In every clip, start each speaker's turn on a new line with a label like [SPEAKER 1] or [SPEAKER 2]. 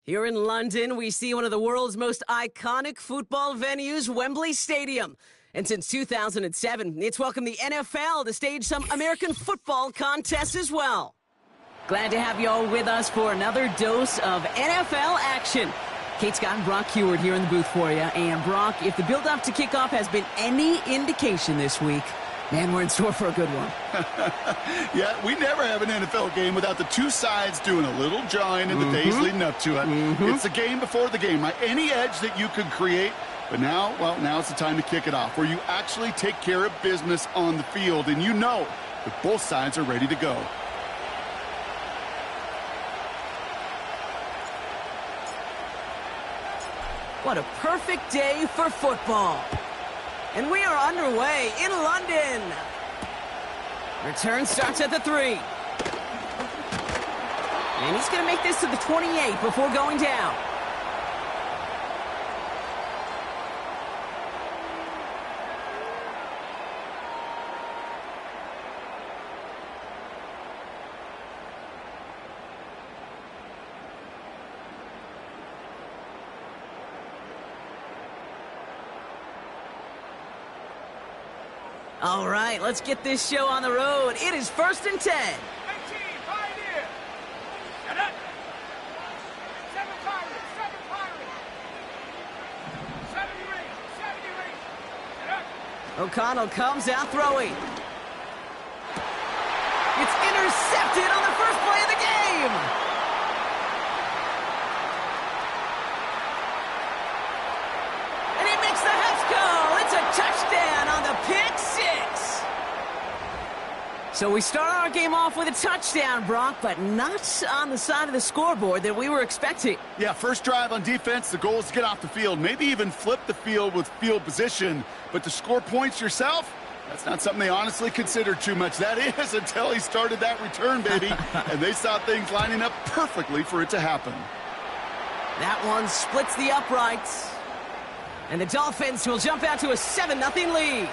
[SPEAKER 1] Here in London, we see one of the world's most iconic football venues, Wembley Stadium. And since 2007, it's welcomed the NFL to stage some American football contests as well. Glad to have you all with us for another dose of NFL action. Kate Scott and Brock Heward here in the booth for you. And Brock, if the build-up to kickoff has been any indication this week, man, we're in store for a good one.
[SPEAKER 2] Yeah, we never have an NFL game without the two sides doing a little jawing in the days leading up to it. It's the game before the game, right? Any edge that you could create. But now, well, now's the time to kick it off, where you actually take care of business on the field, and you know that both sides are ready to go.
[SPEAKER 1] What a perfect day for football. And we are underway in London. Return starts at the 3. And he's going to make this to the 28 before going down. All right, let's get this show on the road. It is 1st and 10.
[SPEAKER 3] 18, Pioneer. Set up. 7 Pirates, 7 Pirates. 70 rings, 70 rings. Set up.
[SPEAKER 1] O'Connell comes out throwing. It's intercepted on the first play of the game. And he makes the Heffs go. It's a touchdown on the pick 6. So we start our game off with a touchdown, Brock, but not on the side of the scoreboard that we were expecting.
[SPEAKER 2] Yeah, first drive on defense, the goal is to get off the field, maybe even flip the field with field position. But to score points yourself, that's not something they honestly consider too much. That is until he started that return, baby. And they saw things lining up perfectly for it to happen.
[SPEAKER 1] That one splits the uprights. And the Dolphins will jump out to a 7-0 lead.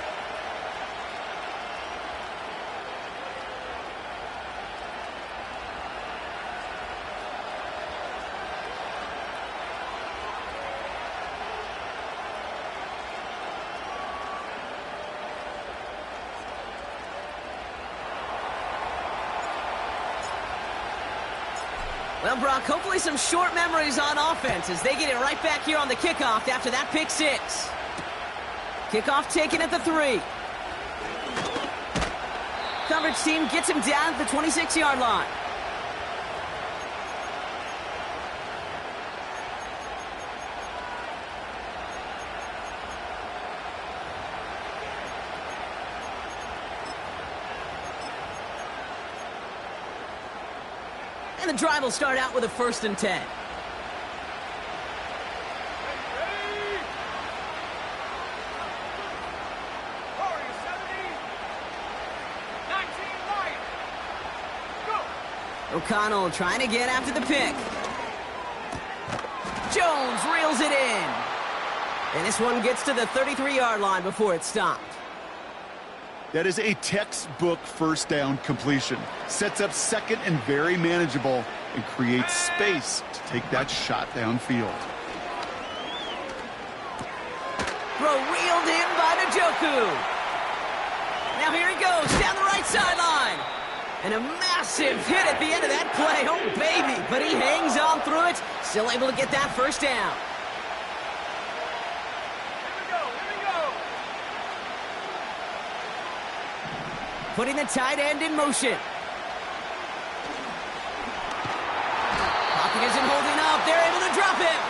[SPEAKER 1] Well, Brock, hopefully some short memories on offense as they get it right back here on the kickoff after that pick 6. Kickoff taken at the 3. Coverage team gets him down at the 26-yard line. And the drive will start out with a 1st and 10. O'Connell trying to get after the pick. Jones reels it in. And this one gets to the 33-yard line before it's stopped.
[SPEAKER 2] That is a textbook first down completion. Sets up second and very manageable and creates space to take that shot downfield.
[SPEAKER 1] Throw reeled in by Njoku. Now here he goes down the right sideline. And a massive hit at the end of that play. Oh, baby. But he hangs on through it. Still able to get that first down. Putting the tight end in motion. Pocket isn't holding up. They're able to drop him.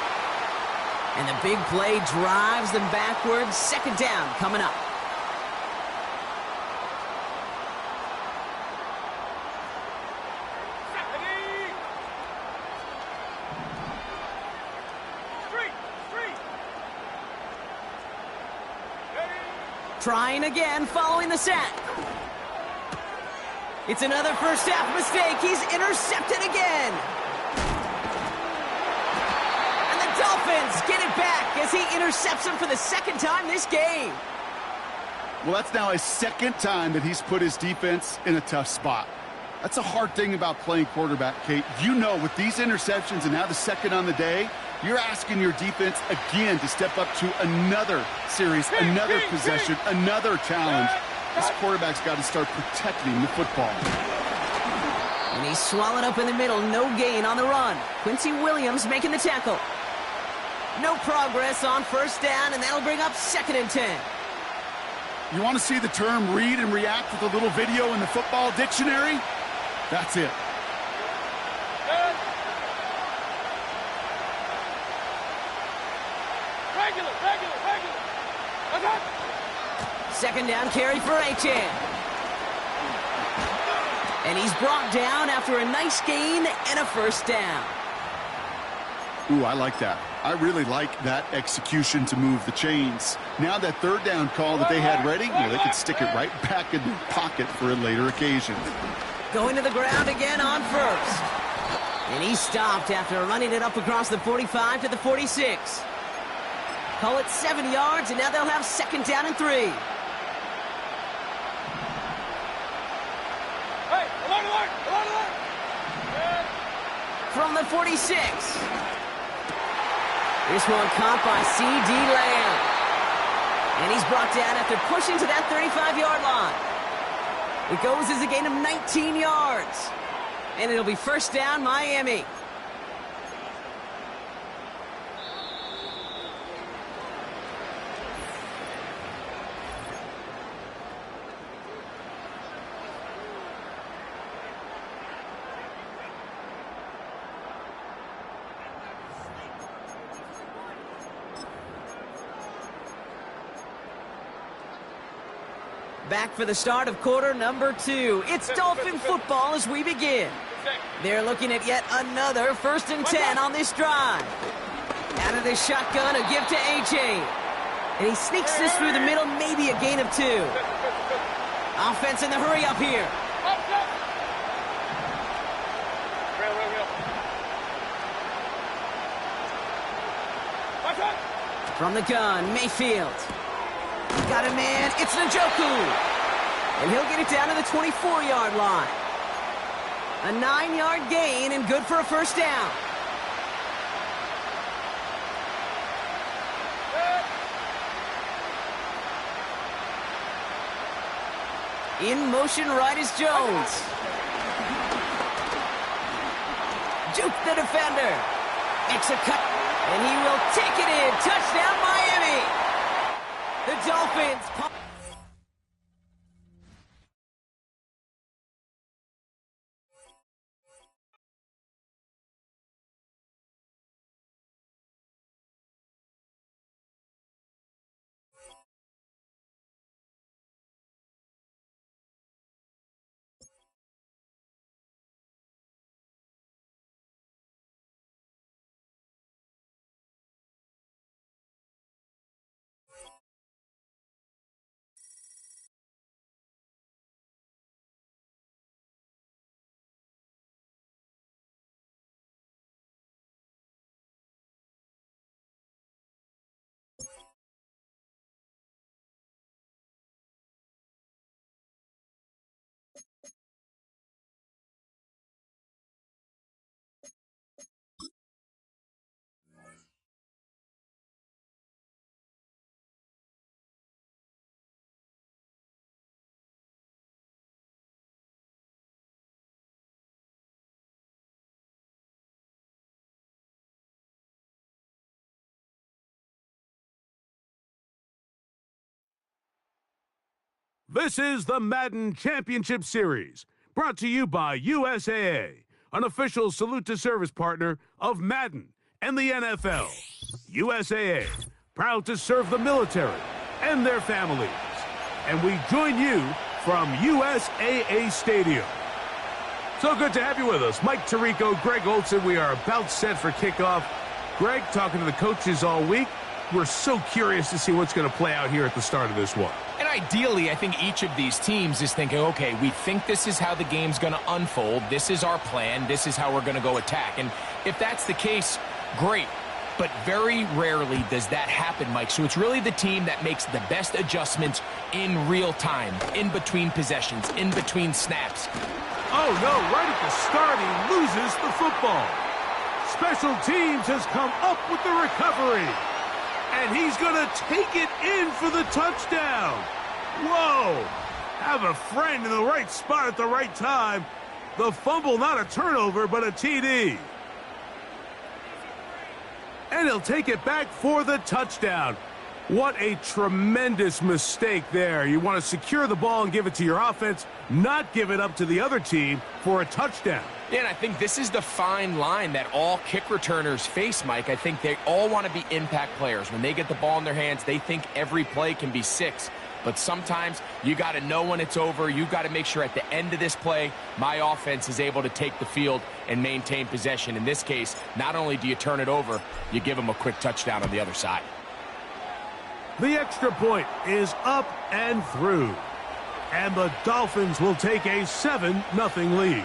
[SPEAKER 1] And the big play drives them backwards. 2nd down coming up. Trying again following the sack. It's another first half mistake. He's intercepted again. And the Dolphins get it back as he intercepts him for the 2nd time this game.
[SPEAKER 2] Well, that's now a 2nd time that he's put his defense in a tough spot. That's a hard thing about playing quarterback, Kate. You know, with these interceptions and now the second on the day, you're asking your defense again to step up to another series, another possession, another challenge. This quarterback's got to start protecting the football.
[SPEAKER 1] And he's swallowed up in the middle. No gain on the run. Quincy Williams making the tackle. No progress on first down, and that'll bring up 2nd and 10.
[SPEAKER 2] You want to see the term read and react with a little video in the football dictionary? That's it.
[SPEAKER 3] Regular. Okay.
[SPEAKER 1] 2nd down carry for Achan. And he's brought down after a nice gain and a first down.
[SPEAKER 2] Ooh, I like that. I really like that execution to move the chains. Now that 3rd down call that they had ready, well, they could stick it right back in their pocket for a later occasion.
[SPEAKER 1] Going to the ground again on first. And he stopped after running it up across the 45 to the 46. Call it 7 yards, and now they'll have 2nd down and 3.
[SPEAKER 3] Hey, alert.
[SPEAKER 1] From the 46. This one caught by C.D. Lamb. And he's brought down after pushing to that 35-yard line. It goes as a gain of 19 yards. And it'll be first down, Miami. Back for the start of quarter number 2. It's Dolphin football as we begin. They're looking at yet another 1st and 10 on this drive. Out of the shotgun, a give to A.J. And he sneaks this through the middle, maybe a gain of 2. Offense in the hurry up here. From the gun, Mayfield. Got a man, it's Njoku. And he'll get it down to the 24-yard line. A 9-yard gain and good for a first down. In motion right is Jones. Juke the defender. Makes a cut. And he will take it in. Touchdown, Miami. The Dolphins.
[SPEAKER 4] This is the Madden Championship Series, brought to you by USAA, an official salute-to-service partner of Madden and the NFL. USAA, proud to serve the military and their families. And we join you from USAA Stadium. So good to have you with us. Mike Tirico, Greg Olson, we are about set for kickoff. Greg, talking to the coaches all week. We're so curious to see what's going to play out here at the start of this one.
[SPEAKER 5] And ideally, I think each of these teams is thinking, okay, we think this is how the game's going to unfold. This is our plan. This is how we're going to go attack. And if that's the case, great. But very rarely does that happen, Mike. So it's really the team that makes the best adjustments in real time, in between possessions, in between snaps.
[SPEAKER 4] Oh, no, right at the start, he loses the football. Special teams has come up with the recovery. And he's going to take it in for the touchdown. Whoa! Have a friend in the right spot at the right time. The fumble, not a turnover, but a TD. And he'll take it back for the touchdown. What a tremendous mistake there. You want to secure the ball and give it to your offense, not give it up to the other team for a touchdown.
[SPEAKER 5] Yeah, and I think this is the fine line that all kick returners face, Mike. I think they all want to be impact players. When they get the ball in their hands, they think every play can be 6. But sometimes you got to know when it's over. You got to make sure at the end of this play, my offense is able to take the field and maintain possession. In this case, not only do you turn it over, you give them a quick touchdown on the other side.
[SPEAKER 4] The extra point is up and through. And the Dolphins will take a 7-0 lead.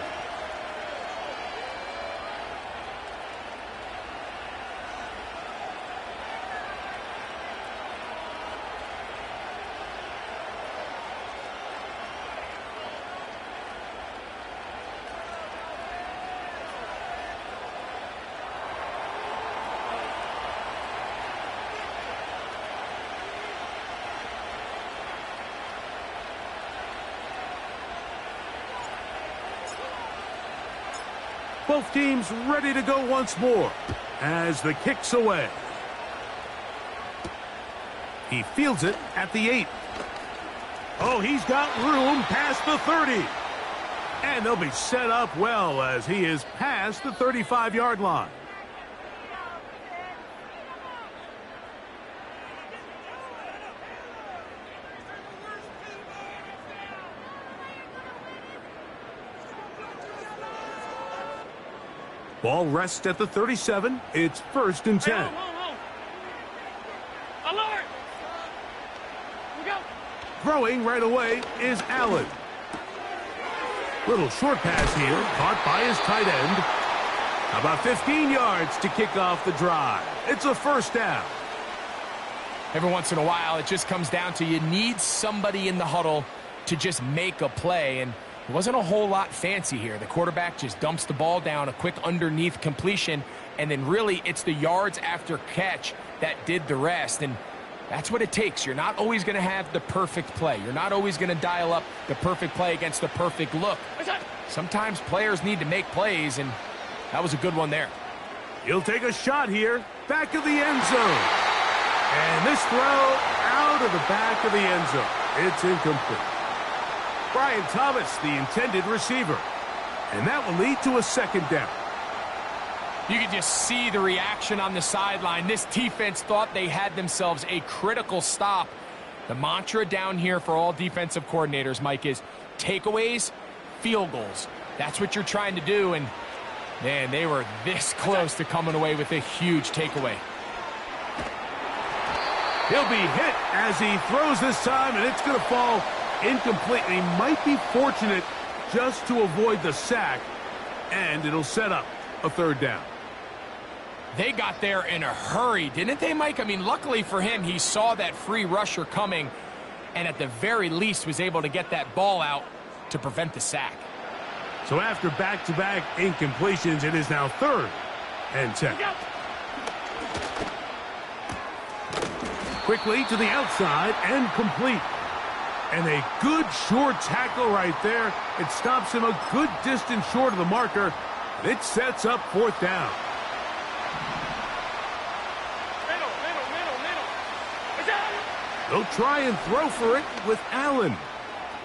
[SPEAKER 4] Both teams ready to go once more as the kick's away. He fields it at the 8. Oh, he's got room past the 30. And they'll be set up well as he is past the 35-yard line. Ball rests at the 37. It's 1st and 10.
[SPEAKER 3] Alert! We go.
[SPEAKER 4] Throwing right away is Allen. Little short pass here, caught by his tight end. About 15 yards to kick off the drive. It's a 1st down.
[SPEAKER 5] Every once in a while, it just comes down to you need somebody in the huddle to just make a play, and it wasn't a whole lot fancy here. The quarterback just dumps the ball down, a quick underneath completion, and then really it's the yards after catch that did the rest, and that's what it takes. You're not always going to have the perfect play. You're not always going to dial up the perfect play against the perfect look. Sometimes players need to make plays, and that was a good one there.
[SPEAKER 4] He'll take a shot here, back of the end zone. And this throw out of the back of the end zone. It's incomplete. Brian Thomas, the intended receiver. And that will lead to a 2nd down.
[SPEAKER 5] You can just see the reaction on the sideline. This defense thought they had themselves a critical stop. The mantra down here for all defensive coordinators, Mike, is takeaways, field goals. That's what you're trying to do, and man, they were this close to coming away with a huge takeaway.
[SPEAKER 4] He'll be hit as he throws this time, and it's going to fall incomplete. He might be fortunate just to avoid the sack, and it'll set up a 3rd down.
[SPEAKER 5] They got there in a hurry, didn't they, Mike? I mean, luckily for him, he saw that free rusher coming and at the very least was able to get that ball out to prevent the sack.
[SPEAKER 4] So after back-to-back incompletions, it is now 3rd and 10. Quickly to the outside and complete. And a good short tackle right there. It stops him a good distance short of the marker. It sets up 4th down. They'll try and throw for it with Allen.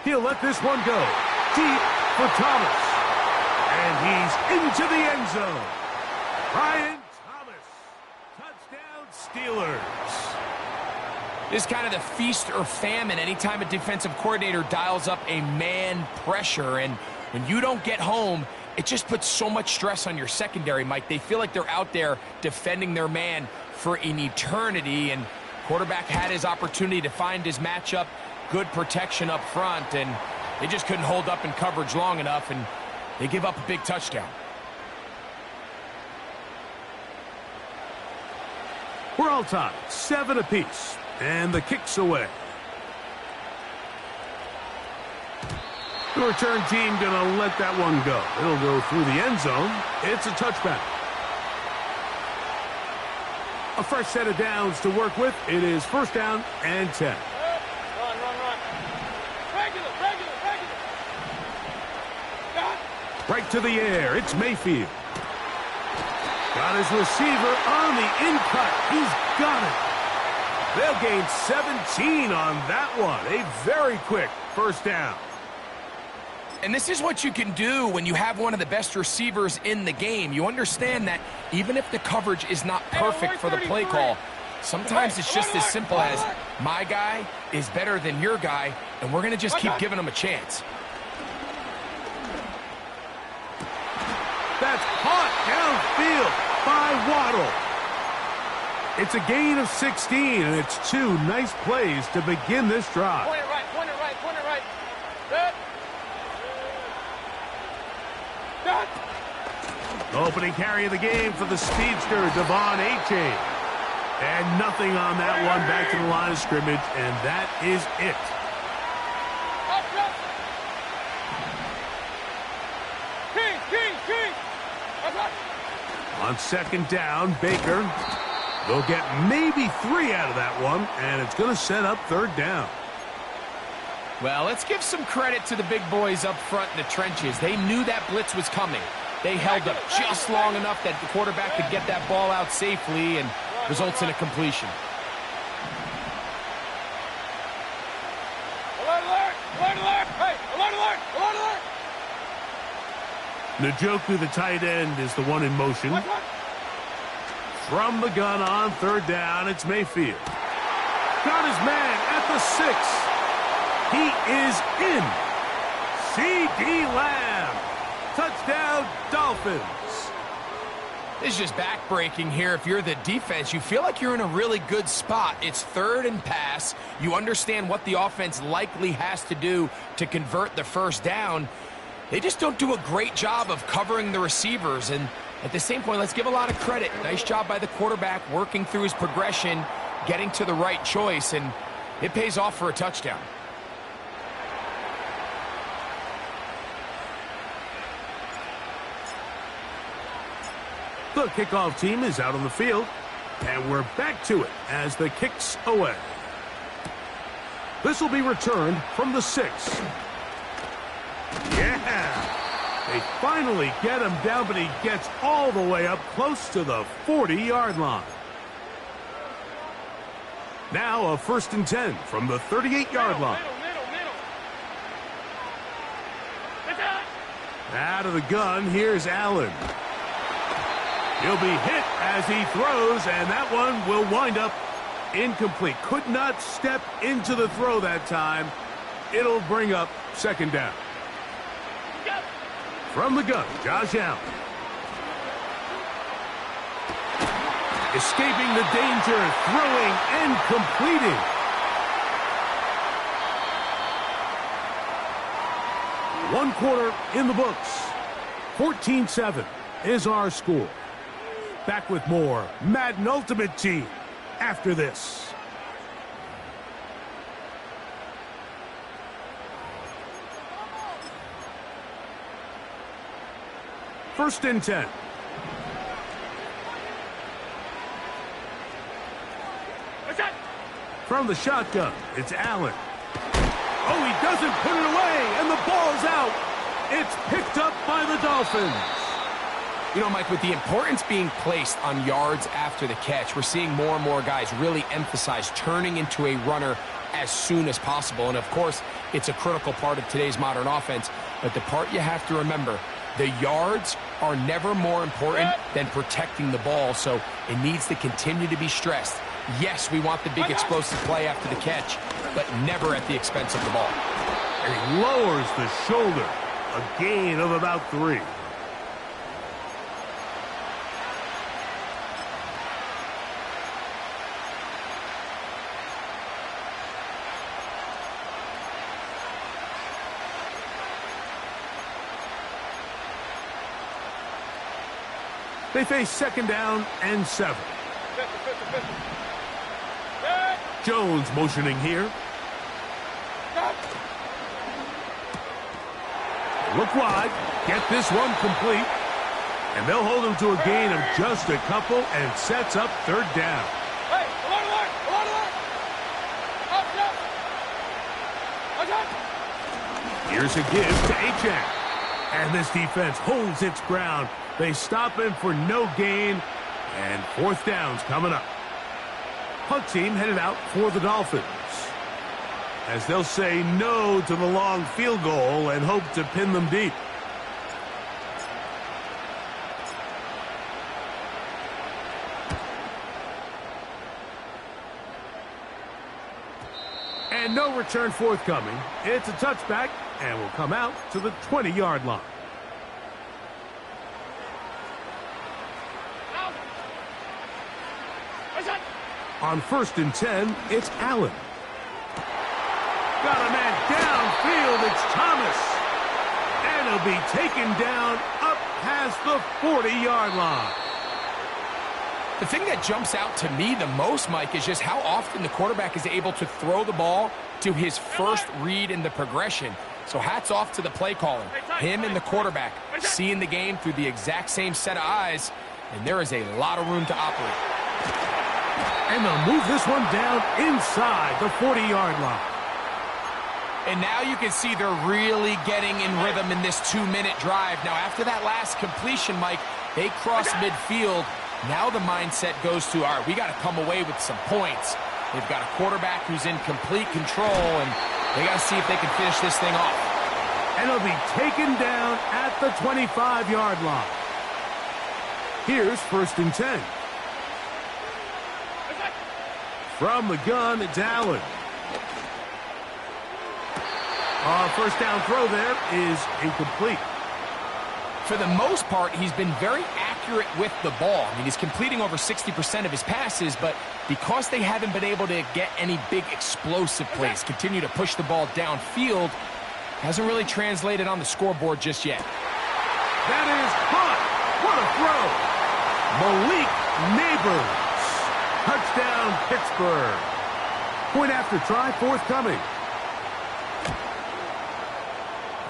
[SPEAKER 4] He'll let this one go deep for Thomas. And he's into the end zone. Brian Thomas. Touchdown Steelers.
[SPEAKER 5] This is kind of the feast or famine anytime a defensive coordinator dials up a man pressure. And when you don't get home, it just puts so much stress on your secondary, Mike. They feel like they're out there defending their man for an eternity. And quarterback had his opportunity to find his matchup, good protection up front, and they just couldn't hold up in coverage long enough, and they give up a big touchdown.
[SPEAKER 4] We're all tied, 7 apiece. And the kick's away. The return team going to let that one go. It'll go through the end zone. It's a touchback. A fresh set of downs to work with. It is first down and 10.
[SPEAKER 3] Run. Regular.
[SPEAKER 4] Right to the air. It's Mayfield. Got his receiver on the in-cut. He's got it. They'll gain 17 on that one. A very quick first down.
[SPEAKER 5] And this is what you can do when you have one of the best receivers in the game. You understand that even if the coverage is not perfect for the play call, sometimes it's just as simple as my guy is better than your guy, and we're going to just keep giving him a chance.
[SPEAKER 4] That's caught downfield by Waddle. It's a gain of 16, and it's two nice plays to begin this drive.
[SPEAKER 3] Point it right. Good.
[SPEAKER 4] Opening carry of the game for the speedster, Devon A-Chain. And nothing on that one, back to the line of scrimmage, and that is it.
[SPEAKER 3] King.
[SPEAKER 4] On second down, Baker. They'll get maybe 3 out of that one, and it's going to set up third down.
[SPEAKER 5] Well, let's give some credit to the big boys up front in the trenches. They knew that blitz was coming. They held up just long enough that the quarterback could get that ball out safely and results in a completion.
[SPEAKER 3] Alert! Hey, alert!
[SPEAKER 4] Njoku, the tight end, is the one in motion. From the gun on third down, it's Mayfield. Got his man at the 6. He is in. C.D. Lamb. Touchdown, Dolphins.
[SPEAKER 5] This is just back-breaking here. If you're the defense, you feel like you're in a really good spot. It's third and pass. You understand what the offense likely has to do to convert the first down. They just don't do a great job of covering the receivers. And at the same point, let's give a lot of credit. Nice job by the quarterback working through his progression, getting to the right choice, and it pays off for a touchdown.
[SPEAKER 4] The kickoff team is out on the field, and we're back to it as the kick's away. This will be returned from the 6. Yeah! They finally get him down, but he gets all the way up close to the 40-yard line. Now a first and 10 from the 38-yard line. Out of the gun, here's Allen. He'll be hit as he throws, and that one will wind up incomplete. Could not step into the throw that time. It'll bring up second down. From the gun, Josh Allen. Escaping the danger, throwing and completing. One quarter in the books. 14-7 is our score. Back with more Madden Ultimate Team after this. First and 10. From the shotgun, it's Allen. Oh, he doesn't put it away, and the ball's out. It's picked up by the Dolphins.
[SPEAKER 5] You know, Mike, with the importance being placed on yards after the catch, we're seeing more and more guys really emphasize turning into a runner as soon as possible. And, of course, it's a critical part of today's modern offense. But the part you have to remember, the yards are never more important than protecting the ball, so it needs to continue to be stressed. Yes, we want the big explosive play after the catch, but never at the expense of the ball.
[SPEAKER 4] And he lowers the shoulder. A gain of about 3. They face second down and 7. Jones motioning here. Look wide. Get this one complete. And they'll hold him to a gain of just a couple and sets up third down.
[SPEAKER 3] Hey, alert, alert, alert, alert. Up, up. Watch out.
[SPEAKER 4] Here's a give to Achane. And this defense holds its ground. They stop him for no gain. And fourth down's coming up. Punt team headed out for the Dolphins, as they'll say no to the long field goal and hope to pin them deep. And no return forthcoming. It's a touchback and will come out to the 20-yard line. On 1st and 10, it's Allen. Got a man downfield. It's Thomas. And he'll be taken down up past the 40-yard line.
[SPEAKER 5] The thing that jumps out to me the most, Mike, is just how often the quarterback is able to throw the ball to his first read in the progression. So hats off to the play caller. Him and the quarterback seeing the game through the exact same set of eyes, and there is a lot of room to operate.
[SPEAKER 4] And they'll move this one down inside the 40-yard line.
[SPEAKER 5] And now you can see they're really getting in rhythm in this 2-minute drive. Now, after that last completion, Mike, they cross midfield. Now the mindset goes to, all right, we got to come away with some points. They've got a quarterback who's in complete control, and they got to see if they can finish this thing off.
[SPEAKER 4] And it'll be taken down at the 25-yard line. Here's 1st and 10. From the gun, it's Allen. First down throw there is incomplete.
[SPEAKER 5] For the most part, he's been very accurate with the ball. I mean, he's completing over 60% of his passes, but because they haven't been able to get any big explosive plays, continue to push the ball downfield, hasn't really translated on the scoreboard just yet.
[SPEAKER 4] That is caught. What a throw. Malik Neighbors. Touchdown, Pittsburgh. Point after try forthcoming.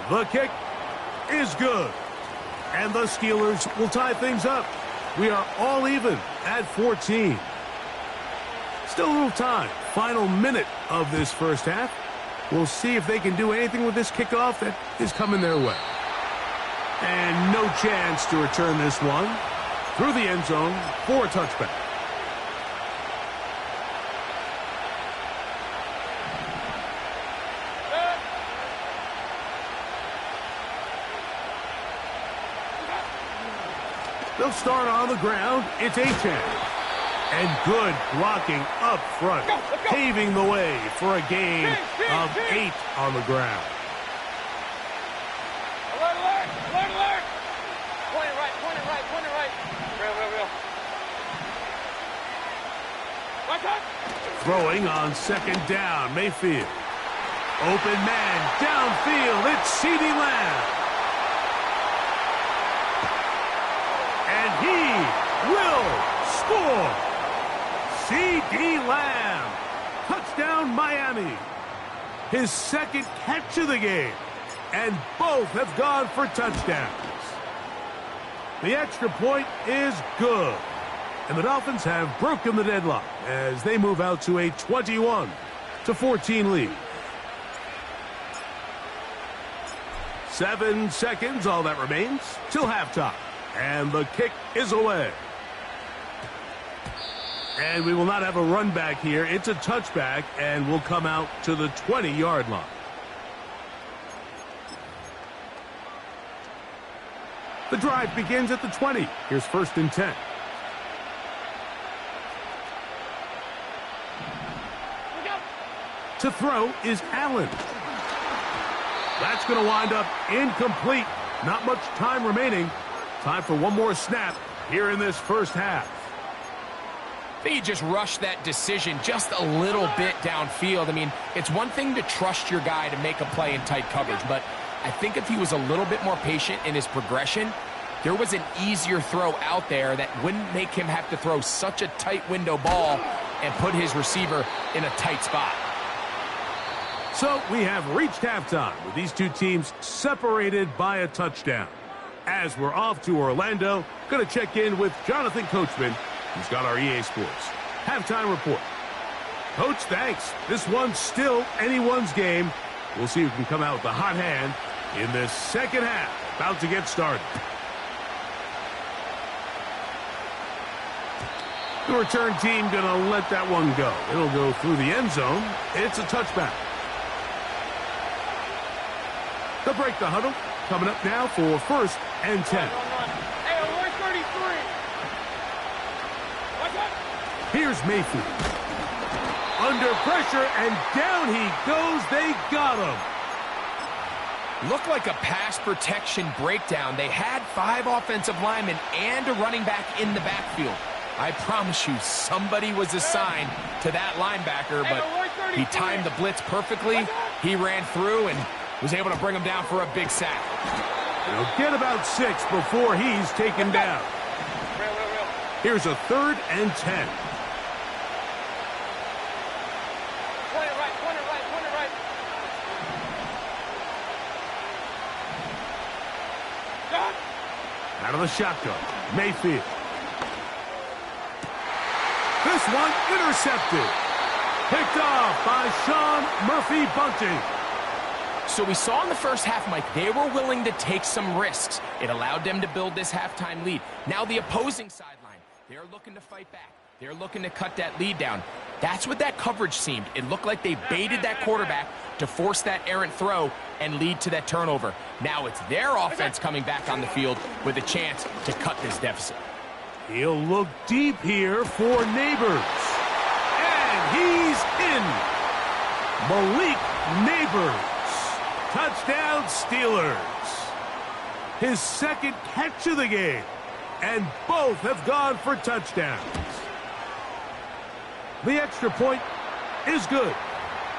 [SPEAKER 4] The kick is good. And the Steelers will tie things up. We are all even at 14. Still a little time. Final minute of this first half. We'll see if they can do anything with this kickoff that is coming their way. And no chance to return this one through the end zone for a touchback. They'll start on the ground. It's Achane. And good blocking up front, paving the way for a gain of 8 on the ground.
[SPEAKER 3] Alert, alert, alert, alert. Point it right, point it right, point it right. Real. Watch out.
[SPEAKER 4] Throwing on 2nd down, Mayfield. Open man, downfield, it's CeeDee Lamb. And he will score. CeeDee Lamb. Touchdown, Miami. His 2nd catch of the game. And both have gone for touchdowns. The extra point is good. And the Dolphins have broken the deadlock as they move out to a 21-14 lead. 7 seconds, all that remains, till halftime. And the kick is away. And we will not have a run back here. It's a touchback, and will come out to the 20-yard line. The drive begins at the 20. Here's 1st and 10. To throw is Allen. That's going to wind up incomplete. Not much time remaining. Time for one more snap here in this first half.
[SPEAKER 5] I think he just rushed that decision just a little bit downfield. I mean, it's one thing to trust your guy to make a play in tight coverage, but I think if he was a little bit more patient in his progression, there was an easier throw out there that wouldn't make him have to throw such a tight window ball and put his receiver in a tight spot.
[SPEAKER 4] So we have reached halftime with these two teams separated by a touchdown. As we're off to Orlando, going to check in with Jonathan Coachman, who's got our EA Sports halftime report. Coach, thanks. This one's still anyone's game. We'll see who can come out with the hot hand in this second half. About to get started. The return team going to let that one go. It'll go through the end zone. It's a touchback. They'll break the huddle. Coming up now for 1st and 10.
[SPEAKER 3] Hey, 133. What's up?
[SPEAKER 4] Here's Mayfield. Under pressure, and down he goes. They got him.
[SPEAKER 5] Looked like a pass protection breakdown. They had 5 offensive linemen and a running back in the backfield. I promise you, somebody was assigned to that linebacker, but he timed the blitz perfectly. He ran through and was able to bring him down for a big sack.
[SPEAKER 4] They'll get about 6 before he's taken down. Here's a 3rd and 10.
[SPEAKER 3] Point it right, point it right, point it right. Done.
[SPEAKER 4] Out of the shotgun, Mayfield. This one intercepted. Picked off by Sean Murphy-Bunting.
[SPEAKER 5] So we saw in the first half, Mike, they were willing to take some risks. It allowed them to build this halftime lead. Now the opposing sideline, they're looking to fight back. They're looking to cut that lead down. That's what that coverage seemed. It looked like they baited that quarterback to force that errant throw and lead to that turnover. Now it's their offense coming back on the field with a chance to cut this deficit.
[SPEAKER 4] He'll look deep here for Neighbors. And he's in. Malik Neighbors. Touchdown Steelers. His 2nd catch of the game. And both have gone for touchdowns. The extra point is good.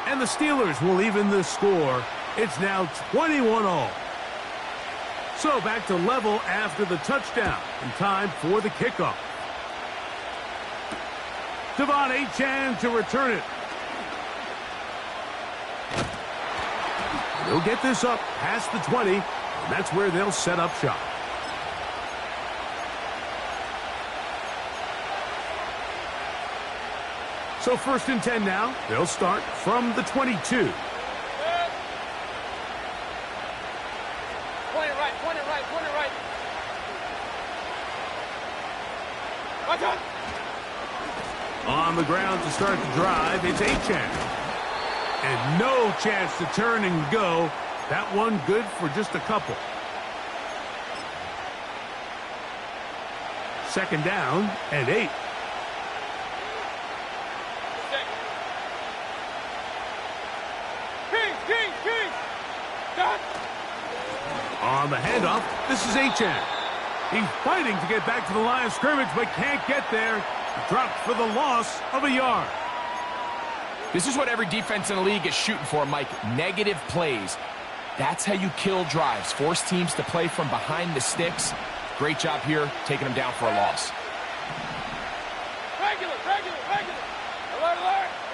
[SPEAKER 4] And the Steelers will even the score. It's now 21-all. So back to level after the touchdown. And time for the kickoff. Devon Achane to return it. They'll get this up past the 20, and that's where they'll set up shop. So 1st and 10 now. They'll start from the 22.
[SPEAKER 3] Point it right, point it right, point it right. Watch out.
[SPEAKER 4] On the ground to start the drive, it's Achane. And no chance to turn and go. That one good for just a couple. 2nd down and 8.
[SPEAKER 3] Kings. Done.
[SPEAKER 4] On the handoff, this is Achane. He's fighting to get back to the line of scrimmage, but can't get there. Dropped for the loss of a yard.
[SPEAKER 5] This is what every defense in the league is shooting for, Mike. Negative plays. That's how you kill drives. Force teams to play from behind the sticks. Great job here, taking them down for a loss.
[SPEAKER 3] Regular.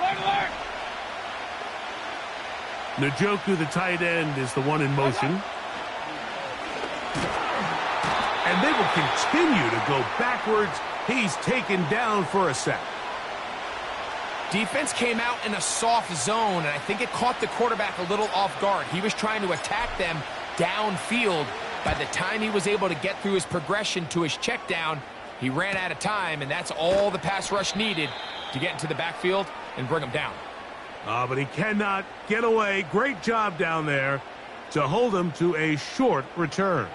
[SPEAKER 3] Alert.
[SPEAKER 4] Njoku, the tight end, is the one in motion. And they will continue to go backwards. He's taken down for a sack.
[SPEAKER 5] Defense came out in a soft zone, and I think it caught the quarterback a little off guard. He was trying to attack them downfield. By the time he was able to get through his progression to his check down, he ran out of time, and that's all the pass rush needed to get into the backfield and bring him down.
[SPEAKER 4] But he cannot get away. Great job down there to hold him to a short return.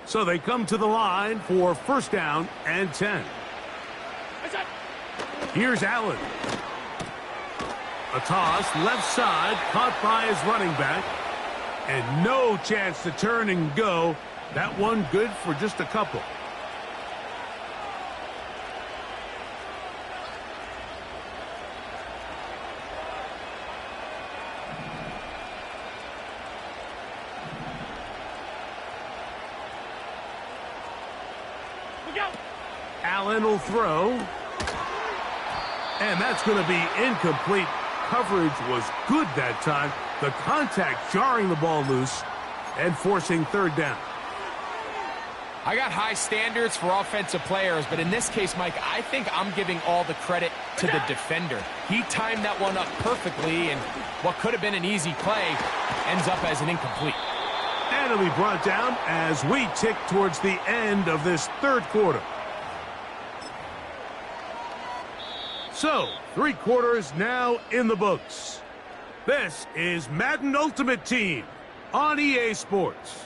[SPEAKER 4] So they come to the line for 1st down and 10. Here's Allen. A toss, left side, caught by his running back. And no chance to turn and go. That one good for just a couple. Allen will throw. And that's going to be incomplete. Coverage was good that time. The contact jarring the ball loose and forcing third down.
[SPEAKER 5] I got high standards for offensive players, but in this case, Mike, I think I'm giving all the credit to the defender. He timed that one up perfectly, and what could have been an easy play ends up as an incomplete.
[SPEAKER 4] And it'll be brought down as we tick towards the end of this third quarter. So, 3 quarters now in the books. This is Madden Ultimate Team on EA Sports.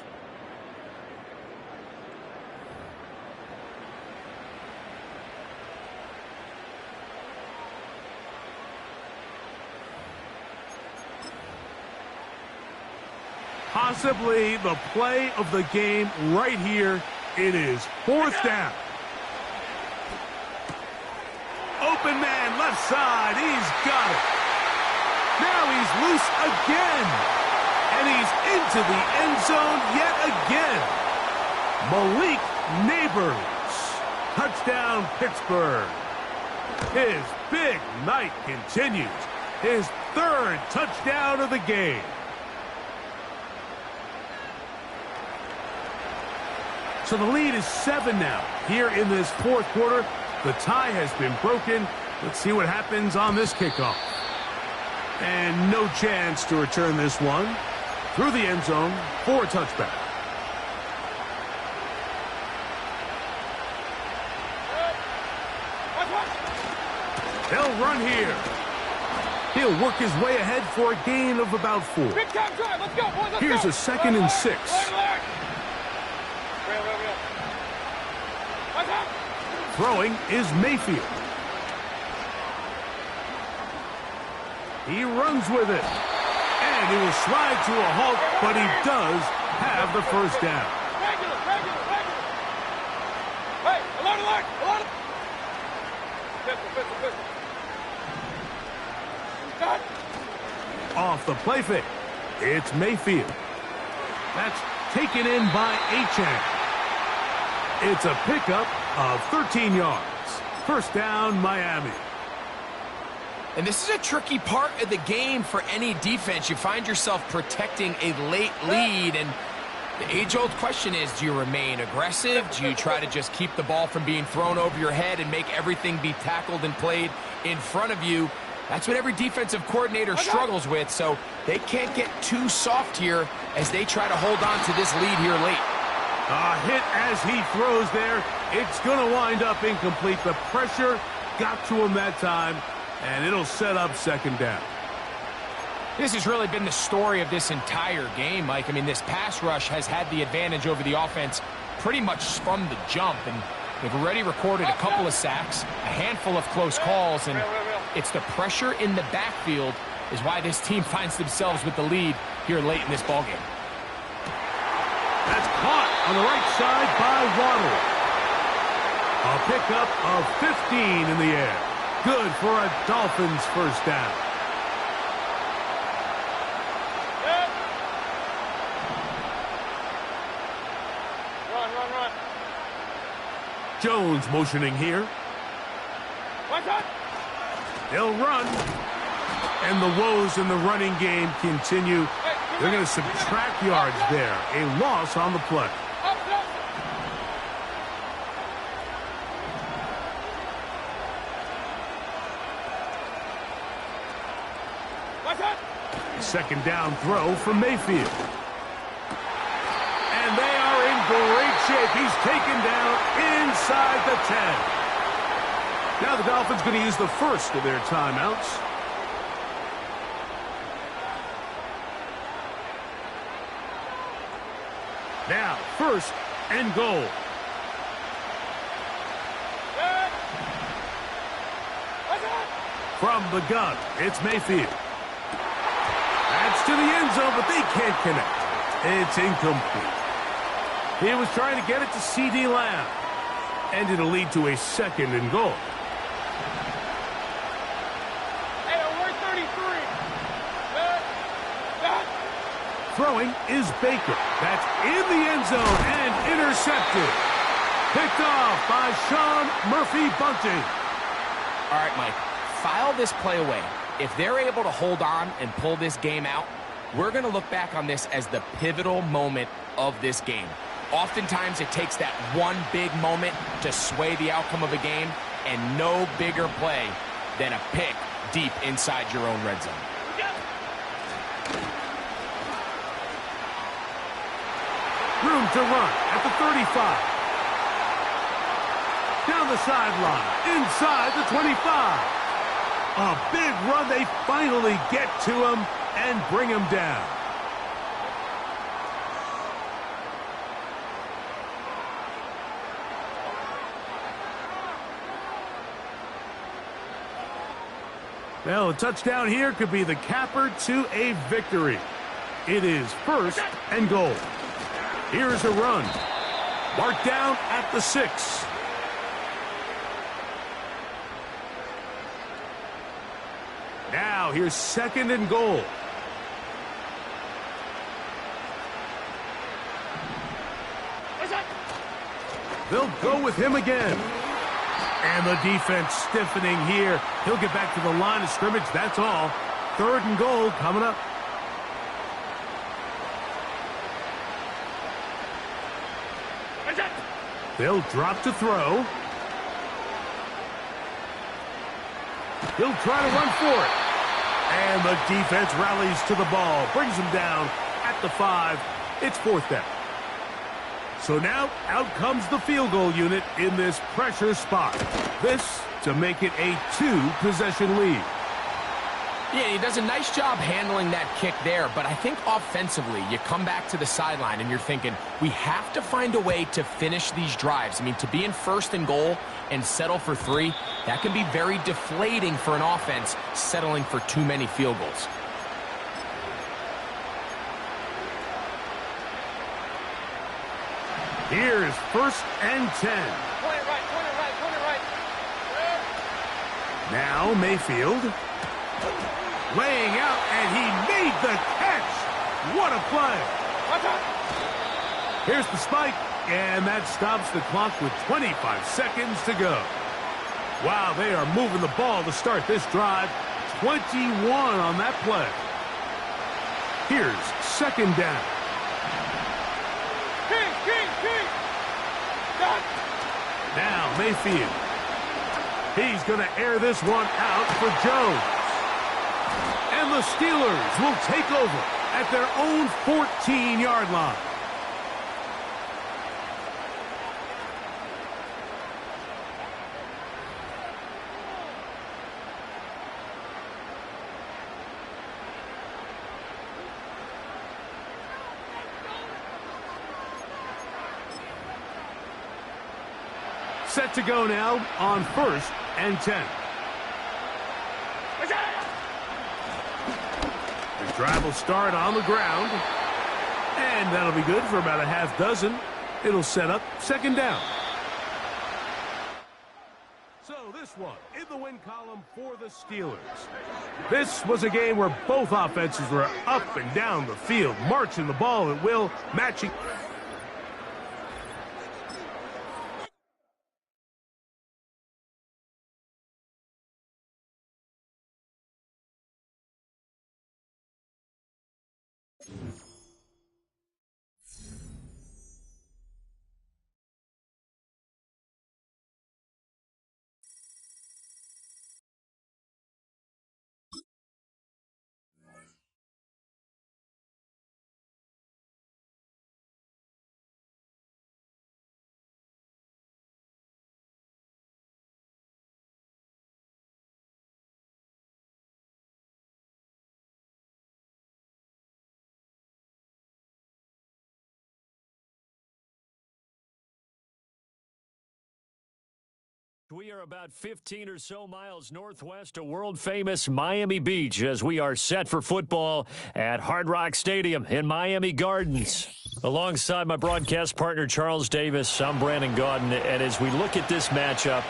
[SPEAKER 4] Possibly the play of the game right here. It is 4th down. Open man, left side. He's got it. Now he's loose again. And he's into the end zone yet again. Malik Neighbors. Touchdown, Pittsburgh. His big night continues. His 3rd touchdown of the game. So the lead is 7 now. Here in this 4th quarter, the tie has been broken. Let's see what happens on this kickoff. And no chance to return this one. Through the end zone for a touchback. They'll run here. He'll work his way ahead for a gain of about 4.
[SPEAKER 3] Big time drive. Let's go, boys. Let's
[SPEAKER 4] Here's
[SPEAKER 3] go.
[SPEAKER 4] a 2nd and 6. Throwing is Mayfield. He runs with it. And he will slide to a halt, but he does have the 1st down.
[SPEAKER 3] Regular. Hey, alert. Pistol. Got it.
[SPEAKER 4] Off the play fake. It's Mayfield. That's taken in by Achane. It's a pickup of 13 yards. 1st down, Miami.
[SPEAKER 5] And this is a tricky part of the game for any defense. You find yourself protecting a late lead, and the age-old question is, do you remain aggressive? Do you try to just keep the ball from being thrown over your head and make everything be tackled and played in front of you? That's what every defensive coordinator struggles with, so they can't get too soft here as they try to hold on to this lead here late.
[SPEAKER 4] A hit as he throws there. It's going to wind up incomplete. The pressure got to him that time, and it'll set up 2nd down.
[SPEAKER 5] This has really been the story of this entire game, Mike. I mean, this pass rush has had the advantage over the offense pretty much from the jump, and they've already recorded a couple of sacks, a handful of close calls, and it's the pressure in the backfield is why this team finds themselves with the lead here late in this ballgame.
[SPEAKER 4] That's caught on the right side by Waddle. A pickup of 15 in the air. Good for a Dolphins 1st down.
[SPEAKER 3] Run.
[SPEAKER 4] Jones motioning here. They'll run. And the woes in the running game continue. They're going to subtract yards there. A loss on the play. Second down throw for Mayfield. And they are in great shape. He's taken down inside the 10. Now the Dolphins going to use the 1st of their timeouts. Now, 1st and goal. From the gun, it's Mayfield. That's to the end zone, but they can't connect. It's incomplete. He was trying to get it to C.D. Lamb. And it'll lead to a 2nd and goal. Throwing is Baker. That's in the end zone and intercepted. Picked off by Sean Murphy-Bunting.
[SPEAKER 5] All right, Mike, file this play away. If they're able to hold on and pull this game out, we're going to look back on this as the pivotal moment of this game. Oftentimes, it takes that one big moment to sway the outcome of a game, and no bigger play than a pick deep inside your own red zone.
[SPEAKER 4] Room to run at the 35. Down the sideline, inside the 25. A big run. They finally get to him and bring him down. Well, a touchdown here could be the capper to a victory. It is 1st and goal. Here's a run. Marked down at the 6. Now here's 2nd and goal. They'll go with him again. And the defense stiffening here. He'll get back to the line of scrimmage. That's all. 3rd and goal coming up. They'll drop to throw. He'll try to run for it. And the defense rallies to the ball. Brings him down at the 5. It's 4th down. So now out comes the field goal unit in this pressure spot. This to make it a 2-possession lead.
[SPEAKER 5] Yeah, he does a nice job handling that kick there, but I think offensively, you come back to the sideline and you're thinking, we have to find a way to finish these drives. I mean, to be in 1st and goal and settle for 3, that can be very deflating for an offense settling for too many field goals.
[SPEAKER 4] Here's 1st and 10.
[SPEAKER 3] Point it right, point it right, point it right.
[SPEAKER 4] Now Mayfield. Laying out, and he made the catch. What a play. Here's the spike, and that stops the clock with 25 seconds to go. Wow, they are moving the ball to start this drive. 21 on that play. Here's 2nd down.
[SPEAKER 3] King. Done.
[SPEAKER 4] Now Mayfield. He's going to air this one out for Jones. And the Steelers will take over at their own 14-yard line. Set to go now on 1st and 10. The drive will start on the ground. And that'll be good for about a half dozen. It'll set up 2nd down. So this one in the win column for the Steelers. This was a game where both offenses were up and down the field, marching the ball at will, matching.
[SPEAKER 6] We are about 15 or so miles northwest of world-famous Miami Beach as we are set for football at Hard Rock Stadium in Miami Gardens. Alongside my broadcast partner, Charles Davis, I'm Brandon Gaudin, and as we look at this matchup,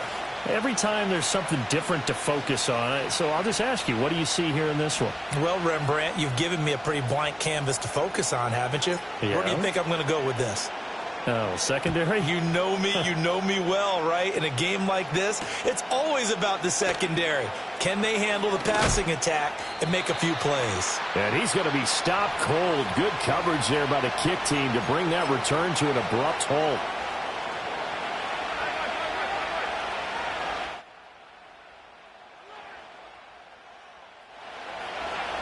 [SPEAKER 6] every time there's something different to focus on. So I'll just ask you, what do you see here in this one?
[SPEAKER 7] Well, Rembrandt, you've given me a pretty blank canvas to focus on, haven't you?
[SPEAKER 6] Yeah.
[SPEAKER 7] Where do you think I'm going to go with this?
[SPEAKER 6] Oh, secondary?
[SPEAKER 7] You know me well, right? In a game like this, it's always about the secondary. Can they handle the passing attack and make a few plays?
[SPEAKER 6] And he's going to be stopped cold. Good coverage there by the kick team to bring that return to an abrupt halt.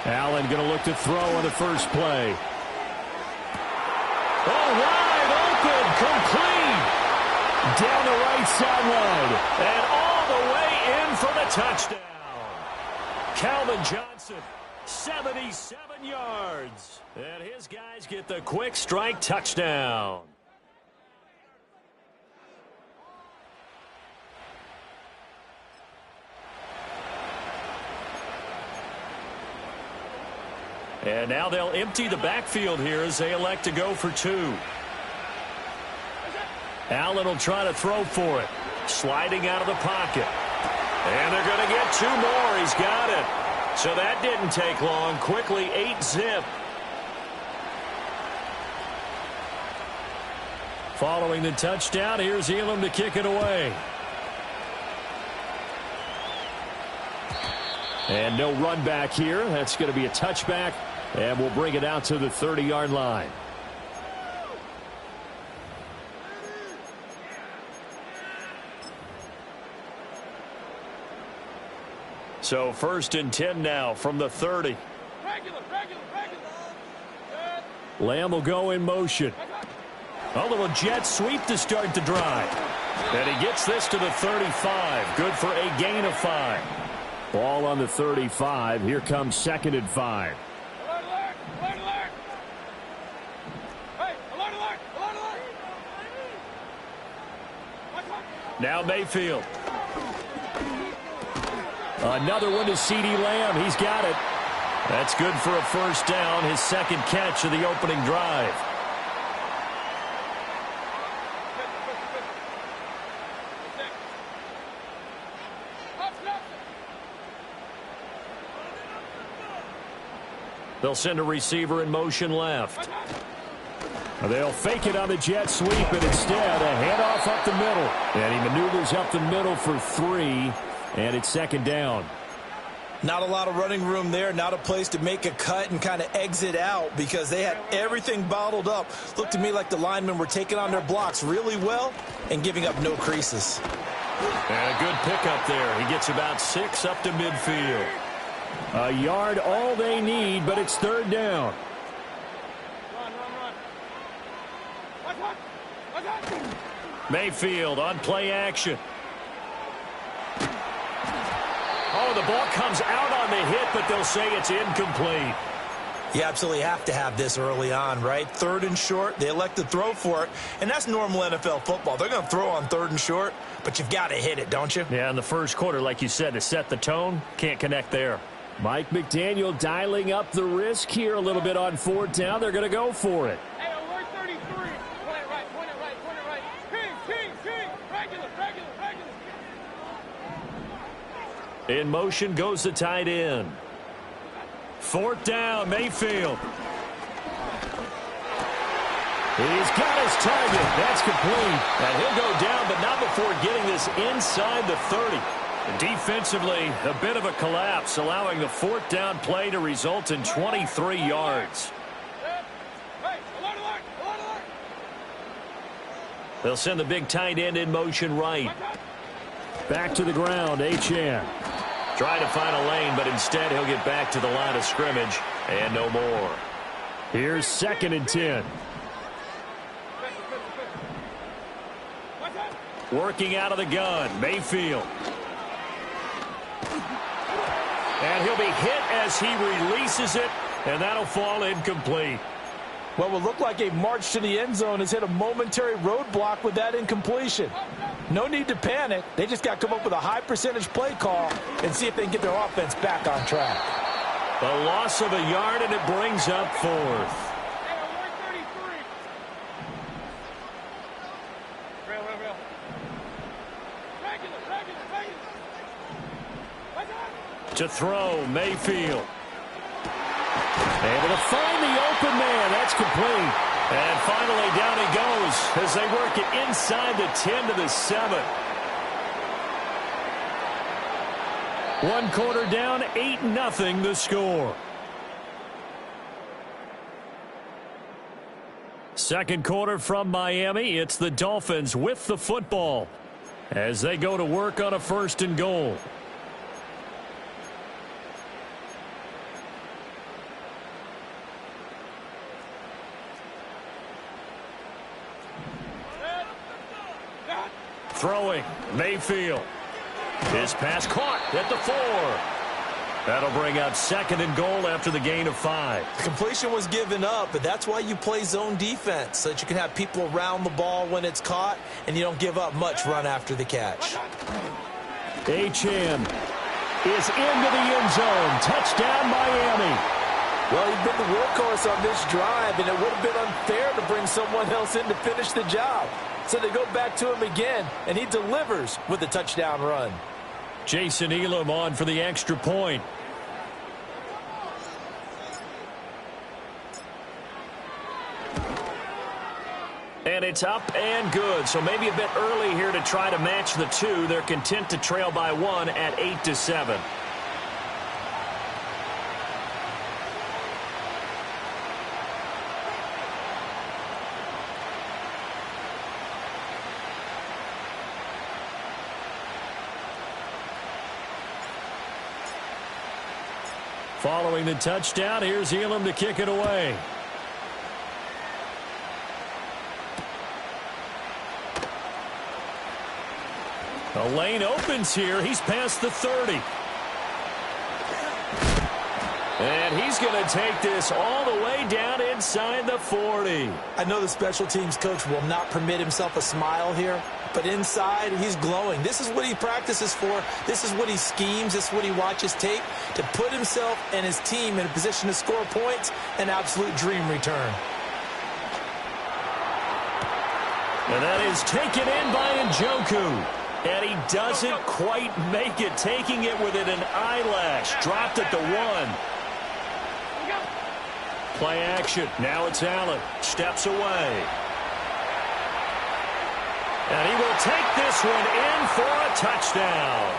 [SPEAKER 6] Allen going to look to throw on the first play. Oh, wide open, complete. Down the right sideline. And all the way in for the touchdown. Calvin Johnson, 77 yards. And his guys get the quick strike touchdown. And now they'll empty the backfield here as they elect to go for 2. Allen will try to throw for it. Sliding out of the pocket. And they're going to get 2 more. He's got it. So that didn't take long. Quickly 8-zip. Following the touchdown, here's Elam to kick it away. And no run back here. That's going to be a touchback. And we'll bring it out to the 30-yard line. So 1st and 10 now from the 30.
[SPEAKER 3] Regular.
[SPEAKER 6] Lamb will go in motion. A little jet sweep to start the drive. And he gets this to the 35. Good for a gain of 5. Ball on the 35. Here comes 2nd and 5.
[SPEAKER 3] Alert! Hey, alert!
[SPEAKER 6] Now Mayfield. Another one to CeeDee Lamb. He's got it. That's good for a first down. His 2nd catch of the opening drive. They'll send a receiver in motion left. They'll fake it on the jet sweep, and instead a handoff up the middle. And he maneuvers up the middle for 3, and it's 2nd down.
[SPEAKER 7] Not a lot of running room there, not a place to make a cut and kind of exit out because they had everything bottled up. Looked to me like the linemen were taking on their blocks really well and giving up no creases.
[SPEAKER 6] And a good pickup there. He gets about 6 up to midfield. A yard all they need, but it's 3rd down.
[SPEAKER 3] Run.
[SPEAKER 6] Mayfield on play action. Oh, the ball comes out on the hit, but they'll say it's incomplete.
[SPEAKER 7] You absolutely have to have this early on, right? 3rd and short, they elect to throw for it, and that's normal NFL football. They're going to throw on 3rd and short, but you've got to hit it, don't you?
[SPEAKER 6] Yeah, in the first quarter, like you said, to set the tone, can't connect there. Mike McDaniel dialing up the risk here a little bit on 4th down. They're going to go for it.
[SPEAKER 3] Hey, alert 33. Point it right. King. Regular.
[SPEAKER 6] In motion goes the tight end. 4th down, Mayfield. He's got his target. That's complete. And he'll go down, but not before getting this inside the 30. Defensively, a bit of a collapse, allowing the 4th down play to result in 23 yards.
[SPEAKER 3] Hey, alert.
[SPEAKER 6] They'll send the big tight end in motion right. Back to the ground, Achane. Trying to find a lane, but instead he'll get back to the line of scrimmage and no more. Here's 2nd and 10. Working out of the gun, Mayfield. And he'll be hit as he releases it, and that'll fall incomplete.
[SPEAKER 8] What will look like a march to the end zone has hit a momentary roadblock with that incompletion. No need to panic. They just got to come up with a high percentage play call and see if they can get their offense back on track.
[SPEAKER 6] The loss of a yard, and it brings up 4th.
[SPEAKER 3] Hey, alert 33. Real. Regular.
[SPEAKER 6] To throw, Mayfield. Able to find the open man. That's complete. And finally, down he goes as they work it inside the 10 to the 7. One quarter down, 8-0 the score. Second quarter from Miami. It's the Dolphins with the football as they go to work on a 1st and goal. Throwing, Mayfield. His pass caught at the 4. That'll bring up 2nd and goal after the gain of 5.
[SPEAKER 7] The completion was given up, but that's why you play zone defense, so that you can have people around the ball when it's caught, and you don't give up much run after the catch.
[SPEAKER 6] Achane is into the end zone. Touchdown, Miami.
[SPEAKER 8] Well, he's been the workhorse on this drive, and it would have been unfair to bring someone else in to finish the job. So they go back to him again, and he delivers with a touchdown run.
[SPEAKER 6] Jason Elam on for the extra point. And it's up and good. So maybe a bit early here to try to match the 2. They're content to trail by 1 at 8-7. Following the touchdown, here's Elam to kick it away. The lane opens here. He's past the 30. And he's going to take this all the way down inside the 40.
[SPEAKER 7] I know the special teams coach will not permit himself a smile here, but inside, he's glowing. This is what he practices for. This is what he schemes. This is what he watches tape to put himself and his team in a position to score points. An absolute dream return.
[SPEAKER 6] And that is taken in by Njoku. And he doesn't quite make it, taking it within an eyelash. Dropped at the 1. Play action. Now it's Allen. Steps away. And he will take this one in for a touchdown.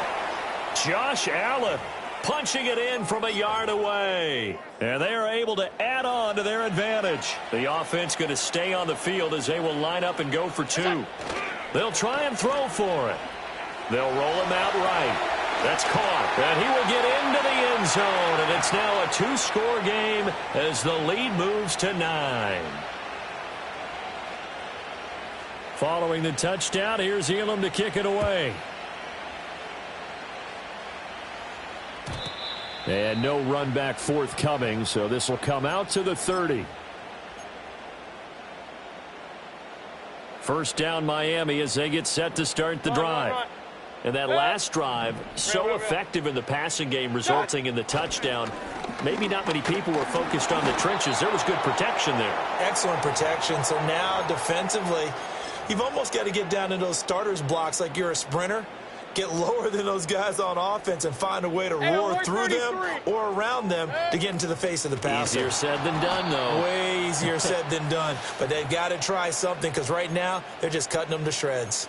[SPEAKER 6] Josh Allen punching it in from a yard away. And they are able to add on to their advantage. The offense going to stay on the field as they will line up and go for 2. They'll try and throw for it. They'll roll him out right. That's caught. And he will get into the end zone. And it's now a 2-score game as the lead moves to 9. Following the touchdown, here's Elam to kick it away. And no run back forthcoming, so this will come out to the 30. First down Miami as they get set to start the drive. And that last drive, so effective in the passing game, resulting in the touchdown. Maybe not many people were focused on the trenches. There was good protection there.
[SPEAKER 7] Excellent protection. So now defensively, you've almost got to get down to those starters blocks like you're a sprinter. Get lower than those guys on offense and find a way to roar through them or around them to get into the face of the passer.
[SPEAKER 6] Easier said than done, though.
[SPEAKER 7] Way easier said than done. But they've got to try something because right now they're just cutting them to shreds.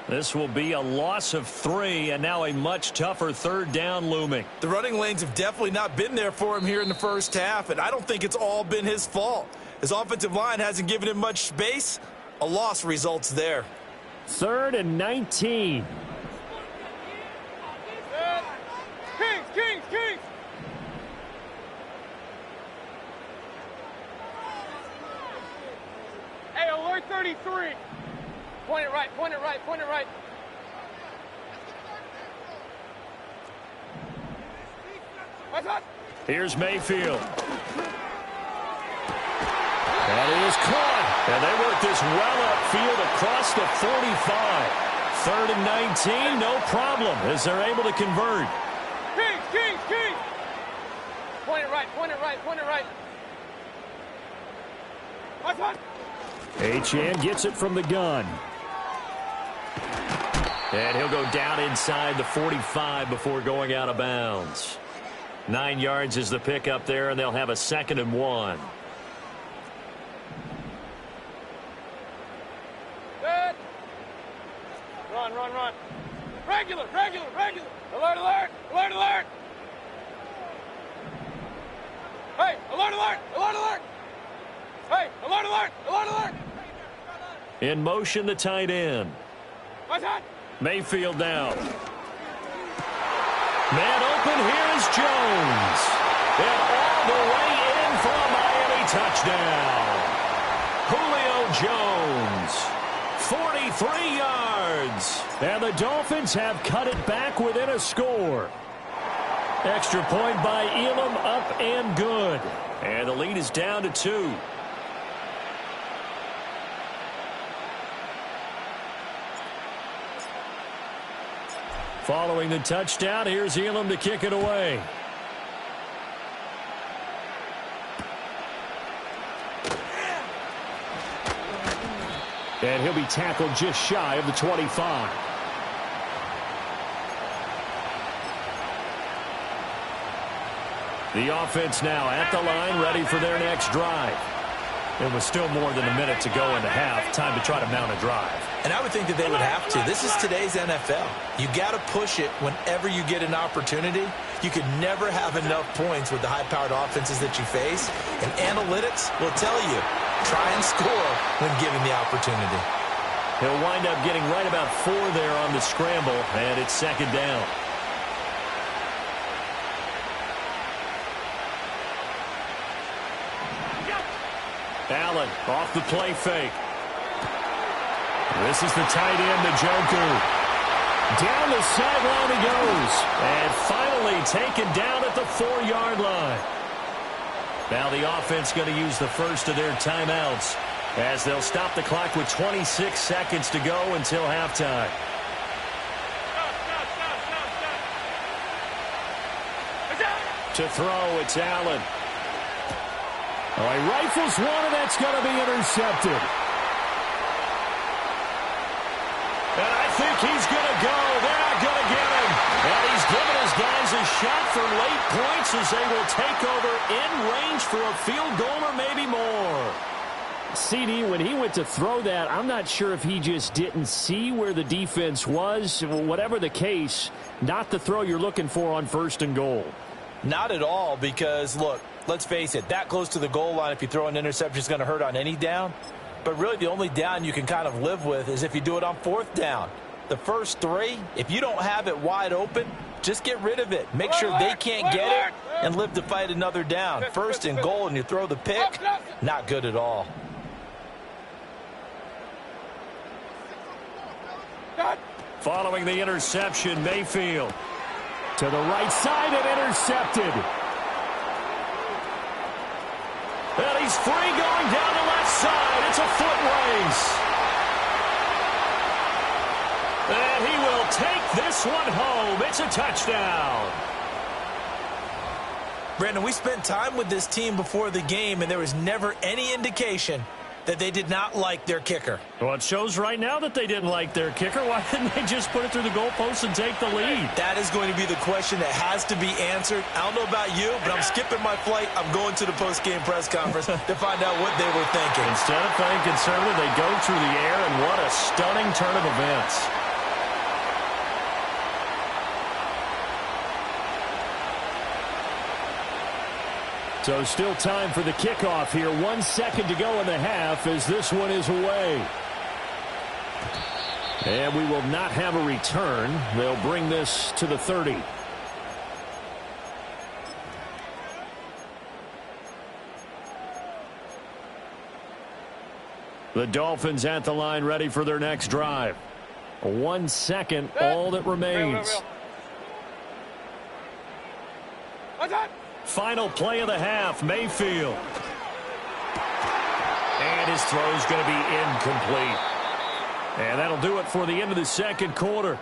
[SPEAKER 6] This will be a loss of 3, and now a much tougher 3rd down looming.
[SPEAKER 7] The running lanes have definitely not been there for him here in the first half, and I don't think it's all been his fault. His offensive line hasn't given him much space. A loss results there.
[SPEAKER 6] 3rd and 19.
[SPEAKER 3] Kings! Hey, alert 33. Point it right. What's up?
[SPEAKER 6] Here's Mayfield. That is caught. And they work this well upfield across the 45. 3rd and 19, no problem, as they're able to convert.
[SPEAKER 3] Kings! Point it right. What's up?
[SPEAKER 6] Achane gets it from the gun. And he'll go down inside the 45 before going out of bounds. 9 yards is the pickup there, and they'll have a 2nd and 1.
[SPEAKER 3] Regular. Alert, alert. Alert, alert. Hey, alert, alert. Alert, alert. Hey, alert, alert. Alert, alert.
[SPEAKER 6] In motion, the tight end.
[SPEAKER 3] What's that?
[SPEAKER 6] Mayfield down. Man open, here is Jones. And all the way in for a Miami touchdown. Julio Jones, 43 yards. And the Dolphins have cut it back within a score. Extra point by Elam, up and good. And the lead is down to 2. Following the touchdown, here's Elam to kick it away. And he'll be tackled just shy of the 25. The offense now at the line, ready for their next drive. It was still more than a minute to go in the half. Time to try to mount a drive.
[SPEAKER 7] And I would think that they would have to. This is today's NFL. You got to push it whenever you get an opportunity. You could never have enough points with the high-powered offenses that you face. And analytics will tell you, try and score when given the opportunity.
[SPEAKER 6] He'll wind up getting right about 4 there on the scramble, and it's second down. Allen off the play fake. This is the tight end, Njoku. Down the sideline he goes. And finally taken down at the 4-yard line. Now the offense going to use the first of their timeouts as they'll stop the clock with 26 seconds to go until halftime. To throw, it's Allen. Oh, he rifles one, and that's going to be intercepted. And I think he's going to go. They're not going to get him. And he's giving his guys a shot for late points as they will take over in range for a field goal or maybe more. CD, when he went to throw that, I'm not sure if he just didn't see where the defense was. Whatever the case, not the throw you're looking for on 1st and goal.
[SPEAKER 8] Not at all, because, look, let's face it, that close to the goal line, if you throw an interception, is going to hurt on any down. But really the only down you can kind of live with is if you do it on 4th down. The first 3, if you don't have it wide open, just get rid of it. Make sure they can't get it and live to fight another down. 1st and goal and you throw the pick, not good at all.
[SPEAKER 6] Following the interception, Mayfield to the right side and intercepted. And he's free going down the left side. It's a foot race. And he will take this one home. It's a touchdown.
[SPEAKER 7] Brandon, we spent time with this team before the game, and there was never any indication that they did not like their kicker.
[SPEAKER 6] Well, it shows right now that they didn't like their kicker. Why didn't they just put it through the goalpost and take the lead?
[SPEAKER 7] That is going to be the question that has to be answered. I don't know about you, but I'm skipping my flight. I'm going to the post-game press conference to find out what they were thinking.
[SPEAKER 6] Instead of playing conservative, they go through the air, and what a stunning turn of events. So still time for the kickoff here. 1 second to go in the half as this one is away. And we will not have a return. They'll bring this to the 30. The Dolphins at the line ready for their next drive. 1 second, all that remains. Final play of the half, Mayfield. And his throw's going to be incomplete. And that'll do it for the end of the second quarter.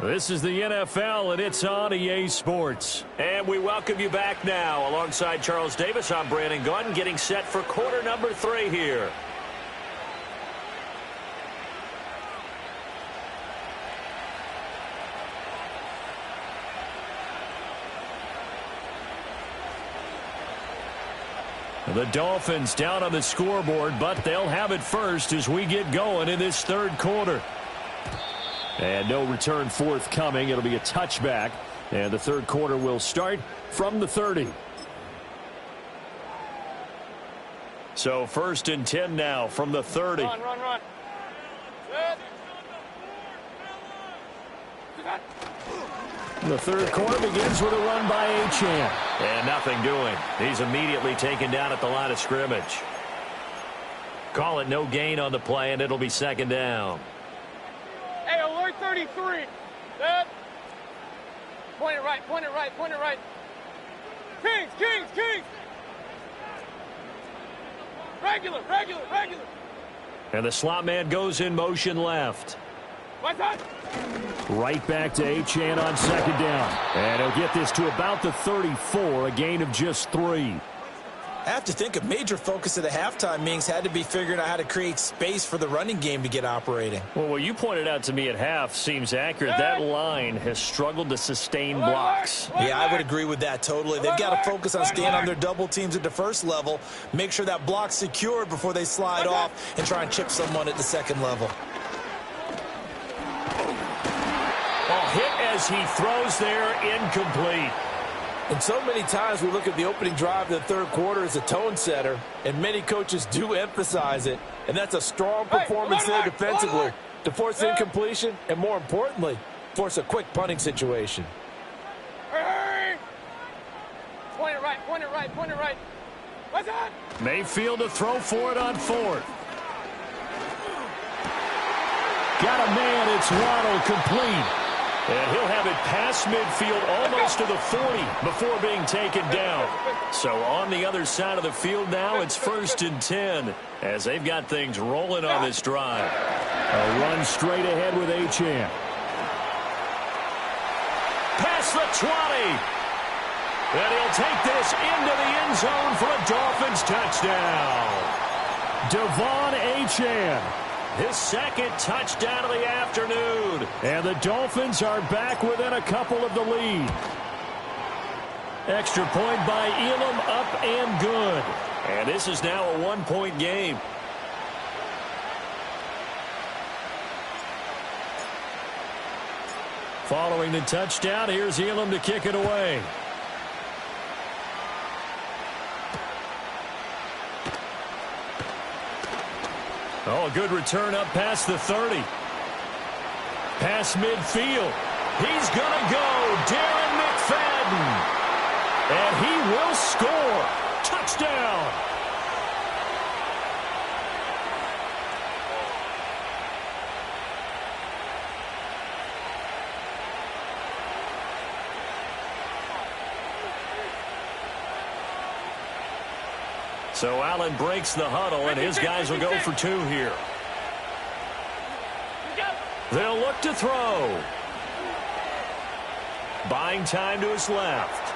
[SPEAKER 6] This is the NFL, and it's on EA Sports. And we welcome you back now. Alongside Charles Davis, I'm Brandon Gunn, getting set for quarter number 3 here. The Dolphins down on the scoreboard, but they'll have it first as we get going in this third quarter. And no return forthcoming. It'll be a touchback. And the third quarter will start from the 30. So 1st and 10 now from the 30.
[SPEAKER 3] Run.
[SPEAKER 6] The third quarter begins with a run by Achane. And nothing doing. He's immediately taken down at the line of scrimmage. Call it no gain on the play, and it'll be 2nd down.
[SPEAKER 3] Hey, alert 33. Set. Point it right. Kings. Regular.
[SPEAKER 6] And the slot man goes in motion left.
[SPEAKER 3] What's that?
[SPEAKER 6] Right back to Achane on 2nd down. And he'll get this to about the 34, a gain of just 3.
[SPEAKER 7] I have to think a major focus of the halftime meetings had to be figuring out how to create space for the running game to get operating.
[SPEAKER 6] Well, what you pointed out to me at half seems accurate. That line has struggled to sustain blocks.
[SPEAKER 7] Yeah, I would agree with that totally. They've got to focus on staying on their double teams at the first level, make sure that block's secured before they slide off and try and chip someone at the second level.
[SPEAKER 6] Ball hit as he throws there, incomplete.
[SPEAKER 8] And so many times we look at the opening drive of the third quarter as a tone setter, and many coaches do emphasize it. And that's a strong performance there defensively to force incompletion and, more importantly, force a quick punting situation.
[SPEAKER 3] Hey! Point it right. What's that?
[SPEAKER 6] Mayfield to throw for it on 4th. Got a man, it's Waddle, complete. And he'll have it past midfield almost to the 40 before being taken down. So on the other side of the field now, it's 1st and 10 as they've got things rolling on this drive. A run straight ahead with Achane. Past the 20. And he'll take this into the end zone for a Dolphins touchdown. Devon Achane. His 2nd touchdown of the afternoon. And the Dolphins are back within a couple of the lead. Extra point by Elam, up and good. And this is now a 1-point game. Following the touchdown, here's Elam to kick it away. Oh, a good return up past the 30. Past midfield. He's going to go. Darren McFadden. And he will score. Touchdown. So Allen breaks the huddle, and his guys will go for 2 here. They'll look to throw. Buying time to his left.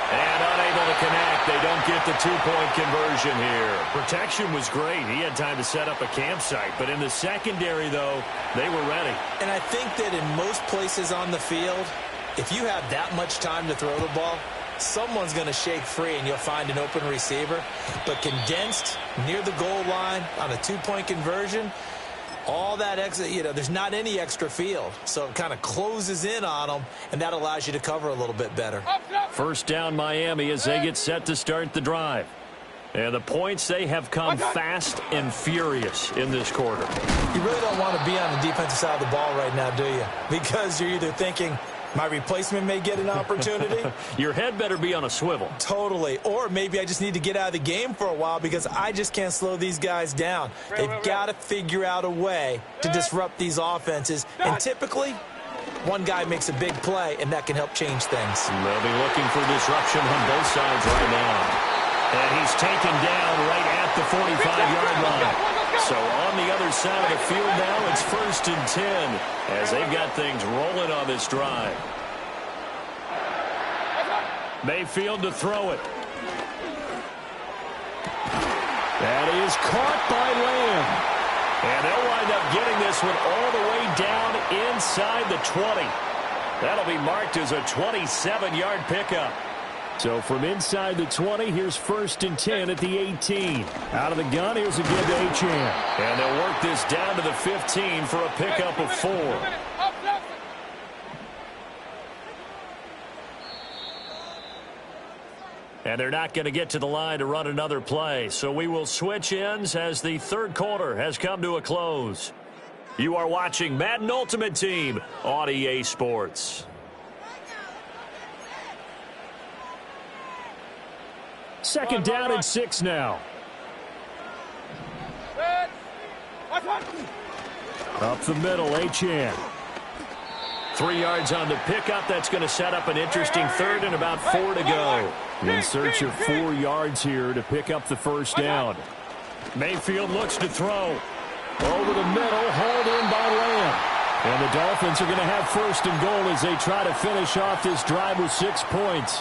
[SPEAKER 6] And unable to connect. They don't get the 2-point conversion here. Protection was great. He had time to set up a campsite. But in the secondary, though, they were ready.
[SPEAKER 7] And I think that in most places on the field, if you have that much time to throw the ball, someone's going to shake free and you'll find an open receiver. But condensed near the goal line on a 2-point conversion, all that extra, there's not any extra field. So it kind of closes in on them, and that allows you to cover a little bit better.
[SPEAKER 6] 1st down Miami as they get set to start the drive. And the points, they have come fast and furious in this quarter.
[SPEAKER 7] You really don't want to be on the defensive side of the ball right now, do you? Because you're either thinking, my replacement may get an opportunity.
[SPEAKER 6] Your head better be on a swivel.
[SPEAKER 7] Totally. Or maybe I just need to get out of the game for a while because I just can't slow these guys down. They've got to figure out a way to disrupt these offenses. And typically, one guy makes a big play, and that can help change things.
[SPEAKER 6] They'll be looking for disruption on both sides right now. And he's taken down right at the 45-yard line. So on the other side of the field now, it's 1st and 10 as they've got things rolling on this drive. Mayfield to throw it. That is caught by Lamb. And they'll wind up getting this one all the way down inside the 20. That'll be marked as a 27-yard pickup. So from inside the 20, here's 1st and 10 at the 18. Out of the gun, here's a give to Achane. And they'll work this down to the 15 for a pickup of 4. And they're not going to get to the line to run another play. So we will switch ends as the 3rd quarter has come to a close. You are watching Madden Ultimate Team on EA Sports. Second down and 6 now. Up the middle, Achane. 3 yards on the pickup. That's going to set up an interesting 3rd and about 4 to go. In search of 4 yards here to pick up the 1st down. Mayfield looks to throw. Over the middle, hauled in by Lamb. And the Dolphins are going to have 1st and goal as they try to finish off this drive with 6 points.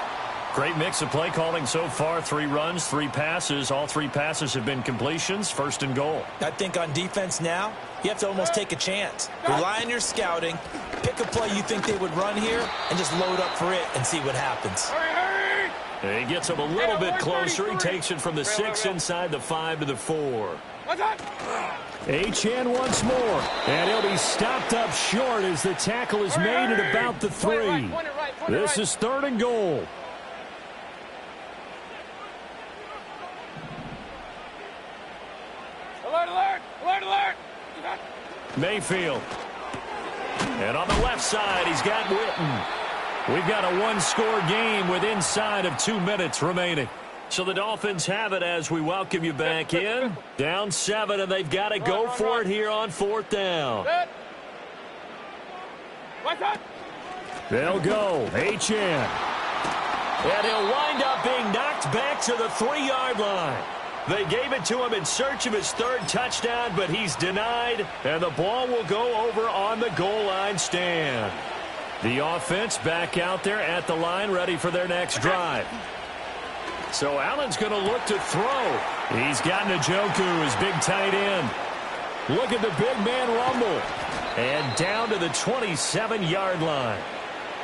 [SPEAKER 6] Great mix of play calling so far. 3 runs, 3 passes. All 3 passes have been completions. 1st and goal.
[SPEAKER 7] I think on defense now, you have to almost take a chance. Rely on your scouting. Pick a play you think they would run here and just load up for it and see what happens.
[SPEAKER 6] He gets him a little bit closer. He takes it from the 6 inside the 5 to the 4. Achane once more. And he'll be stopped up short as the tackle is made at about the 3. This is 3rd and goal.
[SPEAKER 3] Alert!
[SPEAKER 6] Mayfield. And on the left side, he's got Witten. We've got a 1-score game with inside of 2 minutes remaining. So the Dolphins have it as we welcome you back in. Down 7, and they've got to go for it here on 4th down. They'll go. Achane. And he'll wind up being knocked back to the 3-yard line. They gave it to him in search of his 3rd touchdown, but he's denied, and the ball will go over on the goal line stand. The offense back out there at the line, ready for their next drive. So Allen's going to look to throw. He's got Njoku, his big tight end. Look at the big man rumble. And down to the 27-yard line.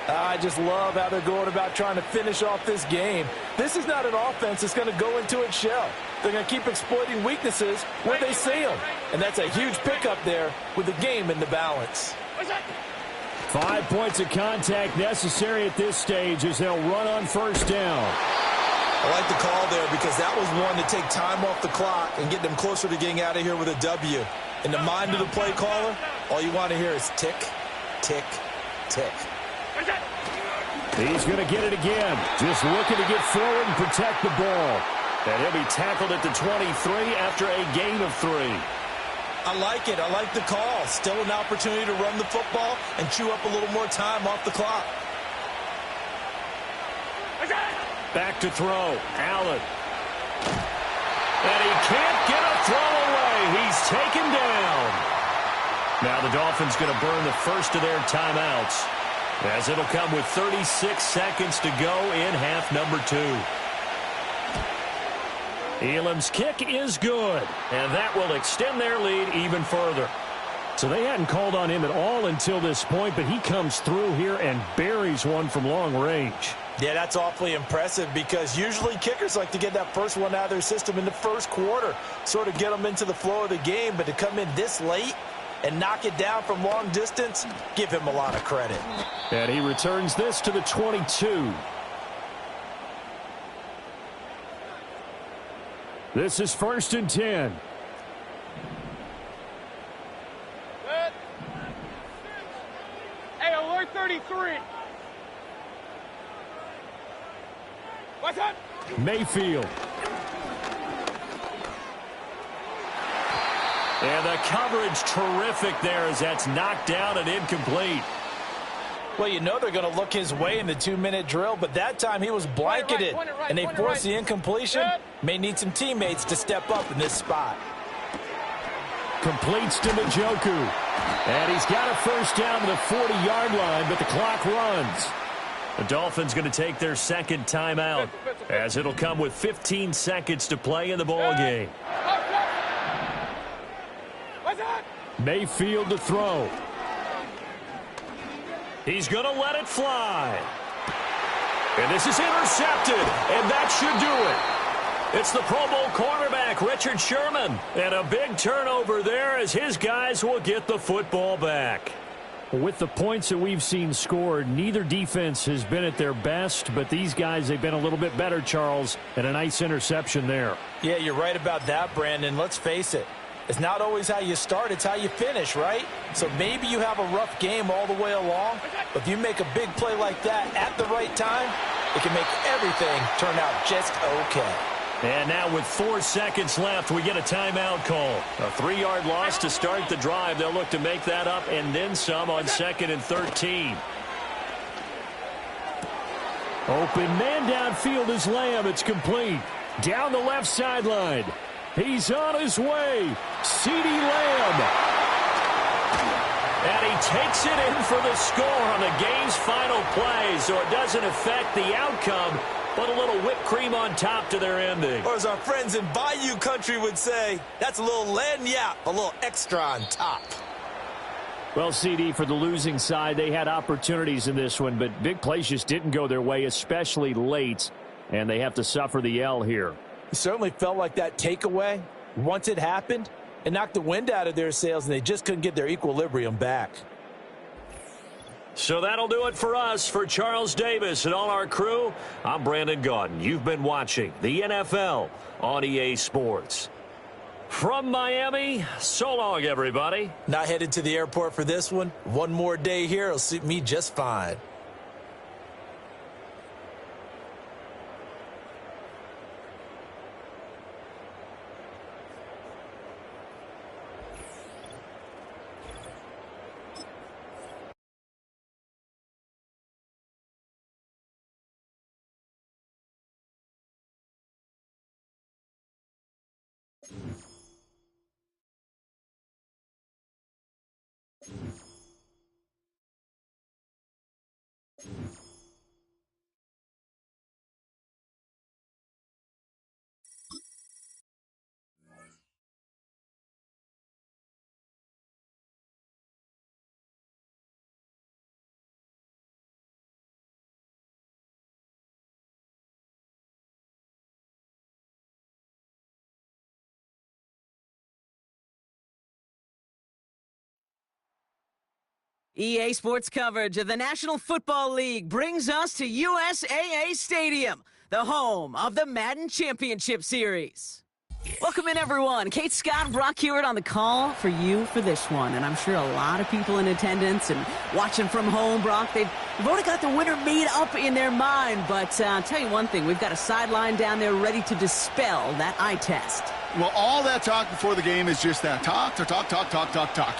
[SPEAKER 8] I just love how they're going about trying to finish off this game. This is not an offense that's going to go into its shell. They're going to keep exploiting weaknesses where they see them. And that's a huge pickup there with the game in the balance.
[SPEAKER 6] 5 points of contact necessary at this stage as they'll run on 1st down.
[SPEAKER 7] I like the call there because that was one to take time off the clock and get them closer to getting out of here with a W. In the mind of the play caller, all you want to hear is tick, tick, tick.
[SPEAKER 6] He's going to get it again. Just looking to get forward and protect the ball. And he'll be tackled at the 23 after a gain of 3.
[SPEAKER 7] I like it. I like the call. Still an opportunity to run the football and chew up a little more time off the clock.
[SPEAKER 6] Back to throw. Allen. And he can't get a throw away. He's taken down. Now the Dolphins going to burn the first of their timeouts, as it'll come with 36 seconds to go in half number 2. Elam's kick is good, and that will extend their lead even further. So they hadn't called on him at all until this point, but he comes through here and buries one from long range.
[SPEAKER 7] Yeah, that's awfully impressive because usually kickers like to get that first one out of their system in the 1st quarter, sort of get them into the flow of the game, but to come in this late and knock it down from long distance, give him a lot of credit.
[SPEAKER 6] And he returns this to the 22. This is 1st and 10.
[SPEAKER 3] Hey, alert 33. What's up?
[SPEAKER 6] Mayfield. And the coverage terrific there as that's knocked down and incomplete.
[SPEAKER 8] Well, you know they're going to look his way in the 2-minute drill, but that time he was blanketed, and they forced the incompletion. May need some teammates to step up in this spot.
[SPEAKER 6] Completes to Njoku. And he's got a 1st down to the 40-yard line, but the clock runs. The Dolphins going to take their 2nd timeout, as it'll come with 15 seconds to play in the ballgame. Mayfield to throw. He's going to let it fly. And this is intercepted, and that should do it. It's the Pro Bowl cornerback, Richard Sherman. And a big turnover there as his guys will get the football back.
[SPEAKER 9] With the points that we've seen scored, neither defense has been at their best, but these guys, they've been a little bit better, Charles, and a nice interception there.
[SPEAKER 8] Yeah, you're right about that, Brandon. Let's face it. It's not always how you start, it's how you finish, right? So maybe you have a rough game all the way along, but if you make a big play like that at the right time, it can make everything turn out just okay.
[SPEAKER 6] And now with 4 seconds left, we get a timeout call. A 3-yard loss to start the drive. They'll look to make that up and then some on 2nd and 13.
[SPEAKER 9] Open man downfield is Lamb. It's complete. Down the left sideline. He's on his way. CeeDee Lamb.
[SPEAKER 6] And he takes it in for the score on the game's final play, so it doesn't affect the outcome, but a little whipped cream on top to their ending.
[SPEAKER 7] Or as our friends in Bayou Country would say, that's a little lagniappe, a little extra on top.
[SPEAKER 9] Well, CD, for the losing side, they had opportunities in this one, but big plays just didn't go their way, especially late, and they have to suffer the L here.
[SPEAKER 8] It certainly felt like that takeaway, once it happened, it knocked the wind out of their sails, and they just couldn't get their equilibrium back.
[SPEAKER 6] So that'll do it for us. For Charles Davis and all our crew, I'm Brandon Gaudin. You've been watching the NFL on EA Sports. From Miami, so long, everybody.
[SPEAKER 8] Not headed to the airport for this one. One more day here will suit me just fine.
[SPEAKER 1] EA Sports coverage of the National Football League brings us to USAA Stadium, the home of the Madden Championship Series. Welcome in, everyone. Kate Scott, Brock Hewitt on the call for you for this one. And I'm sure a lot of people in attendance and watching from home, Brock, they've already got the winner made up in their mind. But I'll tell you one thing, we've got a sideline down there ready to dispel that eye test.
[SPEAKER 2] Well, all that talk before the game is just that. Talk.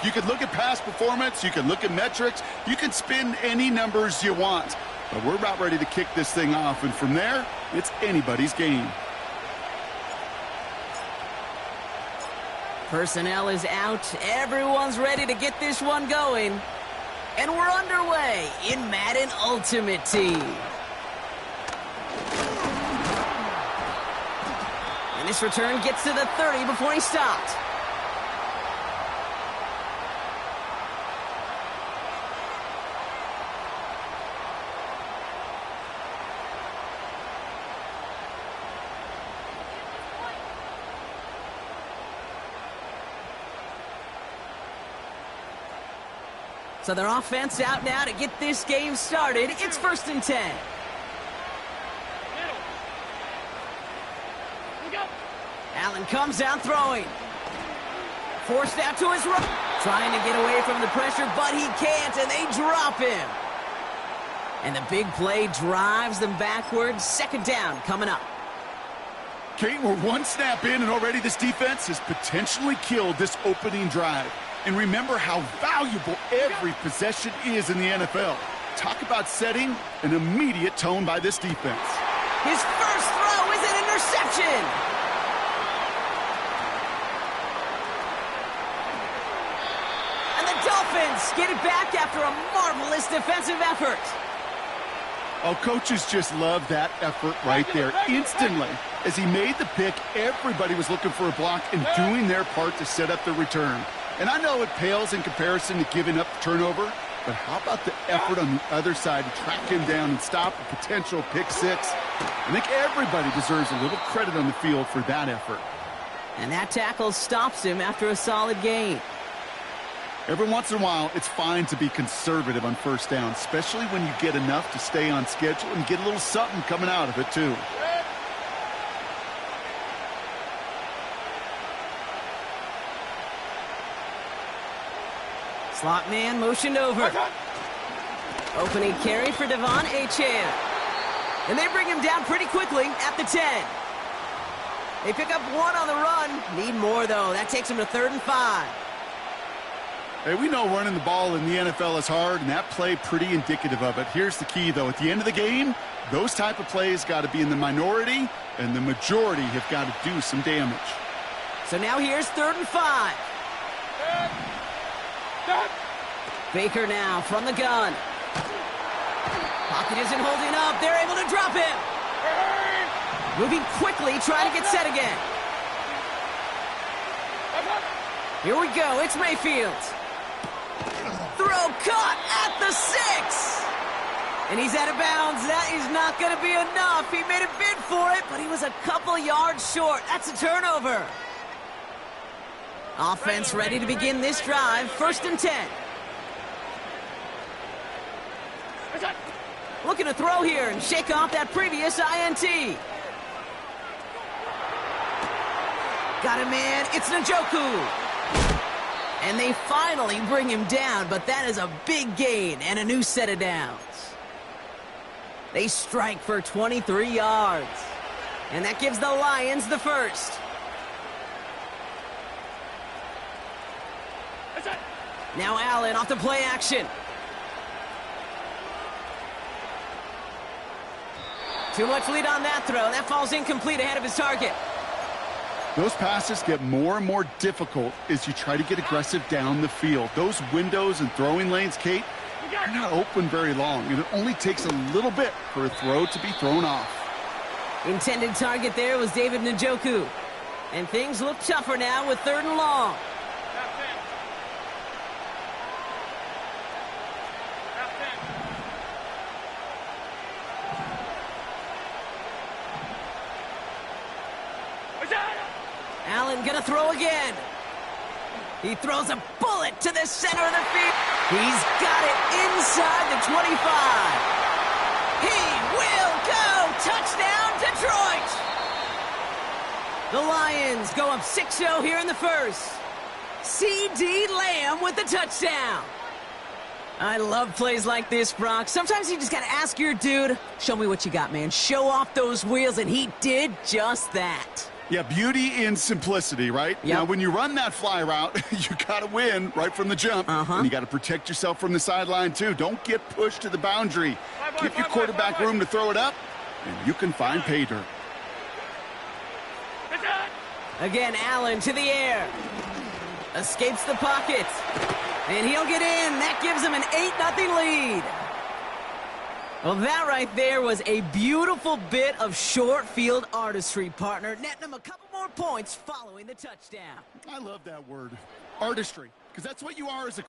[SPEAKER 2] You can look at past performance. You can look at metrics. You can spin any numbers you want. But we're about ready to kick this thing off. And from there, it's anybody's game.
[SPEAKER 1] Personnel is out. Everyone's ready to get this one going. And we're underway in Madden Ultimate Team. And this return gets to the 30 before he stopped. So their offense out now to get this game started. It's 1st and 10. Allen comes down throwing. Forced out to his right. Trying to get away from the pressure, but he can't, and they drop him. And the big play drives them backwards. 2nd down coming up.
[SPEAKER 2] Kate, we're one snap in, and already this defense has potentially killed this opening drive. And remember how valuable every possession is in the NFL. Talk about setting an immediate tone by this defense.
[SPEAKER 1] His first throw is an interception. And the Dolphins get it back after a marvelous defensive effort.
[SPEAKER 2] Oh, coaches just love that effort right there. Instantly, as he made the pick, everybody was looking for a block and doing their part to set up the return. And I know it pales in comparison to giving up the turnover, but how about the effort on the other side to track him down and stop a potential pick six? I think everybody deserves a little credit on the field for that effort.
[SPEAKER 1] And that tackle stops him after a solid gain.
[SPEAKER 2] Every once in a while, it's fine to be conservative on first down, especially when you get enough to stay on schedule and get a little something coming out of it, too.
[SPEAKER 1] Slot man motioned over. Opening carry for Devon Achane. And they bring him down pretty quickly at the 10. They pick up one on the run. Need more, though. That takes them to 3rd and 5.
[SPEAKER 2] Hey, we know running the ball in the NFL is hard, and that play pretty indicative of it. Here's the key, though. At the end of the game, those type of plays got to be in the minority, and the majority have got to do some damage.
[SPEAKER 1] So now here's 3rd and 5. Baker now from the gun. Pocket isn't holding up. They're able to drop him. Moving quickly, trying to get set again. Here we go. It's Mayfield. Throw caught at the 6. And he's out of bounds. That is not going to be enough. He made a bid for it, but he was a couple yards short. That's a turnover. Offense ready to begin this drive. 1st and 10. Looking to throw here and shake off that previous INT. Got a man. It's Njoku. And they finally bring him down, but that is a big gain and a new set of downs. They strike for 23 yards. And that gives the Lions the first. Now Allen off the play action. Too much lead on that throw. That falls incomplete ahead of his target.
[SPEAKER 2] Those passes get more and more difficult as you try to get aggressive down the field. Those windows and throwing lanes, Kate, are not open very long, and it only takes a little bit for a throw to be thrown off.
[SPEAKER 1] Intended target there was David Njoku. And things look tougher now with 3rd and long. Allen gonna throw again. He throws a bullet to the center of the field. He's got it inside the 25. He will go. Touchdown, Detroit. The Lions go up 6-0 here in the first. C.D. Lamb with the touchdown. I love plays like this, Brock. Sometimes you just got to ask your dude, show me what you got, man. Show off those wheels, and he did just that.
[SPEAKER 2] Yeah, beauty in simplicity, right?
[SPEAKER 1] Yep.
[SPEAKER 2] Now, when you run that fly route, you got to win right from the jump. And you got to protect yourself from the sideline, too. Don't get pushed to the boundary. Give your quarterback room to throw it up, and you can find pay dirt.
[SPEAKER 1] Again, Allen to the air. Escapes the pocket. And he'll get in. That gives him an 8-0 lead. Well, that right there was a beautiful bit of short field artistry, partner. Netting him a couple more points following the touchdown.
[SPEAKER 2] I love that word, artistry, because that's what you are as a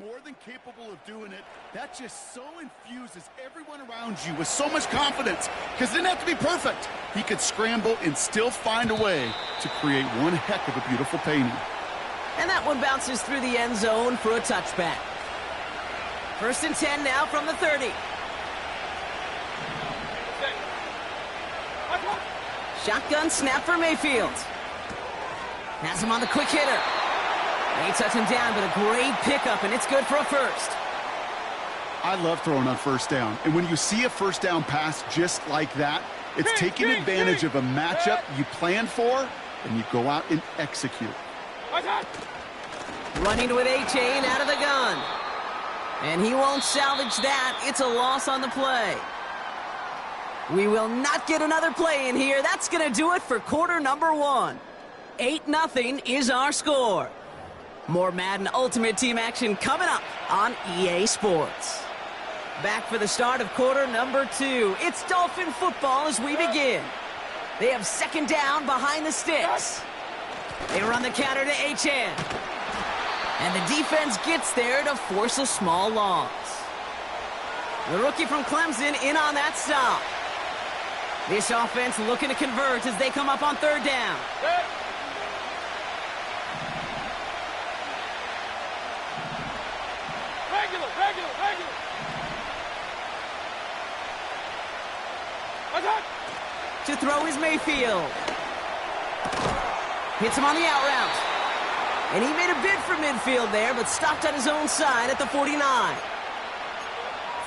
[SPEAKER 2] more than capable of doing it. That just so infuses everyone around you with so much confidence, because it didn't have to be perfect. He could scramble and still find a way to create one heck of a beautiful painting.
[SPEAKER 1] And that one bounces through the end zone for a touchback. 1st and 10 now from the 30. Shotgun snap for Mayfield. Has him on the quick hitter. They touch him down, but a great pickup, and it's good for a first.
[SPEAKER 2] I love throwing on 1st down. And when you see a 1st down pass just like that, it's taking advantage of a matchup you plan for, and you go out and execute.
[SPEAKER 1] Running with Achane out of the gun. And he won't salvage that. It's a loss on the play. We will not get another play in here. That's going to do it for quarter number 1. 8-0 is our score. More Madden Ultimate Team action coming up on EA Sports. Back for the start of quarter number 2. It's Dolphin football as we begin. They have 2nd down behind the sticks. They run the counter to Achan. And the defense gets there to force a small loss. The rookie from Clemson in on that stop. This offense looking to convert as they come up on third down.
[SPEAKER 3] Regular.
[SPEAKER 1] To throw is Mayfield. Hits him on the out route. And he made a bid for midfield there, but stopped on his own side at the 49.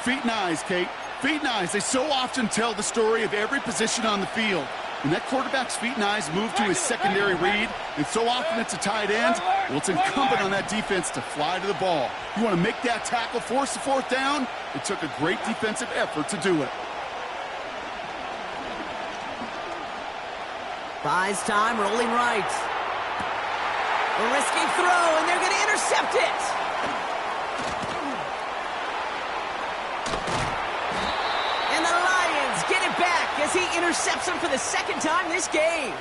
[SPEAKER 2] Feet and eyes, Kate. Feet and eyes. They so often tell the story of every position on the field. When that quarterback's feet and eyes move to his secondary read, and so often it's a tight end, well, it's incumbent on that defense to fly to the ball. You want to make that tackle, force the fourth down? It took a great defensive effort to do it.
[SPEAKER 1] Buys time, rolling right. A risky throw, and they're going to intercept it. And the Lions get it back as he intercepts him for the second time this game.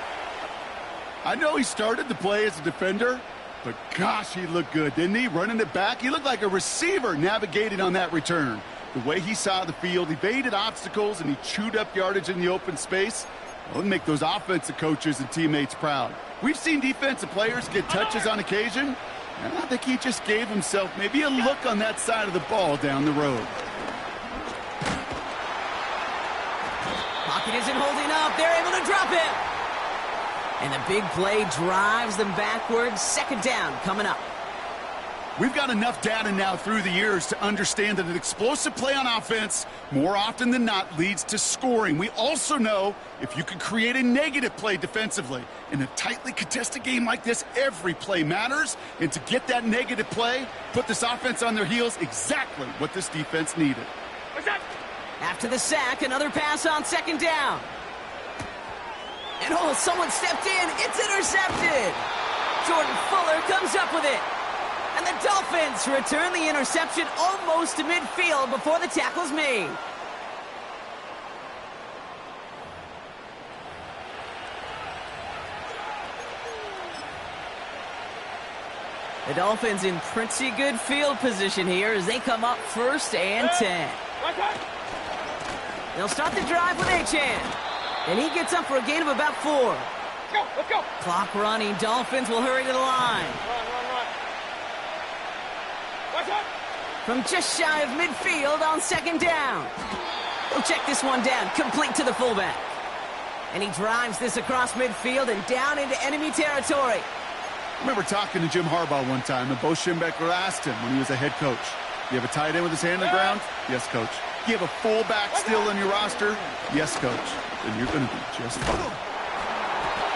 [SPEAKER 2] I know he started the play as a defender, but gosh, he looked good, didn't he? Running it back, he looked like a receiver navigating on that return. The way he saw the field, evaded obstacles, and he chewed up yardage in the open space. Well, it'll make those offensive coaches and teammates proud. We've seen defensive players get touches on occasion, and I think he just gave himself maybe a look on that side of the ball down the road.
[SPEAKER 1] Pocket isn't holding up. They're able to drop him. And the big play drives them backwards. Second down coming up.
[SPEAKER 2] We've got enough data now through the years to understand that an explosive play on offense more often than not leads to scoring. We also know if you can create a negative play defensively. In a tightly contested game like this, every play matters. And to get that negative play, put this offense on their heels, exactly what this defense needed.
[SPEAKER 1] After the sack, another pass on second down. And someone stepped in. It's intercepted. Jordan Fuller comes up with it. And the Dolphins return the interception almost to midfield before the tackle's made. The Dolphins in pretty good field position here as they come up first and 10. They'll start the drive with Achan. And he gets up for a gain of about 4.
[SPEAKER 3] Let's go.
[SPEAKER 1] Clock running. Dolphins will hurry to the line.
[SPEAKER 3] Run.
[SPEAKER 1] From just shy of midfield on second down. He'll check this one down, complete to the fullback. And he drives this across midfield and down into enemy territory.
[SPEAKER 2] I remember talking to Jim Harbaugh one time, and Bo Schembechler asked him when he was a head coach, you have a tight end with his hand on the ground? Yes, coach. You have a fullback still on your roster? Yes, coach. Then you're going to be just fine.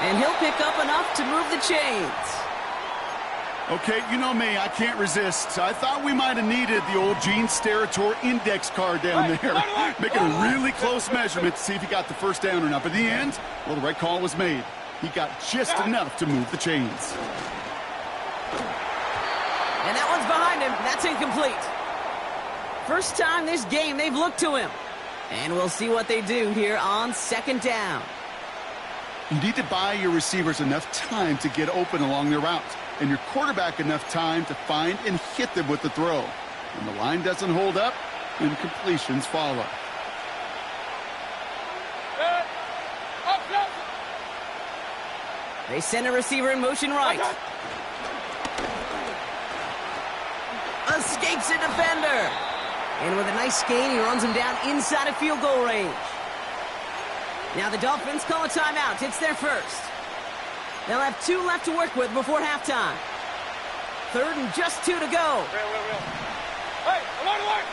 [SPEAKER 1] And he'll pick up enough to move the chains.
[SPEAKER 2] Okay, you know me, I can't resist. I thought we might have needed the old Gene Steratore index card down there. Making a really close measurement to see if he got the first down or not. But in the end, well, the right call was made. He got just enough to move the chains.
[SPEAKER 1] And that one's behind him. That's incomplete. First time this game they've looked to him. And we'll see what they do here on second down.
[SPEAKER 2] You need to buy your receivers enough time to get open along their routes, and your quarterback enough time to find and hit them with the throw. When the line doesn't hold up, incompletions follow.
[SPEAKER 1] They send a receiver in motion right. Escapes a defender. And with a nice gain, he runs him down inside of field goal range. Now the Dolphins call a timeout. It's their first. They'll have 2 left to work with before halftime. Third and just 2 to go.
[SPEAKER 3] Real. Hey, along the line.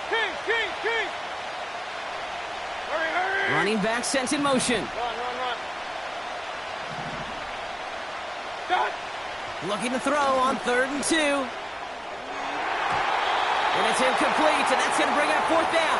[SPEAKER 3] King. Hurry.
[SPEAKER 1] Running back sent in motion.
[SPEAKER 3] Run. Done.
[SPEAKER 1] Looking to throw on 3rd and 2. And it's incomplete, and that's going to bring up 4th down.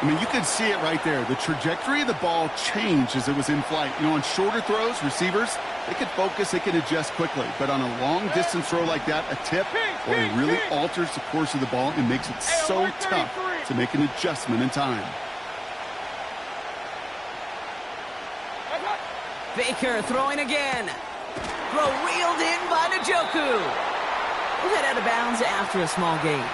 [SPEAKER 2] I mean, you can see it right there. The trajectory of the ball changed as it was in flight. You know, on shorter throws, receivers, they can focus, they can adjust quickly. But on a long-distance throw like that, a tip, well, it really alters the course of the ball and makes it so tough to make an adjustment in time.
[SPEAKER 1] Baker throwing again. Throw reeled in by Njoku. We'll head out of bounds after a small gain.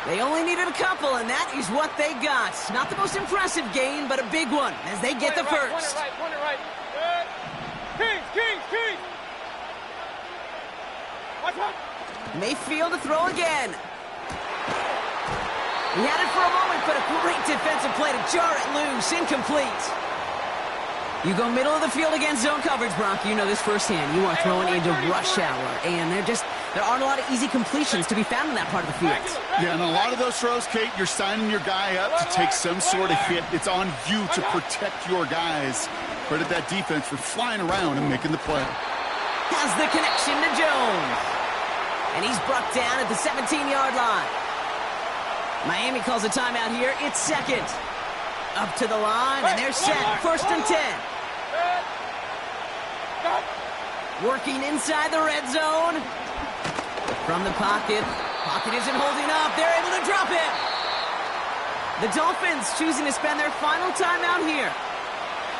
[SPEAKER 1] They only needed a couple, and that is what they got. Not the most impressive gain, but a big one as they get the first.
[SPEAKER 3] Point it right. Good. Kings. Watch out.
[SPEAKER 1] Mayfield to throw again. He had it for a moment, but a great defensive play to jar it loose. Incomplete. You go middle of the field against zone coverage, Brock. You know this firsthand. You are throwing into rush hour, and there aren't a lot of easy completions to be found in that part of the field.
[SPEAKER 2] Yeah, and a lot of those throws, Kate, you're signing your guy up to take some sort of hit. It's on you to protect your guys. Credit that defense for flying around and making the play.
[SPEAKER 1] Has the connection to Jones. And he's brought down at the 17-yard line. Miami calls a timeout here. It's second. Up to the line, and they're set. First and 10. Working inside the red zone. From the pocket. Pocket isn't holding up. They're able to drop it. The Dolphins choosing to spend their final timeout here.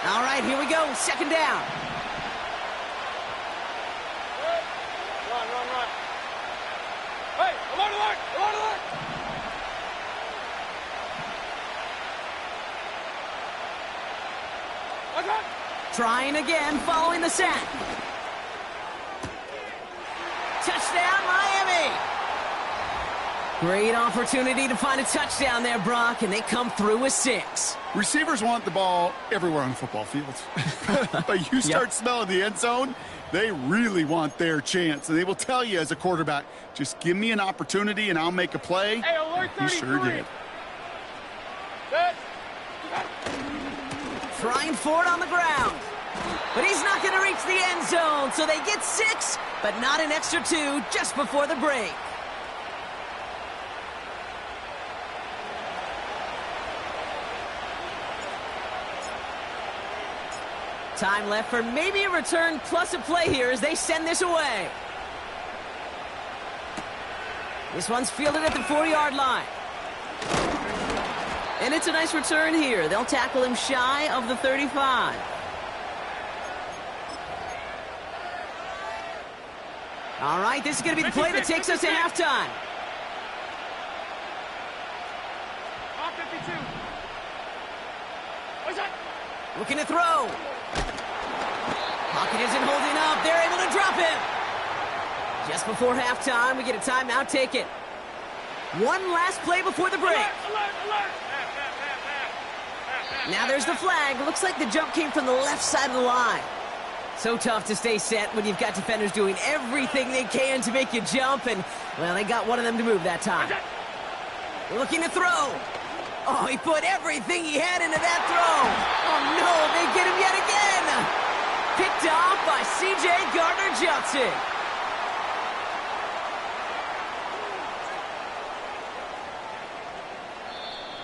[SPEAKER 1] All right, here we go. Second down.
[SPEAKER 3] Run. Hey, alert.
[SPEAKER 1] Trying again, following the sack. Touchdown, Miami! Great opportunity to find a touchdown there, Brock, and they come through with 6.
[SPEAKER 2] Receivers want the ball everywhere on the football field. But you start smelling the end zone, they really want their chance. And they will tell you as a quarterback, just give me an opportunity and I'll make a play.
[SPEAKER 3] Hey, alert 33.
[SPEAKER 2] He sure did.
[SPEAKER 1] Trying for it on the ground. But he's not going to reach the end zone, so they get 6, but not an extra 2 just before the break. Time left for maybe a return plus a play here as they send this away. This one's fielded at the 4-yard line. And it's a nice return here. They'll tackle him shy of the 35. All right, this is going to be the play that takes us to halftime.
[SPEAKER 3] 52.
[SPEAKER 1] Looking to throw. Pocket isn't holding up. They're able to drop him. Just before halftime, we get a timeout taken. One last play before the break.
[SPEAKER 3] Alert.
[SPEAKER 1] Now there's the flag. Looks like the jump came from the left side of the line. So tough to stay set when you've got defenders doing everything they can to make you jump, and, well, they got one of them to move that time. Looking to throw. Oh, he put everything he had into that throw. Oh, no, they get him yet again. Picked off by C.J. Gardner-Johnson.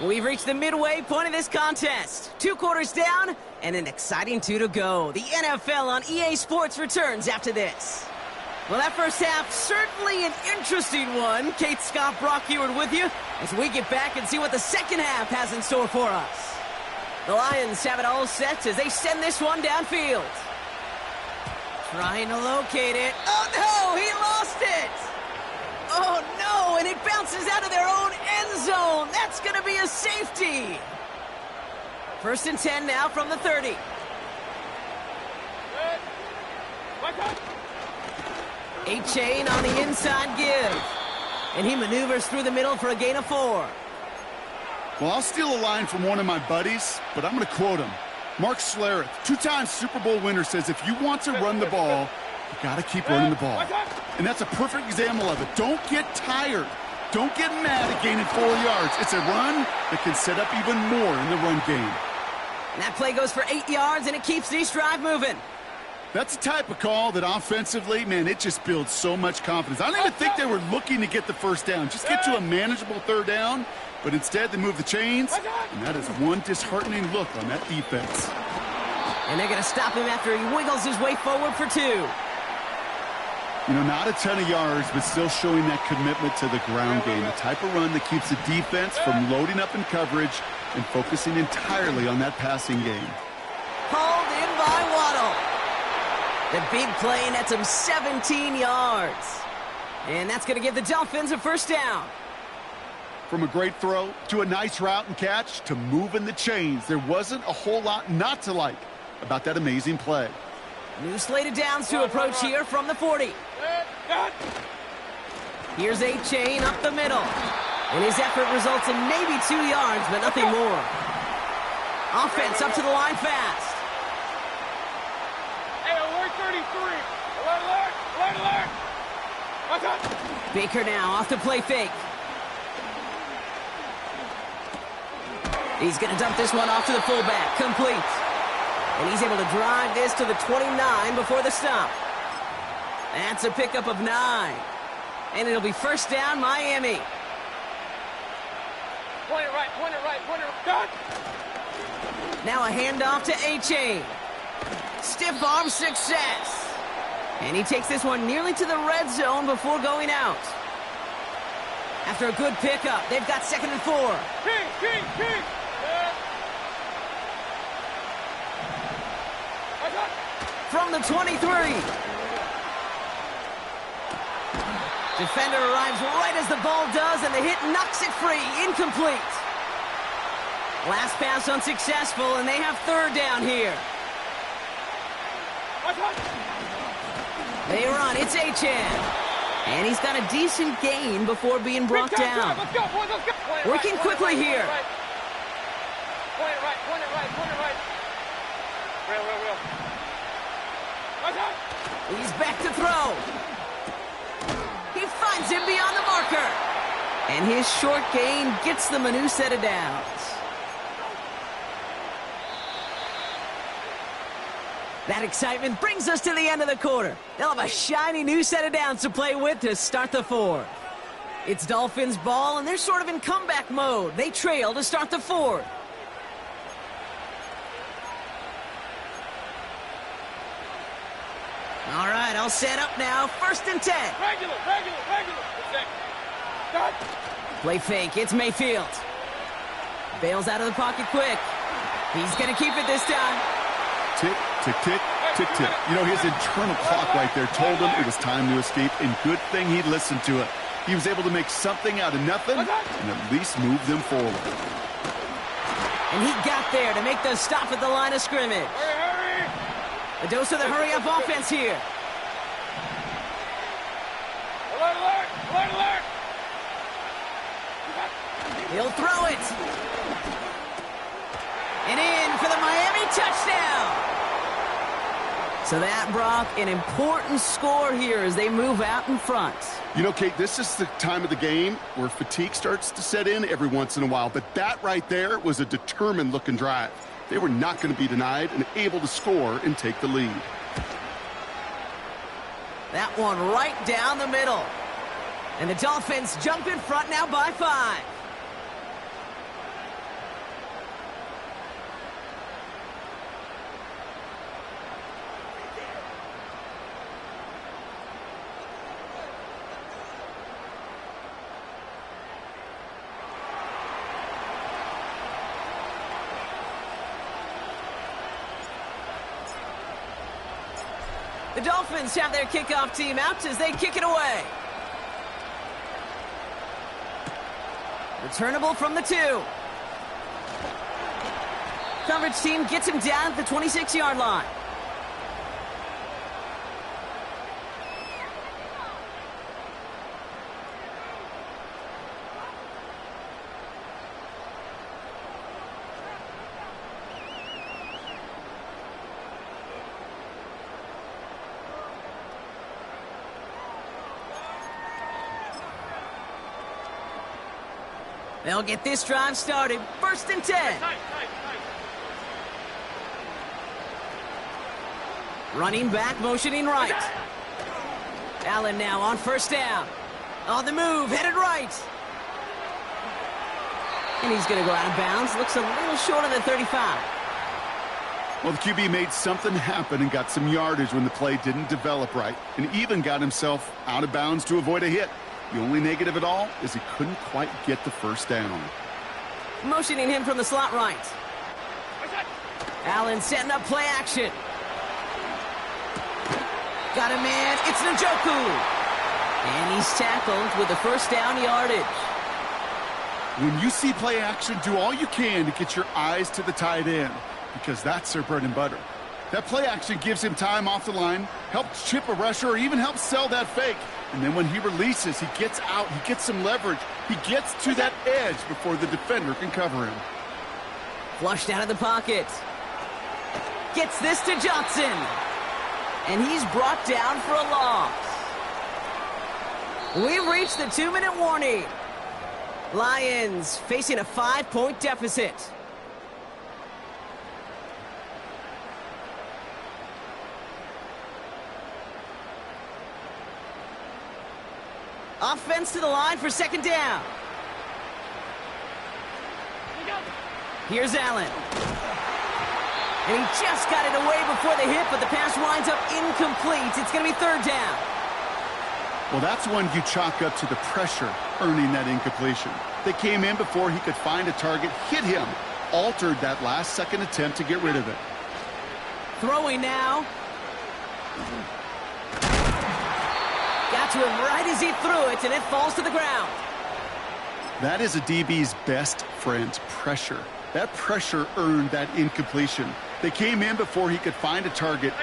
[SPEAKER 1] We've reached the midway point of this contest. 2 quarters down and an exciting 2 to go. The NFL on EA Sports returns after this. Well, that first half, certainly an interesting one. Kate, Scott, Brock Eward with you as we get back and see what the second half has in store for us. The Lions have it all set as they send this one downfield. Trying to locate it. Oh, no, he lost it. Oh, no, and it bounces out of their own end zone. That's going to be a safety. First and 10 now from the 30. A-Chain on the inside give. And he maneuvers through the middle for a gain of 4.
[SPEAKER 2] Well, I'll steal a line from one of my buddies, but I'm going to quote him. Mark Schlereth, 2-time Super Bowl winner, says if you want to run the ball, you got to keep running the ball. And that's a perfect example of it. Don't get tired. Don't get mad at gaining 4 yards. It's a run that can set up even more in the run game.
[SPEAKER 1] And that play goes for 8 yards, and it keeps this drive moving.
[SPEAKER 2] That's the type of call that offensively, man, it just builds so much confidence. I don't even think they were looking to get the first down. Just get to a manageable 3rd down, but instead they move the chains, and that is one disheartening look on that defense.
[SPEAKER 1] And they're going to stop him after he wiggles his way forward for 2.
[SPEAKER 2] You know, not a ton of yards, but still showing that commitment to the ground game. The type of run that keeps the defense from loading up in coverage and focusing entirely on that passing game.
[SPEAKER 1] Hauled in The big play nets him 17 yards. And that's going to give the Dolphins a first down.
[SPEAKER 2] From a great throw to a nice route and catch to moving the chains, there wasn't a whole lot not to like about that amazing play.
[SPEAKER 1] New slate of downs to approach here from the 40. Here's A-Chain up the middle. And his effort results in maybe 2 yards, but nothing more. Offense up to the line fast.
[SPEAKER 3] Hey, alert 33. Alert, alert, alert, alert.
[SPEAKER 1] Baker now off the play fake. He's going to dump this one off to the fullback. Complete. And he's able to drive this to the 29 before the stop. That's a pickup of 9. And it'll be first down, Miami.
[SPEAKER 3] Point it right, point it right, point it right.
[SPEAKER 1] Now a handoff to A-Chain. Stiff arm success. And he takes this one nearly to the red zone before going out. After a good pickup, they've got 2nd and 4.
[SPEAKER 3] King.
[SPEAKER 1] From the 23. Defender arrives right as the ball does, and the hit knocks it free. Incomplete. Last pass unsuccessful, and they have 3rd down here. They run. It's A-Chan. And he's got a decent gain before being brought down.
[SPEAKER 3] Let's go, boys, let's go.
[SPEAKER 1] Working quickly here.
[SPEAKER 3] Point it right, point it right, point it right. Real.
[SPEAKER 1] He's back to throw. He finds him beyond the marker. And his short gain gets them a new set of downs. That excitement brings us to the end of the quarter. They'll have a shiny new set of downs to play with to start the 4th. It's Dolphins ball, and they're sort of in comeback mode. They trail to start the 4th. All right, all set up now. 1st and 10.
[SPEAKER 3] Regular.
[SPEAKER 1] Play fake. It's Mayfield. Bails out of the pocket quick. He's going to keep it this time.
[SPEAKER 2] Tick, tick, tick, tick, tick. You know, his internal clock right there told him it was time to escape, and good thing he listened to it. He was able to make something out of nothing and at least move them forward.
[SPEAKER 1] And he got there to make the stop at the line of scrimmage.
[SPEAKER 3] Hurry.
[SPEAKER 1] A dose of the hurry-up offense here.
[SPEAKER 3] Alert.
[SPEAKER 1] He'll throw it. And in for the Miami touchdown. So that brought an important score here as they move out in front.
[SPEAKER 2] You know, Kate, this is the time of the game where fatigue starts to set in every once in a while. But that right there was a determined-looking drive. They were not going to be denied and able to score and take the lead.
[SPEAKER 1] That one right down the middle. And the Dolphins jump in front now by 5. The Dolphins have their kickoff team out as they kick it away. Returnable from the 2. Coverage team gets him down at the 26-yard line. They'll get this drive started. 1st and 10. Running back, motioning right. Allen now on 1st down. On the move, headed right. And he's going to go out of bounds. Looks a little short of the 35.
[SPEAKER 2] Well, the QB made something happen and got some yardage when the play didn't develop right, and even got himself out of bounds to avoid a hit. The only negative at all is he couldn't quite get the 1st down.
[SPEAKER 1] Motioning him from the slot right. Allen setting up play action. Got a man. It's Njoku. And he's tackled with the first down yardage.
[SPEAKER 2] When you see play action, do all you can to get your eyes to the tight end, because that's their bread and butter. That play action gives him time off the line, helps chip a rusher, or even helps sell that fake. And then when he releases, he gets out, he gets some leverage. He gets to that edge before the defender can cover him.
[SPEAKER 1] Flushed out of the pocket. Gets this to Johnson. And he's brought down for a loss. We've reached the 2-minute warning. Lions facing a 5-point deficit. Offense to the line for second down. Here's Allen. And he just got it away before the hit, but the pass winds up incomplete. It's going to be third down.
[SPEAKER 2] Well, that's one you chalk up to the pressure earning that incompletion. They came in before he could find a target, hit him, altered that last-second attempt to get rid of it.
[SPEAKER 1] Throwing now. Got to him right as he threw it, and it falls to the ground.
[SPEAKER 2] That is a DB's best friend, pressure. That pressure earned that incompletion. They came in before he could find a target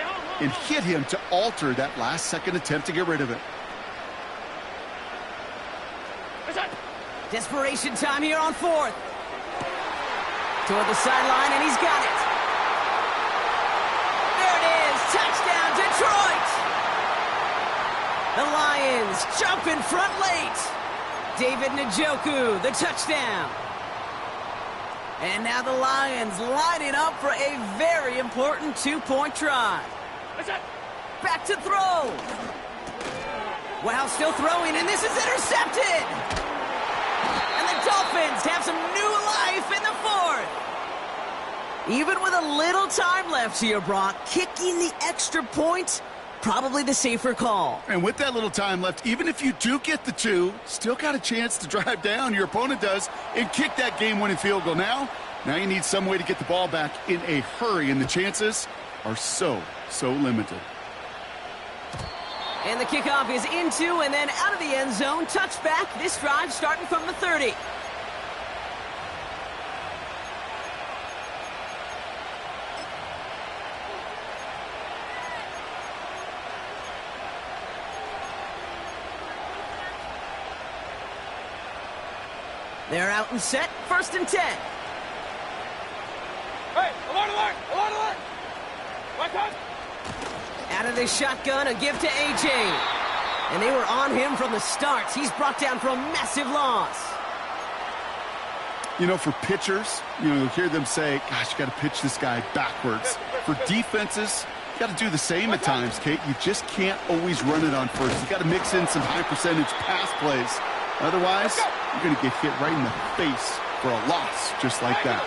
[SPEAKER 2] and hit him to alter that last-second attempt to get rid of it.
[SPEAKER 1] Desperation time here on fourth. Toward the sideline, and he's got it. There it is. Touchdown, Detroit. The Lions jump in front late. David Njoku, the touchdown. And now the Lions lining up for a very important 2-point try. Back to throw. Wow, still throwing, and this is intercepted. And the Dolphins have some new life in the fourth. Even with a little time left here, Brock, kicking the extra point, probably the safer call.
[SPEAKER 2] And with that little time left, even if you do get the 2, still got a chance to drive down, your opponent does, and kick that game-winning field goal. Now you need some way to get the ball back in a hurry, and the chances are so limited.
[SPEAKER 1] And the kickoff is into and then out of the end zone. Touchback, this drive starting from the 30. They're out and set, 1st and 10.
[SPEAKER 3] Hey, alert! Right on.
[SPEAKER 1] Out of the shotgun, a give to A.J. And they were on him from the start. He's brought down for a massive loss.
[SPEAKER 2] You know, for pitchers, you'll hear them say, gosh, you got to pitch this guy backwards. For defenses, you got to do the same at times, Kate. You just can't always run it on first. You got to mix in some high-percentage pass plays. Otherwise, you're going to get hit right in the face for a loss just like that.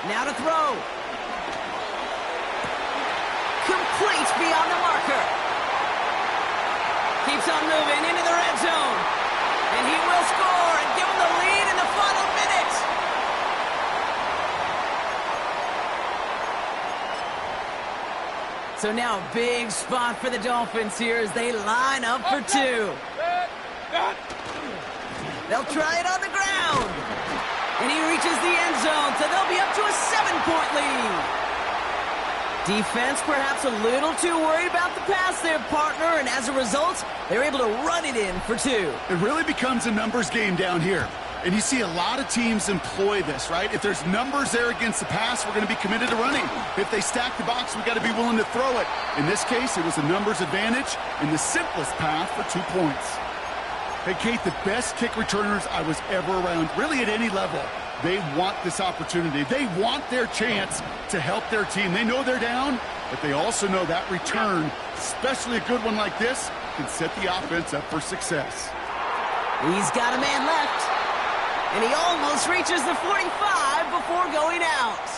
[SPEAKER 1] Now to throw. Complete beyond the marker. Keeps on moving into the red zone. And he will score and give him the lead in the final minute. So now a big spot for the Dolphins here as they line up for 2. They'll try it on the ground. And he reaches the end zone, so they'll be up to a 7-point lead. Defense perhaps a little too worried about the pass there, partner, and as a result, they're able to run it in for 2.
[SPEAKER 2] It really becomes a numbers game down here. And you see a lot of teams employ this, right? If there's numbers there against the pass, we're going to be committed to running. If they stack the box, we've got to be willing to throw it. In this case, it was a numbers advantage and the simplest path for 2 points. Hey, Kate, the best kick returners I was ever around, really at any level, they want this opportunity. They want their chance to help their team. They know they're down, but they also know that return, especially a good one like this, can set the offense up for success.
[SPEAKER 1] He's got a man left, and he almost reaches the 45 before going out.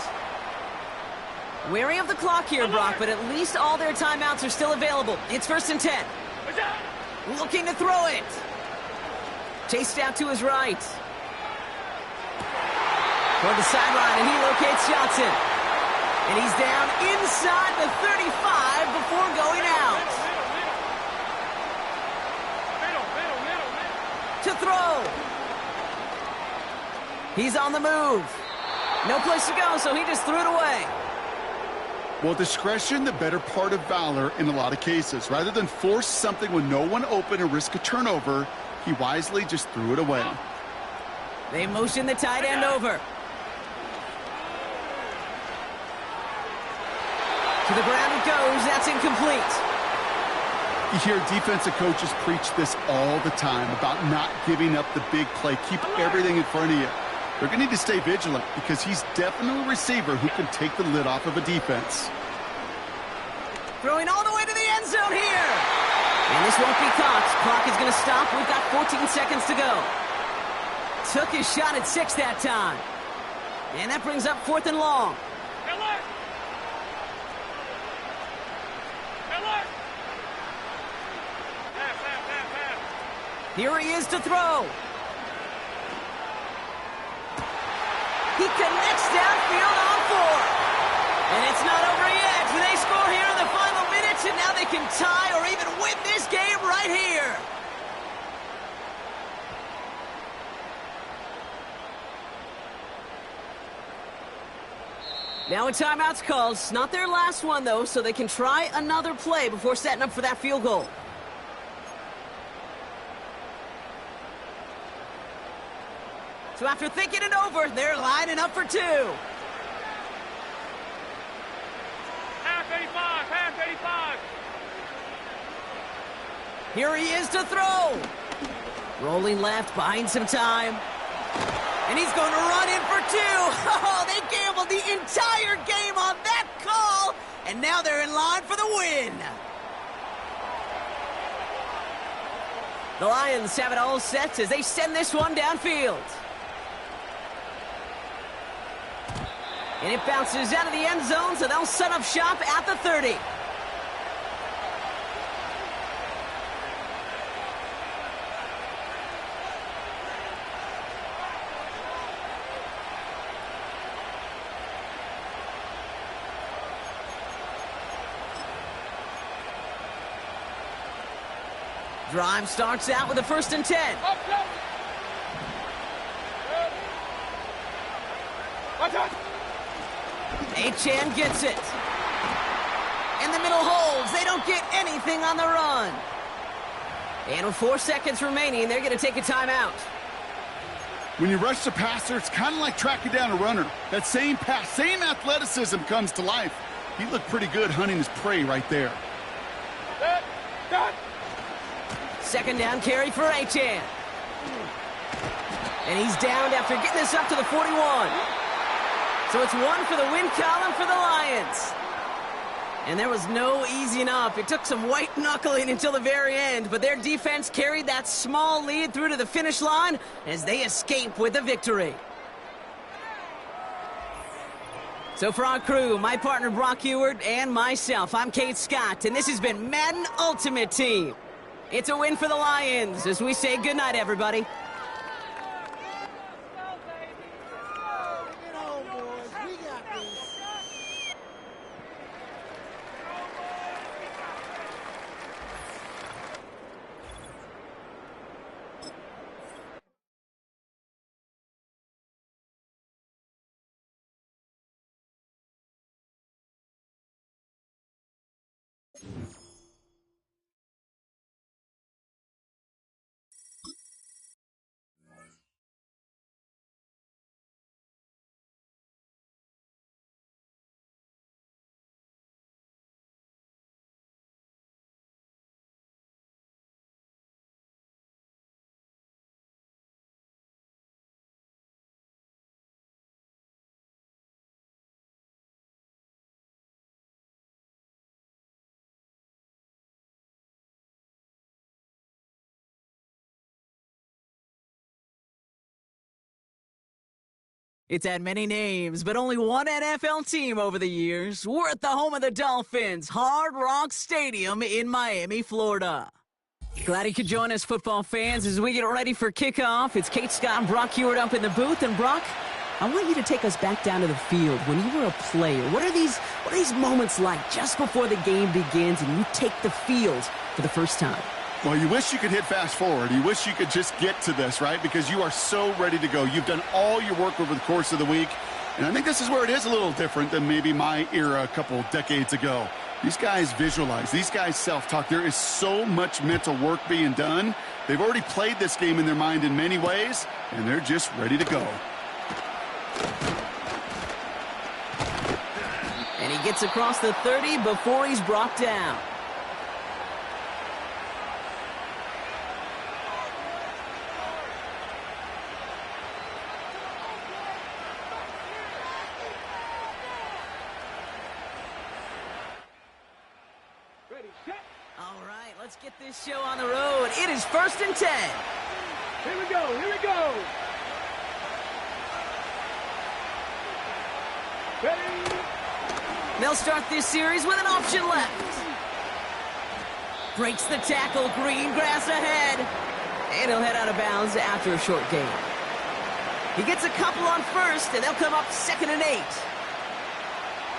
[SPEAKER 1] Wary of the clock here, Brock, but at least all their timeouts are still available. It's 1st and 10. Looking to throw it. Chased out to his right. Toward the sideline, and he locates Johnson. And he's down inside the 35 before going out. To throw. He's on the move. No place to go, so he just threw it away.
[SPEAKER 2] Well, discretion, the better part of valor in a lot of cases. Rather than force something with no one open and risk a turnover, he wisely just threw it away.
[SPEAKER 1] They motion the tight end over. To the ground it goes. That's incomplete.
[SPEAKER 2] You hear defensive coaches preach this all the time about not giving up the big play. Keep everything in front of you. They're going to need to stay vigilant because he's definitely a receiver who can take the lid off of a defense.
[SPEAKER 1] Throwing all the way to the end zone here. And this won't be caught. Clock is going to stop. We've got 14 seconds to go. Took his shot at 6 that time. And that brings up 4th and long. Here he is to throw. He connects downfield on 4. And it's not over yet. They score here in the final minutes, and now they can tie or even win this game right here. Now a timeout's called. It's not their last one, though, so they can try another play before setting up for that field goal. So after thinking it over, they're lining up for 2.
[SPEAKER 3] Half 85.
[SPEAKER 1] Here he is to throw. Rolling left, buying some time. And he's going to run in for 2. Oh, they gambled the entire game on that call. And now they're in line for the win. The Lions have it all set as they send this one downfield. And it bounces out of the end zone, so they'll set up shop at the 30. Drive starts out with a 1st and 10. Achane gets it. In the middle holds. They don't get anything on the run. And with 4 seconds remaining, they're going to take a timeout.
[SPEAKER 2] When you rush the passer, it's kind of like tracking down a runner. That same pass, same athleticism comes to life. He looked pretty good hunting his prey right there.
[SPEAKER 1] 2nd down carry for Achane. And he's downed after getting this up to the 41. So it's 1 for the win column for the Lions. And there was no easing up. It took some white knuckling until the very end, but their defense carried that small lead through to the finish line as they escape with the victory. So for our crew, my partner Brock Ewart and myself, I'm Kate Scott, and this has been Madden Ultimate Team. It's a win for the Lions as we say goodnight, everybody. It's had many names, but only one NFL team over the years. We're at the home of the Dolphins, Hard Rock Stadium in Miami, Florida. Glad you could join us, football fans, as we get ready for kickoff. It's Kate Scott and Brock Ewart up in the booth. And Brock, I want you to take us back down to the field when you were a player. What are these moments like just before the game begins and you take the field for the first time?
[SPEAKER 2] Well, you wish you could hit fast forward. You wish you could just get to this, right? Because you are so ready to go. You've done all your work over the course of the week. And I think this is where it is a little different than maybe my era a couple decades ago. These guys visualize. These guys self-talk. There is so much mental work being done. They've already played this game in their mind in many ways, and they're just ready to go.
[SPEAKER 1] And he gets across the 30 before he's brought down. All right, let's get this show on the road. It is 1st and 10.
[SPEAKER 3] Here we go, here we go. Ready?
[SPEAKER 1] They'll start this series with an option left. Breaks the tackle, green grass ahead. And he'll head out of bounds after a short gain. He gets a couple on first, and they'll come up 2nd and 8.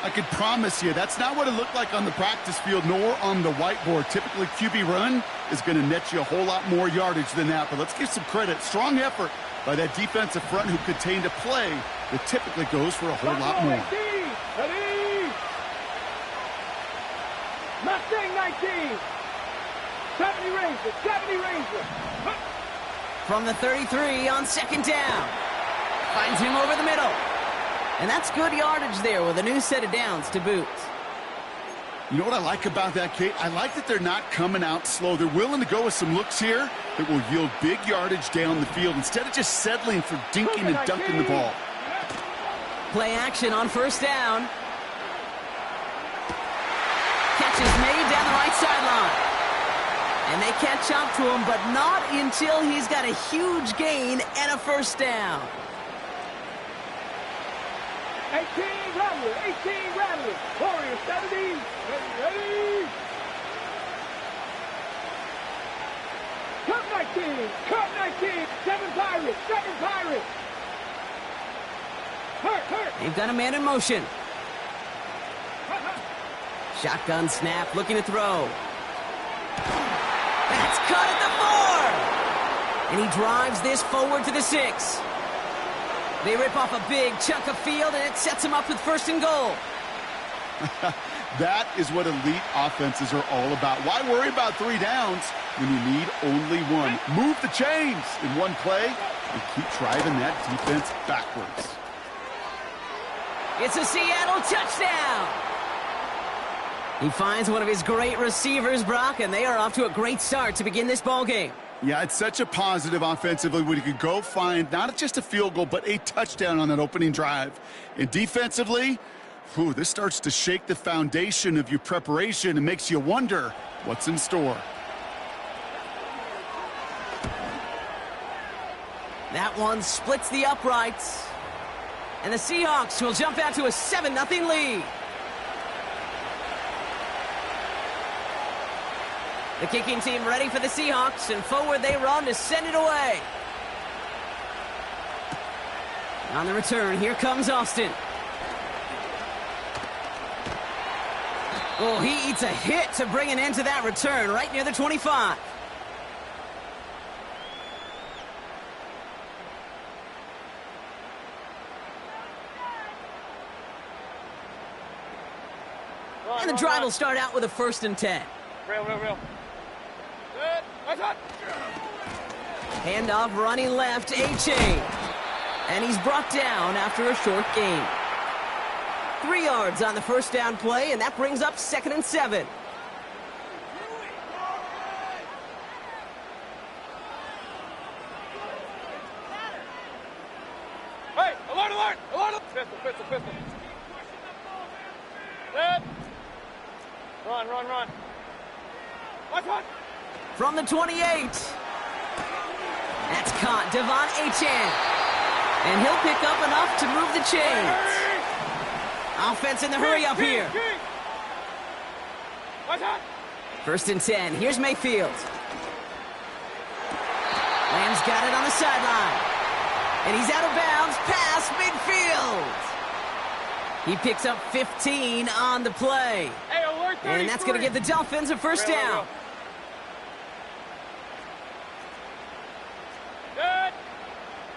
[SPEAKER 2] I can promise you, that's not what it looked like on the practice field nor on the whiteboard. Typically, QB run is going to net you a whole lot more yardage than that. But let's give some credit. Strong effort by that defensive front who contained a play that typically goes for a whole lot more.
[SPEAKER 3] Ready? Mustang 19. 70 Ranger, 70 Ranger.
[SPEAKER 1] From the 33 on 2nd down. Finds him over the middle. And that's good yardage there with a new set of downs to boot.
[SPEAKER 2] You know what I like about that, Kate? I like that they're not coming out slow. They're willing to go with some looks here that will yield big yardage down the field instead of just settling for dinking and dunking the ball.
[SPEAKER 1] Play action on 1st down. Catch is made down the right sideline. And they catch up to him, but not until he's got a huge gain and a 1st down.
[SPEAKER 3] 18 Rattler, 18 Rattler. Warrior 70. Ready? Cut 19, cut 19. 7 Pirates, 7 Pirates. Hurt.
[SPEAKER 1] They've got a man in motion. Shotgun snap, looking to throw. That's cut at the 4. And he drives this forward to the 6. They rip off a big chunk of field, and it sets him up with 1st and goal.
[SPEAKER 2] That is what elite offenses are all about. Why worry about 3 downs when you need only 1? Move the chains in one play and keep driving that defense backwards.
[SPEAKER 1] It's a Seattle touchdown. He finds one of his great receivers, Brock, and they are off to a great start to begin this ballgame.
[SPEAKER 2] Yeah, it's such a positive offensively when you could go find not just a field goal, but a touchdown on that opening drive. And defensively, this starts to shake the foundation of your preparation and makes you wonder what's in store.
[SPEAKER 1] That one splits the uprights. And the Seahawks will jump out to a 7-0 lead. The kicking team ready for the Seahawks, and forward they run to send it away. On the return, here comes Austin. Oh, he eats a hit to bring an end to that return right near the 25. And the drive will start out with a 1st and 10.
[SPEAKER 3] Real. Good. Nice hot.
[SPEAKER 1] Handoff running left, A-Chain. And he's brought down after a short gain. 3 yards on the 1st down play, and that brings up 2nd and 7.
[SPEAKER 3] Hey, alert. Pistol. Set. Run. Watch.
[SPEAKER 1] From the 28. That's caught, Devon Achane. And he'll pick up enough to move the chains. Offense in the hurry up here.
[SPEAKER 3] Watch out.
[SPEAKER 1] 1st and 10. Here's Mayfield. Lamb's got it on the sideline. And he's out of bounds past midfield. field. He picks up 15 on the play.
[SPEAKER 3] Hey, alert 33.
[SPEAKER 1] And that's going to give the Dolphins a first down.
[SPEAKER 3] Good.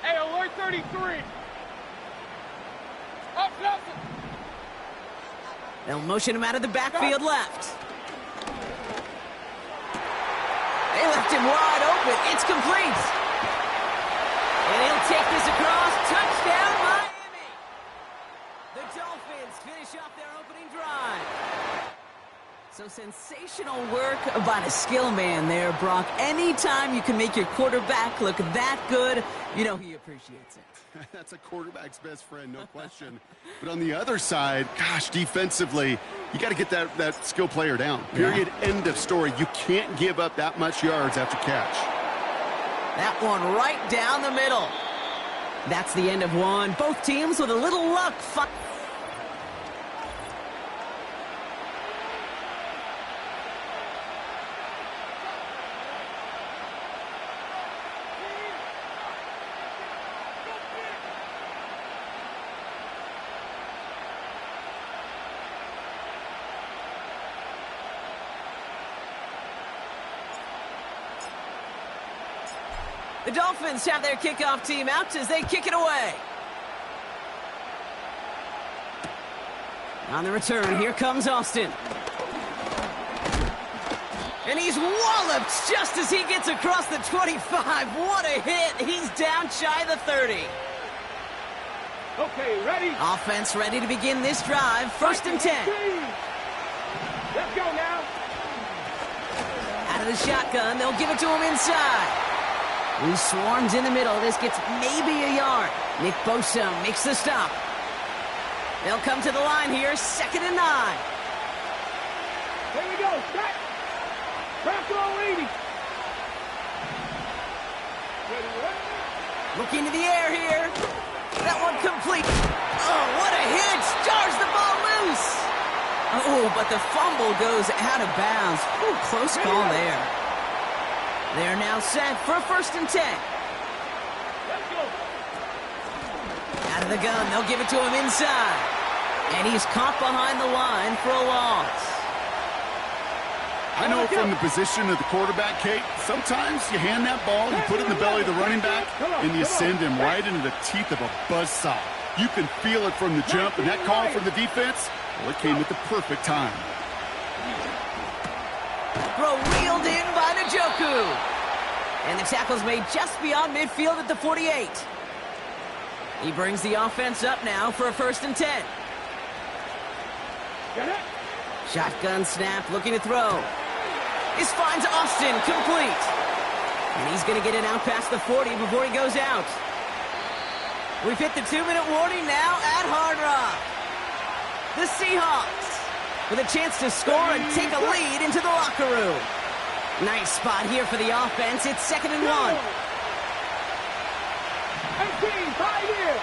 [SPEAKER 3] Hey, alert 33. Up, Nelson.
[SPEAKER 1] They'll motion him out of the backfield left. They left him wide open. It's complete. And he'll take this across. Touchdown, Miami. The Dolphins finish off their opening drive. So sensational work by the skill man there, Brock. Anytime you can make your quarterback look that good, you know he appreciates it.
[SPEAKER 2] That's a quarterback's best friend, no question. But on the other side, gosh, defensively, you got to get that skill player down. Period, end of story. You can't give up that much yards after catch.
[SPEAKER 1] That one right down the middle. That's the end of one. Both teams with a little luck. The Dolphins have their kickoff team out as they kick it away. On the return, here comes Austin. And he's walloped just as he gets across the 25. What a hit. He's down shy of the 30.
[SPEAKER 3] Okay, ready?
[SPEAKER 1] Offense ready to begin this drive. First and 10.
[SPEAKER 3] Let's go now.
[SPEAKER 1] Out of the shotgun, they'll give it to him inside. He swarms in the middle. This gets maybe a yard. Nick Bosa makes the stop. They'll come to the line here, 2nd and 9.
[SPEAKER 3] Here we go. Back. Back roll 80.
[SPEAKER 1] Looking to the air here. That one complete. Oh, what a hit. Jars the ball loose. Oh, but the fumble goes out of bounds. Ooh, close call there. They're now set for 1st and 10.
[SPEAKER 3] Let's go.
[SPEAKER 1] Out of the gun, they'll give it to him inside. And he's caught behind the line for a loss.
[SPEAKER 2] I know from the position of the quarterback, Kate, sometimes you hand that ball, you put it in the belly of the running back, and you send him right into the teeth of a buzzsaw. You can feel it from the jump, and that call from the defense, well, it came at the perfect time.
[SPEAKER 1] Throw wheeled in by Njoku. And the tackle's made just beyond midfield at the 48. He brings the offense up now for a 1st and 10. Shotgun snap, looking to throw. This finds Austin, complete. And he's going to get it out past the 40 before he goes out. We've hit the 2-minute warning now at Hard Rock. The Seahawks with a chance to score and take a lead into the locker room. Nice spot here for the offense. It's 2nd and 1.
[SPEAKER 3] 18, 5 here.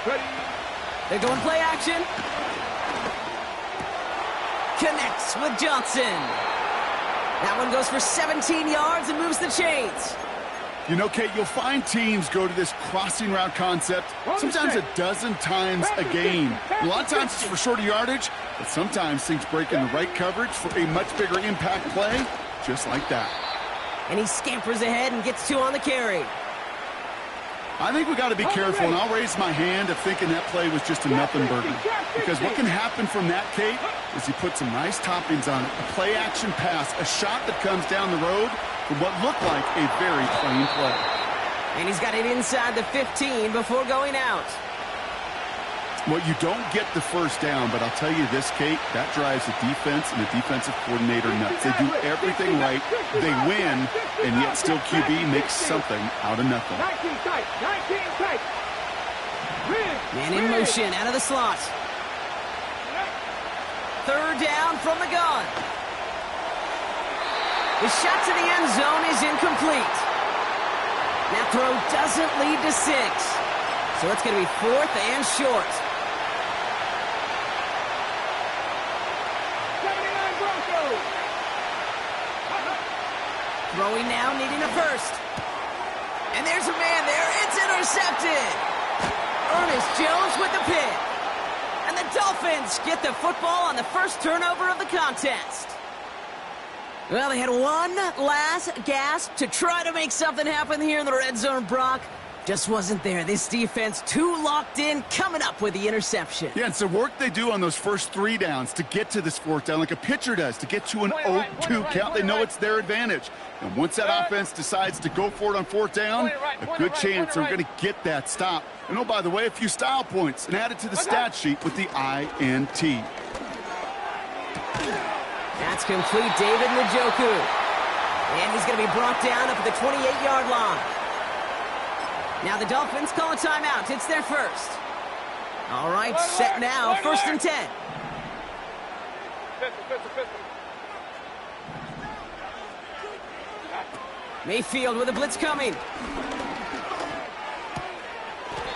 [SPEAKER 3] Ready.
[SPEAKER 1] They're going play action. Connects with Johnson. That one goes for 17 yards and moves the chains.
[SPEAKER 2] You know, Kate, you'll find teams go to this crossing route concept sometimes a dozen times a game. A lot of times it's for shorter yardage, but sometimes things break in the right coverage for a much bigger impact play, just like that.
[SPEAKER 1] And he scampers ahead and gets 2 on the carry.
[SPEAKER 2] I think we got to be careful, and I'll raise my hand of thinking that play was just a nothing burger. Because what can happen from that, Kate, is you put some nice toppings on it. A play-action pass, a shot that comes down the road from what looked like a very plain play.
[SPEAKER 1] And he's got it inside the 15 before going out.
[SPEAKER 2] Well, you don't get the first down, but I'll tell you this, Kate, that drives the defense and the defensive coordinator nuts. They do everything right, they win, and yet still QB makes something out of nothing.
[SPEAKER 3] 19 tight, 19 tight.
[SPEAKER 1] Man in motion, out of the slot. 3rd down from the gun. The shot to the end zone is incomplete. That throw doesn't lead to 6. So it's going to be 4th and short. Throwing now, needing a first. And there's a man there. It's intercepted. Ernest Jones with the pick. And the Dolphins get the football on the first turnover of the contest. Well, they had one last gasp to try to make something happen here in the red zone, Brock. Just wasn't there. This defense too locked in, coming up with the interception.
[SPEAKER 2] Yeah, it's the work they do on those first 3 downs to get to this 4th down, like a pitcher does, to get to an 0-2 count. They know it's their advantage. And once that offense decides to go for it on 4th down, a good chance they're going to get that stop. And oh, by the way, a few style points and add it to the stat sheet with the INT.
[SPEAKER 1] That's complete, David Njoku. And he's going to be brought down up at the 28-yard line. Now the Dolphins call a timeout. It's their first. All right, set now. 1st and 10. Mayfield with a blitz coming.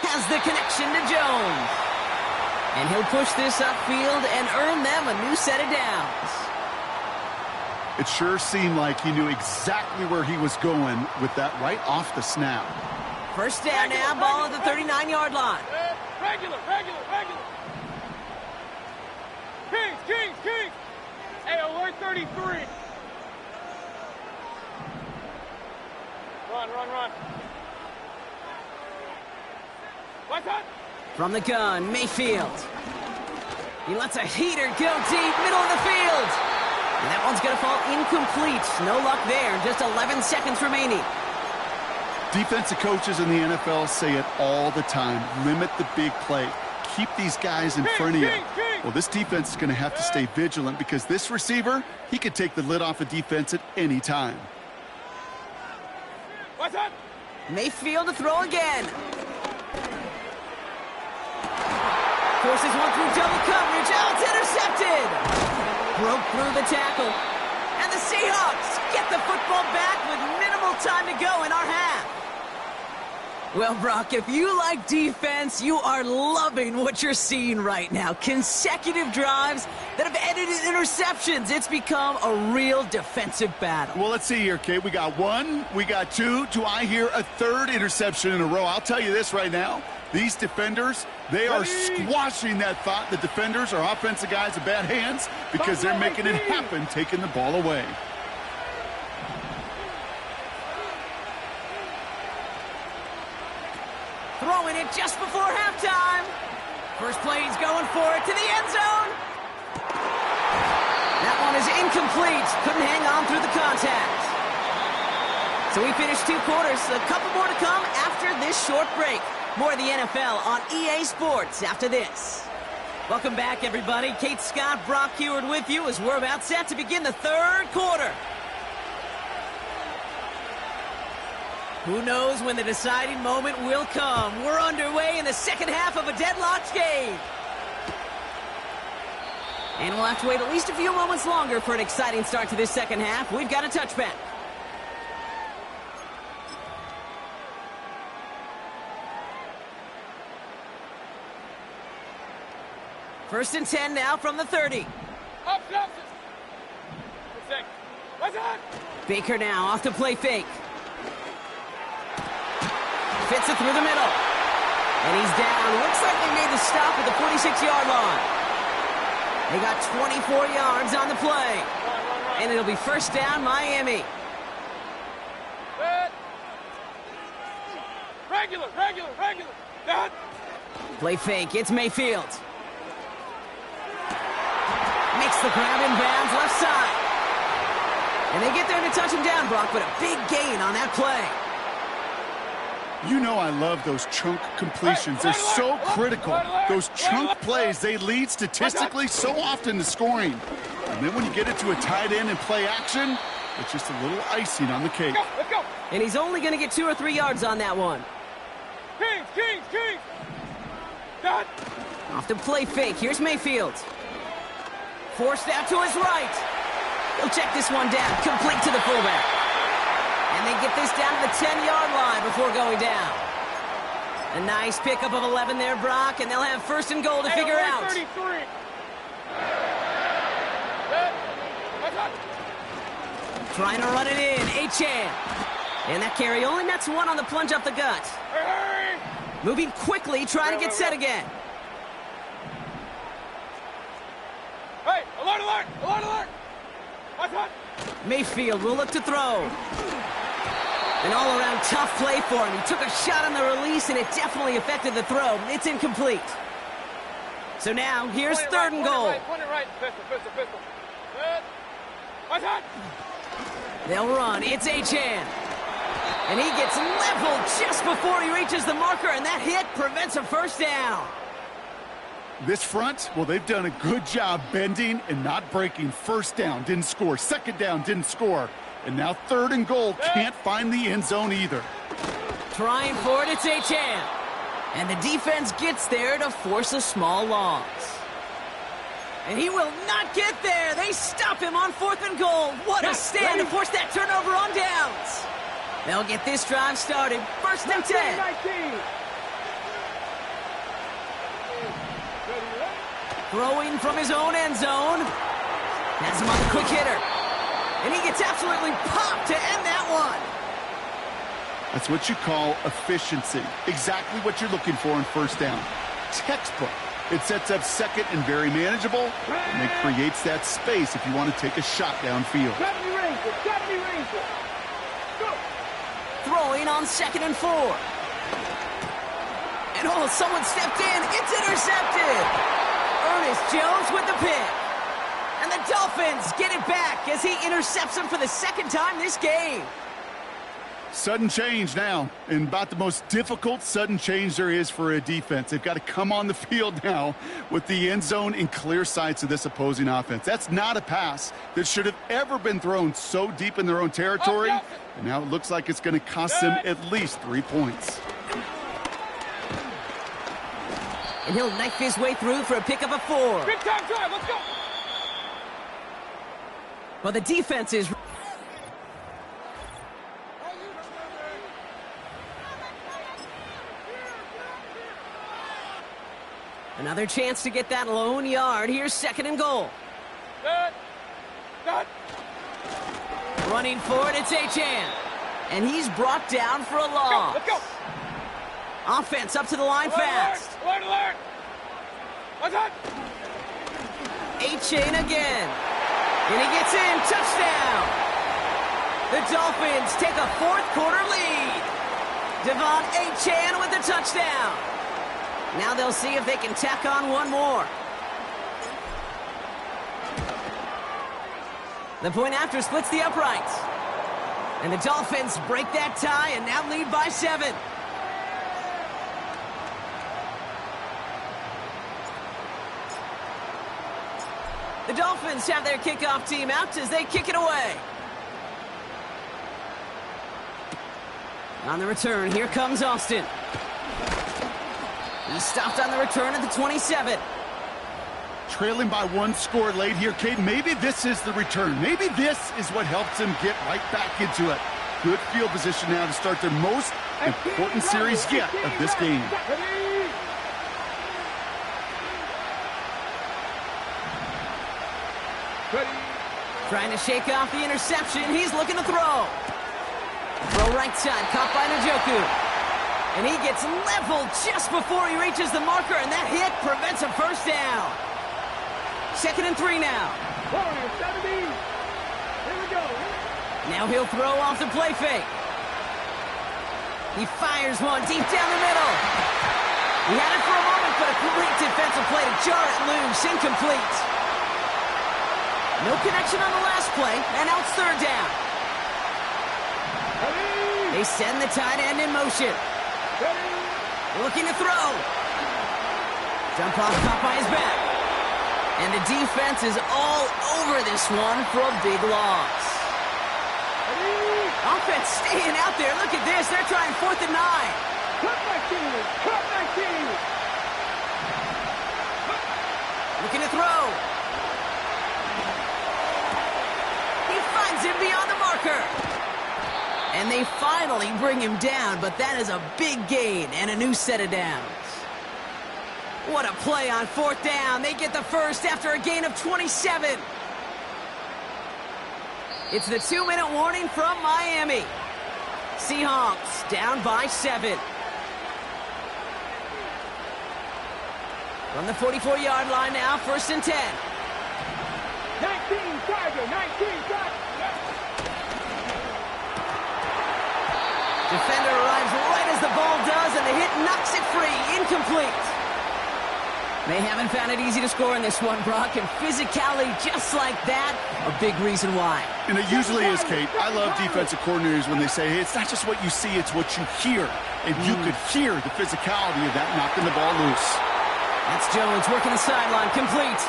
[SPEAKER 1] Has the connection to Jones. And he'll push this upfield and earn them a new set of downs.
[SPEAKER 2] It sure seemed like he knew exactly where he was going with that right off the snap.
[SPEAKER 1] First down now, ball at the 39-yard line.
[SPEAKER 3] Regular. Kings. Hey, alert 33. Run. What's that?
[SPEAKER 1] From the gun, Mayfield. He lets a heater go deep, middle of the field. And that one's going to fall incomplete. No luck there. Just 11 seconds remaining.
[SPEAKER 2] Defensive coaches in the NFL say it all the time. Limit the big play. Keep these guys in front of you. Well, this defense is going to have to stay vigilant because this receiver, he could take the lid off a defense at any time.
[SPEAKER 3] What's that?
[SPEAKER 1] Mayfield to throw again. Forces one through double coverage. Oh, it's intercepted. Broke through the tackle. And the Seahawks get the football back with minimal time to go in our half. Well, Brock, if you like defense, you are loving what you're seeing right now. Consecutive drives that have ended in interceptions. It's become a real defensive battle.
[SPEAKER 2] Well, let's see here, Kate. We got 1, we got 2. Do I hear a 3rd interception in a row? I'll tell you this right now. These defenders, they are squashing that thought. The defenders are offensive guys with bad hands because they're making it happen, taking the ball away.
[SPEAKER 1] Throwing it just before halftime. First play, he's going for it to the end zone. That one is incomplete. Couldn't hang on through the contact. So we finished 2 quarters. A couple more to come after this short break. More of the NFL on EA Sports after this. Welcome back, everybody. Kate Scott, Brock Heward with you as we're about set to begin the 3rd quarter. Who knows when the deciding moment will come? We're underway in the second half of a deadlocked game. And we'll have to wait at least a few moments longer for an exciting start to this second half. We've got a touchback. First and 10 now from the 30.
[SPEAKER 3] Up. What's that?
[SPEAKER 1] Baker now off the play fake. Fits it through the middle. And he's down. Looks like they made the stop at the 46-yard line. They got 24 yards on the play. And it'll be first down, Miami.
[SPEAKER 3] Regular. That.
[SPEAKER 1] Play fake. It's Mayfield. Makes the grab in bounds left side. And they get there to touch him down, Brock, but a big gain on that play.
[SPEAKER 2] You know I love those chunk completions. They're so critical. Those chunk plays, they lead statistically so often to scoring. And then when you get it to a tight end and play action, it's just a little icing on the cake.
[SPEAKER 3] Let's go.
[SPEAKER 1] And he's only going to get 2 or 3 yards on that one.
[SPEAKER 3] Kings. That.
[SPEAKER 1] Off the play fake. Here's Mayfield. Forced out to his right. He'll check this one down. Complete to the fullback. And they get this down to the 10-yard line before going down. A nice pickup of 11 there, Brock, and they'll have first and goal to figure out.
[SPEAKER 3] 33.
[SPEAKER 1] Trying to run it in. Achane. And that carry only nets one on the plunge up the gut.
[SPEAKER 3] Hurry!
[SPEAKER 1] Moving quickly, trying to get set again.
[SPEAKER 3] Hey, alert, alert, alert, alert! Watch out!
[SPEAKER 1] Mayfield will look to throw. An all-around tough play for him. He took a shot on the release, and it definitely affected the throw. It's incomplete. So now, here's third and goal.
[SPEAKER 3] Point it right. Pistol, pistol, pistol. Good. Watch out!
[SPEAKER 1] They'll run. It's Achane. And he gets leveled just before he reaches the marker, and that hit prevents a first down.
[SPEAKER 2] This front, well, they've done a good job bending and not breaking. First down, didn't score. Second down, didn't score. And now third and goal, can't find the end zone either.
[SPEAKER 1] Trying for it, it's Achane. And the defense gets there to force a small loss. And he will not get there. They stop him on fourth and goal. What a stand to force that turnover on downs. They'll get this drive started. First and 10. Throwing from his own end zone. Has him on the quick hitter. And he gets absolutely popped to end that one.
[SPEAKER 2] That's what you call efficiency. Exactly what you're looking for in first down. Textbook. It sets up second and very manageable, and it creates that space if you want to take a shot downfield.
[SPEAKER 1] Throwing on 2nd and 4. And oh, someone stepped in. It's intercepted. Ernest Jones with the pick. And the Dolphins get it back as he intercepts him for the second time this game.
[SPEAKER 2] Sudden change now, and about the most difficult sudden change there is for a defense. They've got to come on the field now with the end zone in clear sights of this opposing offense. That's not a pass that should have ever been thrown so deep in their own territory, and now it looks like it's going to cost them at least 3 points.
[SPEAKER 1] And he'll knife his way through for a pickup of 4.
[SPEAKER 3] Big time drive, let's go!
[SPEAKER 1] Well, the defense is... Another chance to get that lone yard. Here's 2nd and goal.
[SPEAKER 3] Good. Good.
[SPEAKER 1] Running for it, it's Achane. And he's brought down for a loss.
[SPEAKER 3] Let's go.
[SPEAKER 1] Offense up to the line fast.
[SPEAKER 3] Alert, alert. Watch out.
[SPEAKER 1] Achane again. And he gets in. Touchdown. The Dolphins take a fourth quarter lead. Devon Achane with the touchdown. Now they'll see if they can tack on one more. The point after splits the uprights. And the Dolphins break that tie and now lead by 7. The Dolphins have their kickoff team out as they kick it away. On the return, here comes Austin. He stopped on the return at the 27.
[SPEAKER 2] Trailing by 1 score late here, Cade. Maybe this is the return. Maybe this is what helps them get right back into it. Good field position now to start their most important series yet of this game.
[SPEAKER 1] Trying to shake off the interception. He's looking to throw. Throw right side, caught by Njoku. And he gets leveled just before he reaches the marker, and that hit prevents a first down. 2nd and 3 now.
[SPEAKER 3] Here we go.
[SPEAKER 1] Now he'll throw off the play fake. He fires one deep down the middle. He had it for a moment, but a great defensive play to jar it loose. Incomplete. No connection on the last play, and now it's 3rd down. They send the tight end in motion. Looking to throw. Jump off, caught by his back. And the defense is all over this one for a big loss. Offense staying out there. Look at this. They're trying 4th and 9. Looking to throw. He finds him beyond the marker. And they finally bring him down, but that is a big gain and a new set of downs. What a play on 4th down. They get the first after a gain of 27. It's the 2-minute warning from Miami. Seahawks down by 7. From the 44-yard line now, 1st and 10.
[SPEAKER 3] 19 Tiger, 19 Tiger.
[SPEAKER 1] Defender arrives right as the ball does, and the hit knocks it free. Incomplete. They haven't found it easy to score in this one, Brock, and physicality just like that, a big reason why.
[SPEAKER 2] And it usually is, Kate. I love defensive coordinators when they say, hey, it's not just what you see, it's what you hear. And you could hear the physicality of that knocking the ball loose.
[SPEAKER 1] That's Jones working the sideline, complete.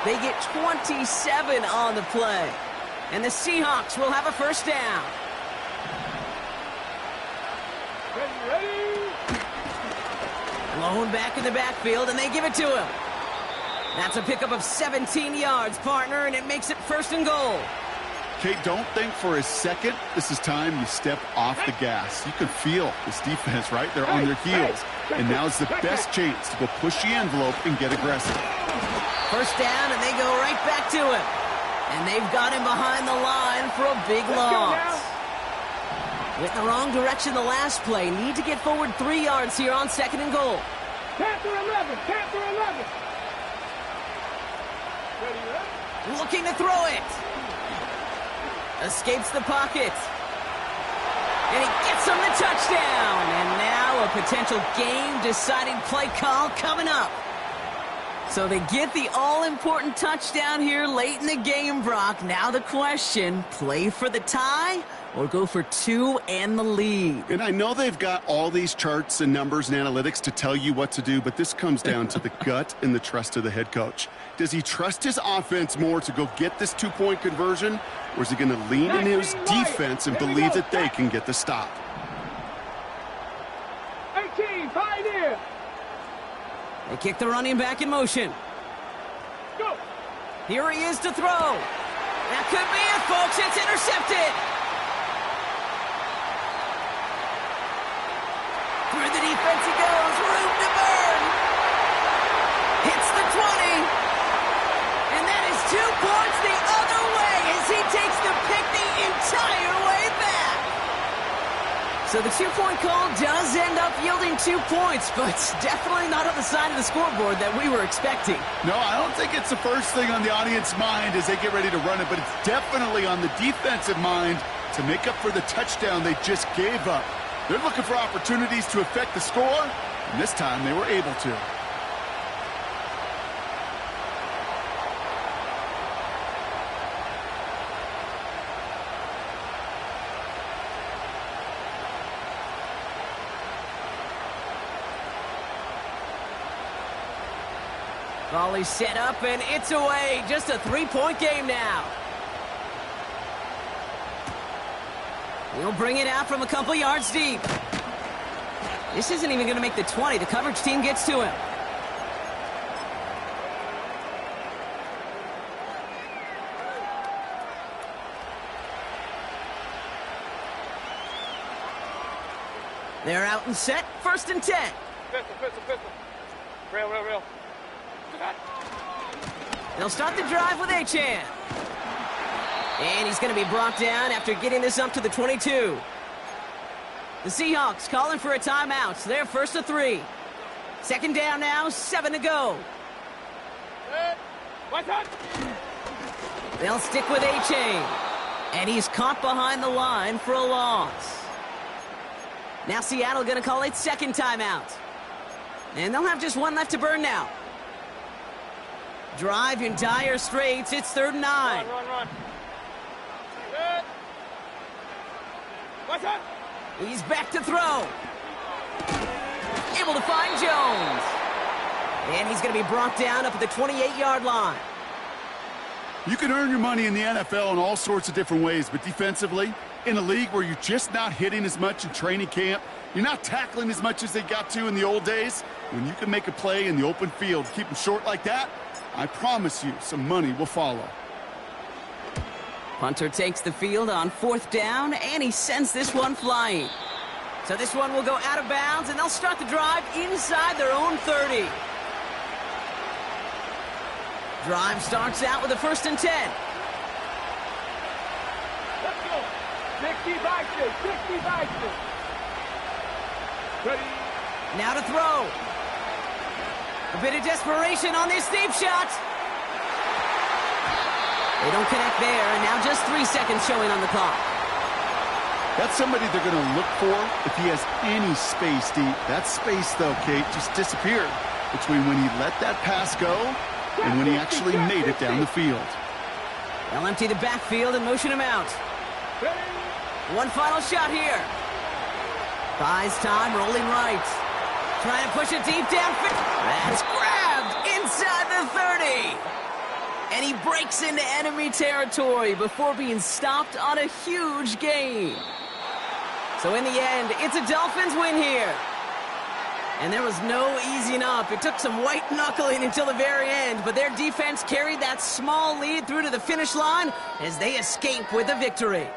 [SPEAKER 1] They get 27 on the play. And the Seahawks will have a 1st down.
[SPEAKER 3] Ready.
[SPEAKER 1] Lone back in the backfield, and they give it to him. That's a pickup of 17 yards, partner, and it makes it 1st and goal.
[SPEAKER 2] Kate, don't think for a second this is time you step off the gas. You can feel this defense, right? They're on their heels. And now's the best chance to go push the envelope and get aggressive.
[SPEAKER 1] 1st down, and they go right back to him. And they've got him behind the line for a big loss. Went the wrong direction the last play. Need to get forward 3 yards here on 2nd and goal.
[SPEAKER 3] Panther 11, Panther 11. Ready.
[SPEAKER 1] Looking to throw it. Escapes the pocket. And he gets him the touchdown. And now a potential game-deciding play call coming up. So they get the all-important touchdown here late in the game, Brock. Now the question, play for the tie or go for 2 and the lead?
[SPEAKER 2] And I know they've got all these charts and numbers and analytics to tell you what to do, but this comes down to the gut and the trust of the head coach. Does he trust his offense more to go get this 2-point conversion, or is he going to lean in his defense and believe that they can get the stop?
[SPEAKER 3] 18, Pioneer.
[SPEAKER 1] They kick the running back in motion.
[SPEAKER 3] Go.
[SPEAKER 1] Here he is to throw. That could be it, folks. It's intercepted. Through the defense he goes. Room to burn. Hits the 20. And that is 2 points the other way as he takes the pick the entire way back. So the 2-point call does end up yielding 2 points, but definitely not on the side of the scoreboard that we were expecting.
[SPEAKER 2] No, I don't think it's the first thing on the audience mind as they get ready to run it, but it's definitely on the defensive mind to make up for the touchdown they just gave up. They're looking for opportunities to affect the score, and this time they were able to.
[SPEAKER 1] Volley set up, and it's away. Just a 3-point game now. He'll bring it out from a couple yards deep. This isn't even going to make the 20. The coverage team gets to him. They're out and set. 1st and 10.
[SPEAKER 3] Pistol. Rail.
[SPEAKER 1] They'll start the drive with Achan. And he's going to be brought down after getting this up to the 22. The Seahawks calling for a timeout. So they're 1st and 3. 2nd down now, 7 to go. They'll stick with Achan. And he's caught behind the line for a loss. Now Seattle going to call its 2nd timeout. And they'll have just 1 left to burn now. Drive in dire straits. It's 3rd and 9.
[SPEAKER 3] Run.
[SPEAKER 1] He's back to throw. Able to find Jones. And he's going to be brought down up at the 28-yard line.
[SPEAKER 2] You can earn your money in the NFL in all sorts of different ways, but defensively, in a league where you're just not hitting as much in training camp, you're not tackling as much as they got to in the old days, when you can make a play in the open field, keep them short like that, I promise you some money will follow.
[SPEAKER 1] Punter takes the field on 4th down, and he sends this one flying. So this one will go out of bounds, and they'll start the drive inside their own 30. Drive starts out with a 1st and 10. Now to throw. A bit of desperation on this deep shot. They don't connect there, and now just 3 seconds showing on the clock.
[SPEAKER 2] That's somebody they're going to look for if he has any space deep. That space, though, Kate, just disappeared between when he let that pass go and when he actually made it down the field.
[SPEAKER 1] They'll empty the backfield and motion him out. One final shot here. Buys time, rolling right. Trying to push it deep downfield. That's grabbed inside the 30. And he breaks into enemy territory before being stopped on a huge gain. So in the end, it's a Dolphins win here. And there was no easing up. It took some white knuckling until the very end, but their defense carried that small lead through to the finish line as they escape with a victory.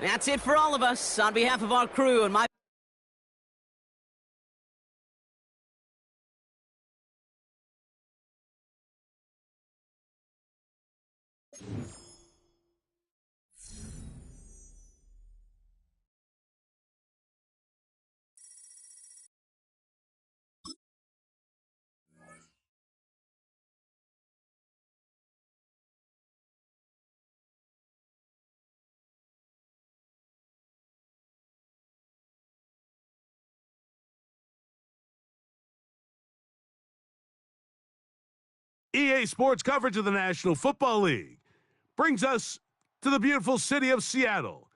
[SPEAKER 1] And that's it for all of us. On behalf of our crew and my
[SPEAKER 4] EA Sports coverage of the National Football League brings us to the beautiful city of Seattle.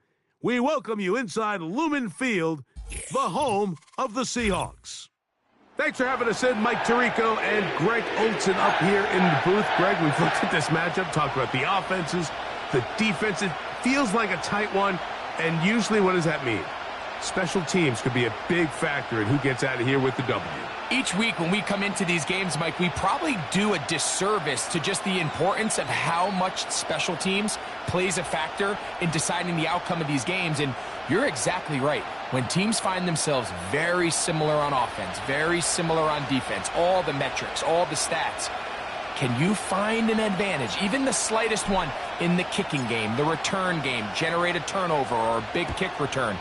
[SPEAKER 4] We welcome you inside Lumen Field, the home of the Seahawks. Thanks for having us in, Mike Tirico and Greg Olson up here in the booth. Greg, we've looked at this matchup, talked about the offenses, the defense. It feels like a tight one, and usually what does that mean? Special teams could be a big factor in who gets out of here with the W.
[SPEAKER 5] Each week when we come into these games, Mike, we probably do a disservice to just the importance of how much special teams plays a factor in deciding the outcome of these games. And you're exactly right. When teams find themselves very similar on offense, very similar on defense, all the metrics, all the stats, can you find an advantage, even the slightest one, in the kicking game, the return game, generate a turnover or a big kick return?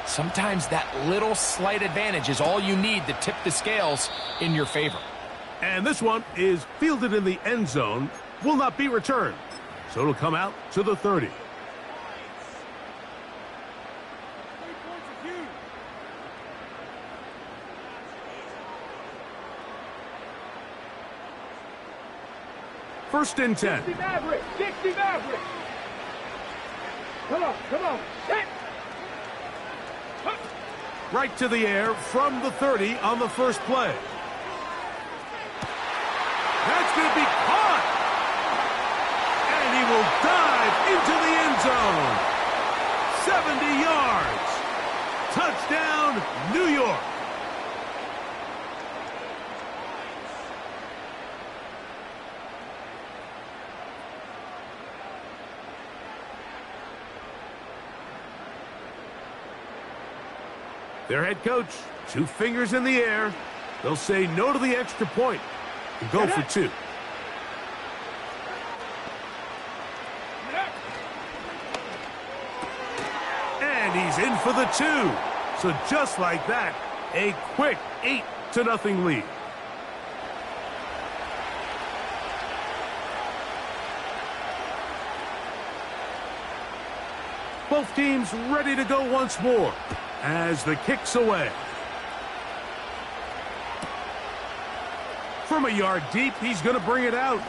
[SPEAKER 5] Sometimes that little slight advantage is all you need to tip the scales in your favor.
[SPEAKER 4] And this one is fielded in the end zone, will not be returned. So it'll come out to the 30. First and 10.
[SPEAKER 3] 60 Mavericks! 60 Mavericks! Come on, hit!
[SPEAKER 4] Right to the air from the 30 on the first play. That's going to be caught! And he will dive into the end zone. 70 yards. Touchdown, New York. Their head coach, 2 fingers in the air. They'll say no to the extra point and go for 2. And he's in for the 2. So just like that, a quick 8-0 lead. Both teams ready to go once more as the kick's away. From a yard deep, he's going to bring it out.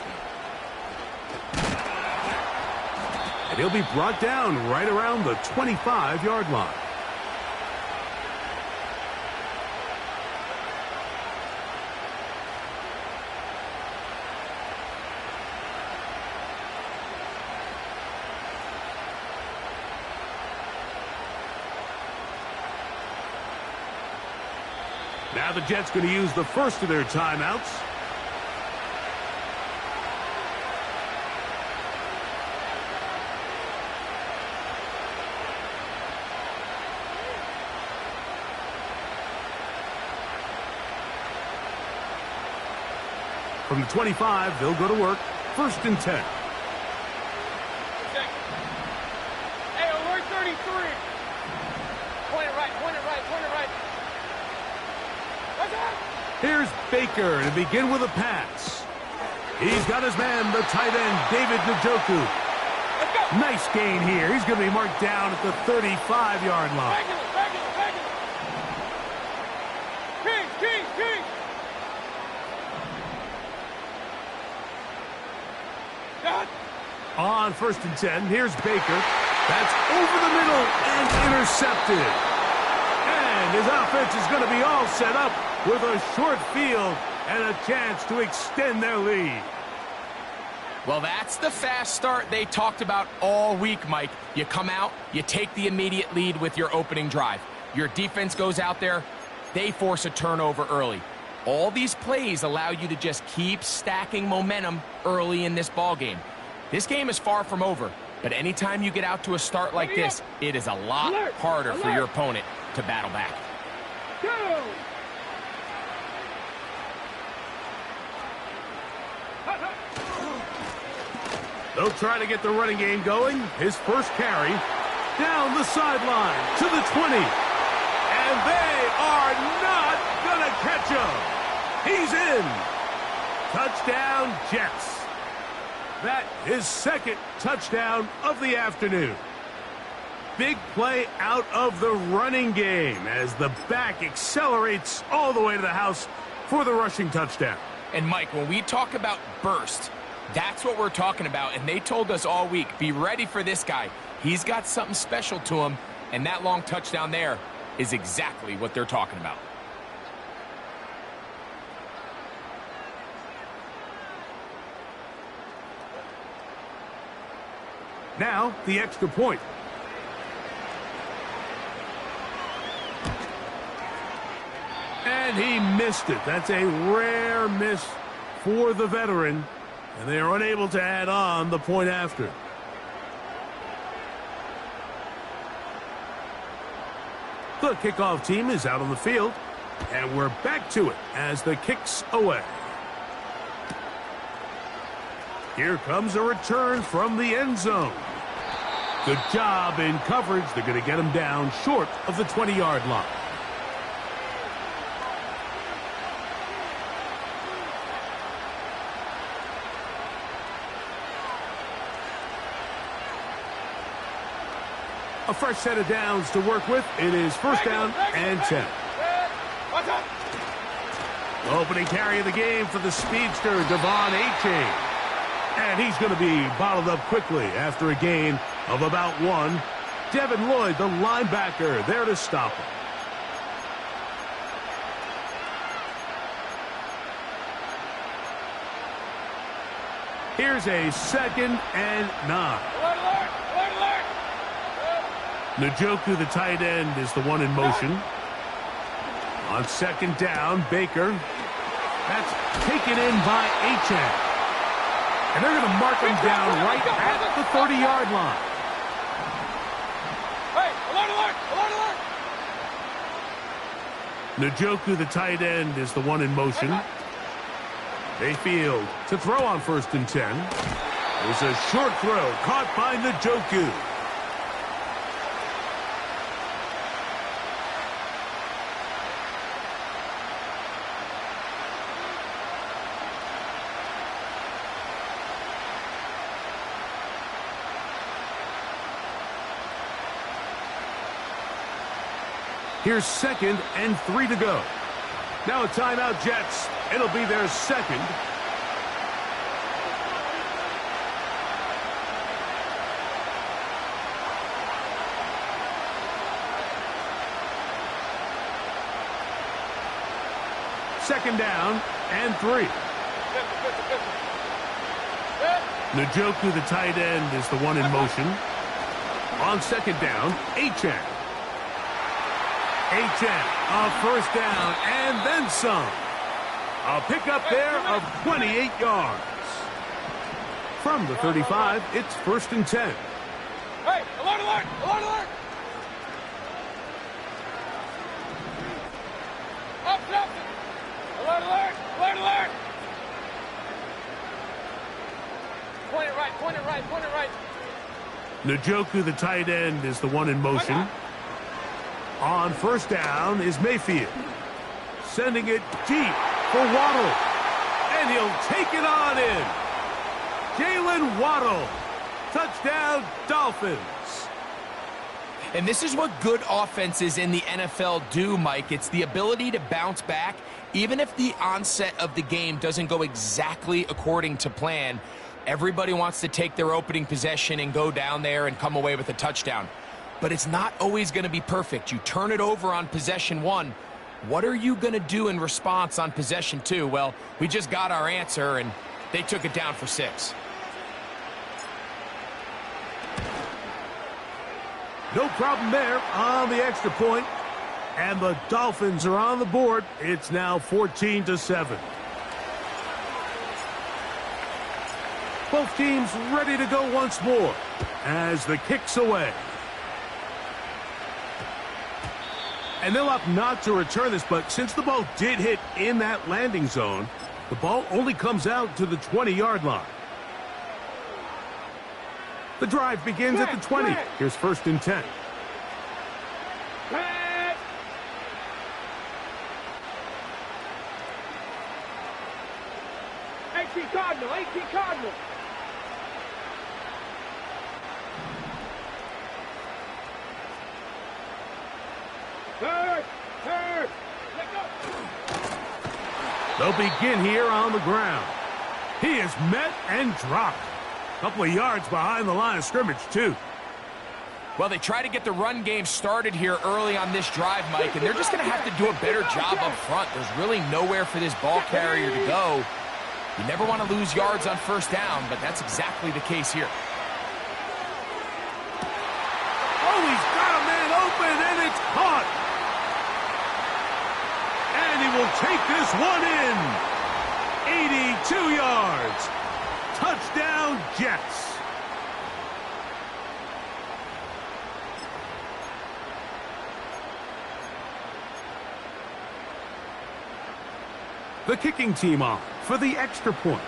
[SPEAKER 4] And he'll be brought down right around the 25-yard line. Now the Jets going to use the first of their timeouts. From the 25, they'll go to work. 1st and 10.
[SPEAKER 3] Hey, alert 33. Point it right, point it right, point it right. What's that?
[SPEAKER 4] Here's Baker to begin with a pass. He's got his man, the tight end, David Njoku.
[SPEAKER 3] Let's go.
[SPEAKER 4] Nice gain here. He's going to be marked down at the 35-yard line.
[SPEAKER 3] Regular. King. God.
[SPEAKER 4] On 1st and 10, here's Baker. That's over the middle and intercepted. And his offense is going to be all set up with a short field and a chance to extend their lead.
[SPEAKER 5] Well, that's the fast start they talked about all week, Mike. You come out, you take the immediate lead with your opening drive. Your defense goes out there, they force a turnover early. All these plays allow you to just keep stacking momentum early in this ball game. This game is far from over, but anytime you get out to a start like this, it is a lot harder for your opponent to battle back.
[SPEAKER 3] Go.
[SPEAKER 4] They'll try to get the running game going. His first carry down the sideline to the 20. And they are not going to catch him. He's in. Touchdown, Jets. That is 2nd touchdown of the afternoon. Big play out of the running game as the back accelerates all the way to the house for the rushing touchdown.
[SPEAKER 5] And Mike, when we talk about burst, that's what we're talking about, and they told us all week, be ready for this guy. He's got something special to him, and that long touchdown there is exactly what they're talking about.
[SPEAKER 4] Now, the extra point. And he missed it. That's a rare miss for the veteran. And they are unable to add on the point after. The kickoff team is out on the field. And we're back to it as the kick's away. Here comes a return from the end zone. Good job in coverage. They're going to get him down short of the 20-yard line. A fresh set of downs to work with. It is 1st down and 10. Opening carry of the game for the speedster, Devon A-Chain. And he's going to be bottled up quickly after a gain of about 1. Devin Lloyd, the linebacker, there to stop him. Here's a 2nd and 9. Njoku, the tight end, is the one in motion. On 2nd down, Baker. That's taken in by A-Chain. And they're going to mark him down right at the 30-yard line.
[SPEAKER 3] Hey, alert.
[SPEAKER 4] Njoku, the tight end, is the one in motion. They field to throw on 1st and 10. There's a short throw caught by Njoku. Here's 2nd and 3 to go. Now a timeout, Jets. It'll be their 2nd. Second down and 3. Njoku, the tight end, is the one in motion. On 2nd down, A-Chain. A-Chain, a 1st down, and then some. A pickup there of 28 yards. From the 35, it's 1st and 10.
[SPEAKER 3] Hey, alert, alert, alert, alert. Up, up. Alert, alert, alert, alert. Point it right, point it right, point it right.
[SPEAKER 4] Njoku, the tight end, is the one in motion. On first down is Mayfield. Sending it deep for Waddle. And he'll take it on in. Jalen Waddle. Touchdown, Dolphins.
[SPEAKER 5] And this is what good offenses in the NFL do, Mike. It's the ability to bounce back, even if the onset of the game doesn't go exactly according to plan. Everybody wants to take their opening possession and go down there and come away with a touchdown. But it's not always going to be perfect. You turn it over on possession 1. What are you going to do in response on possession 2? Well, we just got our answer, and they took it down for 6.
[SPEAKER 4] No problem there on the extra point. And the Dolphins are on the board. It's now 14-7. Both teams ready to go once more as the kick's away. And they'll opt not to return this, but since the ball did hit in that landing zone, the ball only comes out to the 20-yard line. The drive begins at the 20. Here's 1st and 10.
[SPEAKER 3] 18 Cardinal, 18 Cardinal. Third. Let go.
[SPEAKER 4] They'll begin here on the ground. He is met and dropped. A couple of yards behind the line of scrimmage, too.
[SPEAKER 5] Well, they try to get the run game started here early on this drive, Mike, and they're just going to have to do a better job up front. There's really nowhere for this ball carrier to go. You never want to lose yards on first down, but that's exactly the case here.
[SPEAKER 4] Oh, he's got a man open, and it's caught. And he will take this one in. 82 yards. Touchdown, Jets. The kicking team on for the extra point.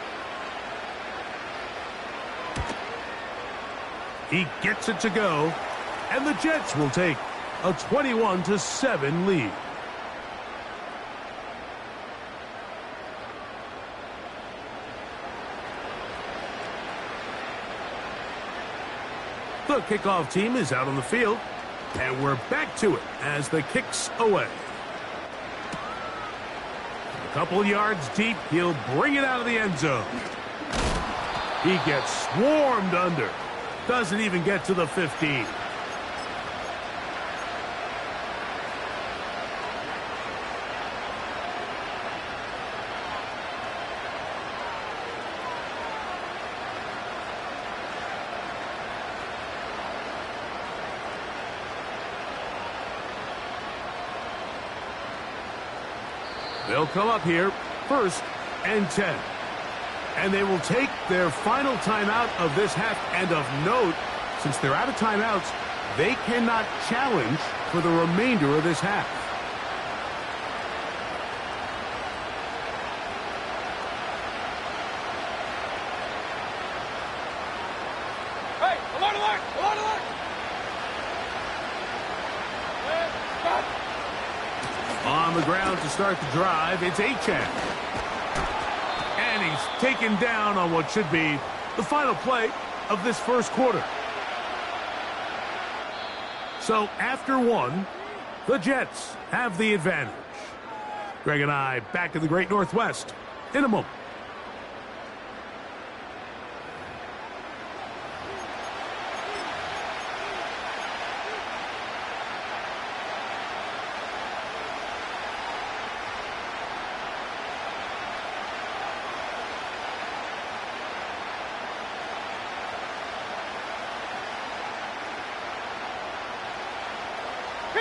[SPEAKER 4] He gets it to go, and the Jets will take a 21-7 lead. The kickoff team is out on the field, and we're back to it as the kick's away. A couple yards deep, he'll bring it out of the end zone. He gets swarmed under. Doesn't even get to the 15. They'll come up here, 1st and 10. And they will take their final timeout of this half. And of note, since they're out of timeouts, they cannot challenge for the remainder of this half.
[SPEAKER 3] Hey, alert, alert, alert, alert. Stop.
[SPEAKER 4] On the ground to start the drive, it's Achane. And he's taken down on what should be the final play of this first quarter. So after 1, the Jets have the advantage. Greg and I back in the Great Northwest in a moment.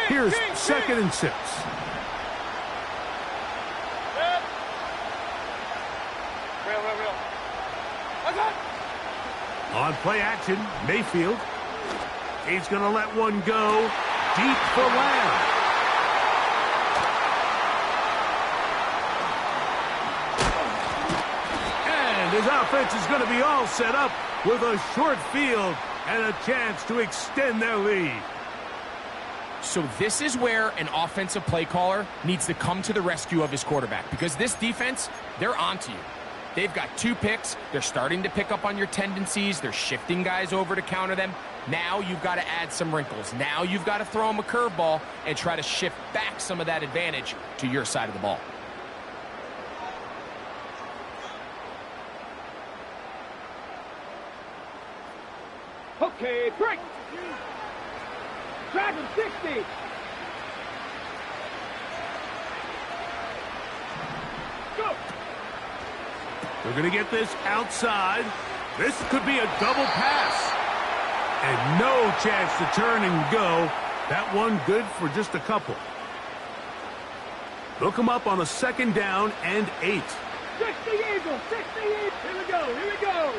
[SPEAKER 4] Here's 2nd and 6.
[SPEAKER 3] Real.
[SPEAKER 4] On play action, Mayfield. He's going to let one go deep for Lamb. And is out offense is going to be all set up with a short field and a chance to extend their lead.
[SPEAKER 5] So this is where an offensive play caller needs to come to the rescue of his quarterback, because this defense, they're onto you. They've got 2 picks. They're starting to pick up on your tendencies. They're shifting guys over to counter them. Now you've got to add some wrinkles. Now you've got to throw them a curveball and try to shift back some of that advantage to your side of the ball.
[SPEAKER 3] Okay, break. Drive him 60. Go.
[SPEAKER 4] They're going to get this outside. This could be a double pass. And no chance to turn and go. That one good for just a couple. They'll come up on a 2nd down and 8.
[SPEAKER 3] 60 Eagles, 60 Eagles. Here we go, here we go.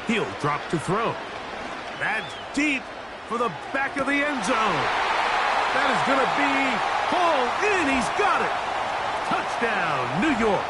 [SPEAKER 4] He'll drop to throw. That's deep for the back of the end zone. That is going to be pulled in. He's got it. Touchdown, New York.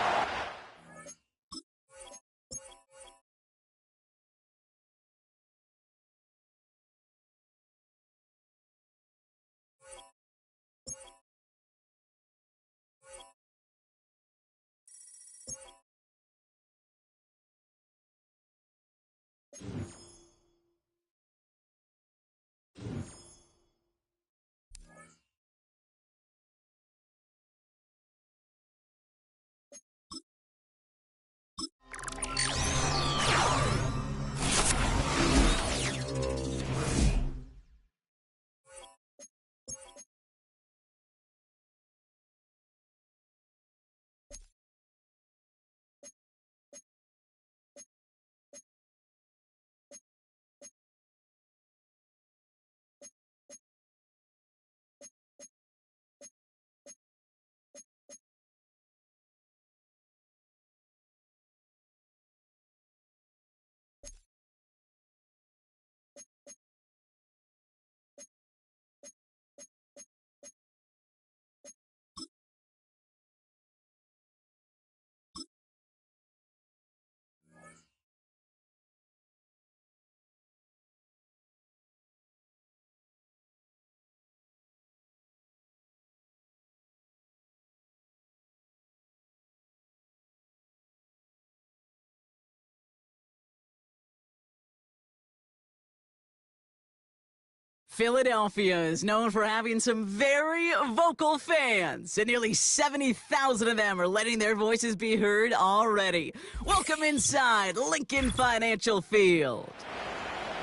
[SPEAKER 1] Philadelphia is known for having some very vocal fans, and nearly 70,000 of them are letting their voices be heard already. Welcome inside Lincoln Financial Field.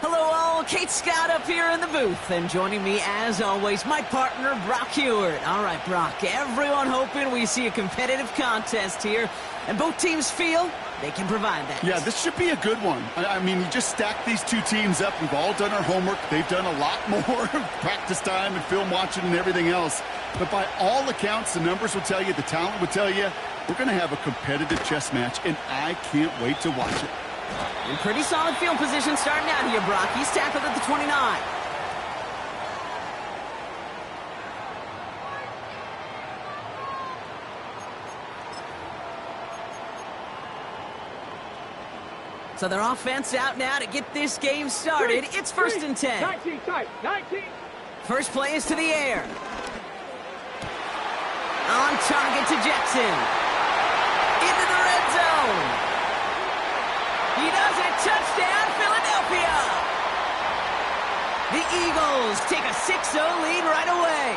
[SPEAKER 1] Hello all, Kate Scott up here in the booth, and joining me as always, my partner Brock Hewitt. All right, Brock, everyone hoping we see a competitive contest here, and both teams feel they can provide that.
[SPEAKER 2] Yeah, this should be a good one. I mean, you just stack these 2 teams up. We've all done our homework. They've done a lot more practice time and film watching and everything else. But by all accounts, the numbers will tell you, the talent will tell you, we're going to have a competitive chess match, and I can't wait to watch it.
[SPEAKER 1] In pretty solid field position starting out here, Brock. He's tackled at the 29. So their offense out now to get this game started. It's 1st and 10.
[SPEAKER 3] 19 tight, 19.
[SPEAKER 1] First play is to the air. On target to Jackson. Into the red zone. He does it. Touchdown, Philadelphia. The Eagles take a 6-0 lead right away.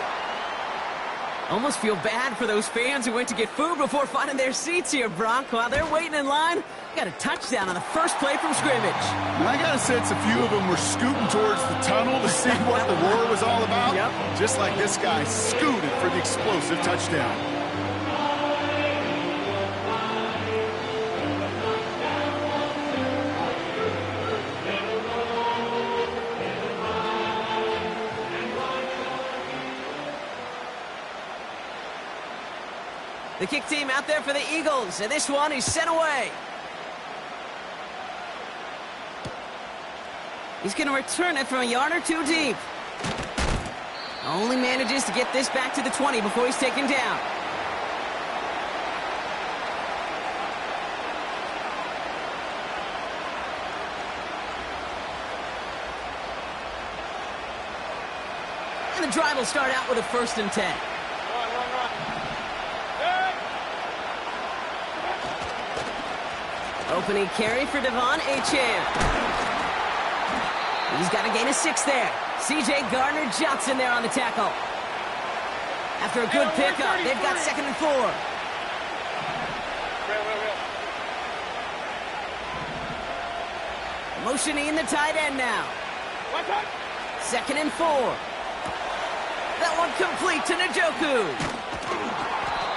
[SPEAKER 1] Almost feel bad for those fans who went to get food before finding their seats here, Brock. While they're waiting in line, got a touchdown on the first play from scrimmage.
[SPEAKER 2] And I got a sense a few of them were scooting towards the tunnel to see what the roar was all about.
[SPEAKER 1] Yep.
[SPEAKER 2] Just like this guy scooted for the explosive touchdown.
[SPEAKER 1] The kick team out there for the Eagles, and this one is sent away. He's going to return it from a yard or 2 deep. Only manages to get this back to the 20 before he's taken down. And the drive will start out with a 1st and 10.
[SPEAKER 3] Run.
[SPEAKER 1] Opening carry for Devon Achane. He's got a gain of 6 there. C.J. Gardner-Johnson there on the tackle. After a good pickup, they've got 2nd and 4.
[SPEAKER 3] Real.
[SPEAKER 1] Motioning the tight end now. 2nd and 4. That one complete to Njoku.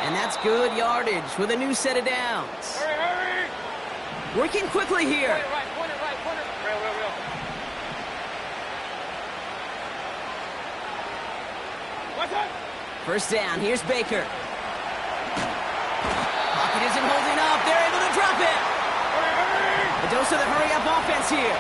[SPEAKER 1] And that's good yardage with a new set of downs.
[SPEAKER 3] Hurry.
[SPEAKER 1] Working quickly here.
[SPEAKER 3] Point it right. Real.
[SPEAKER 1] 1st down, here's Baker. Pocket isn't holding up. They're able to drop it.
[SPEAKER 3] Hurry.
[SPEAKER 1] A dose of the hurry-up offense here.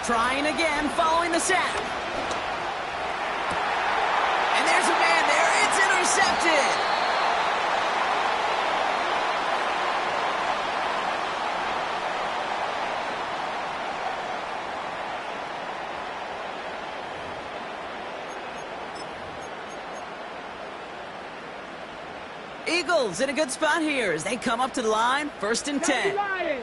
[SPEAKER 1] Trying again, following the sack. And there's a man there. It's intercepted. Eagles in a good spot here as they come up to the line. 1st and 10.
[SPEAKER 3] Ready.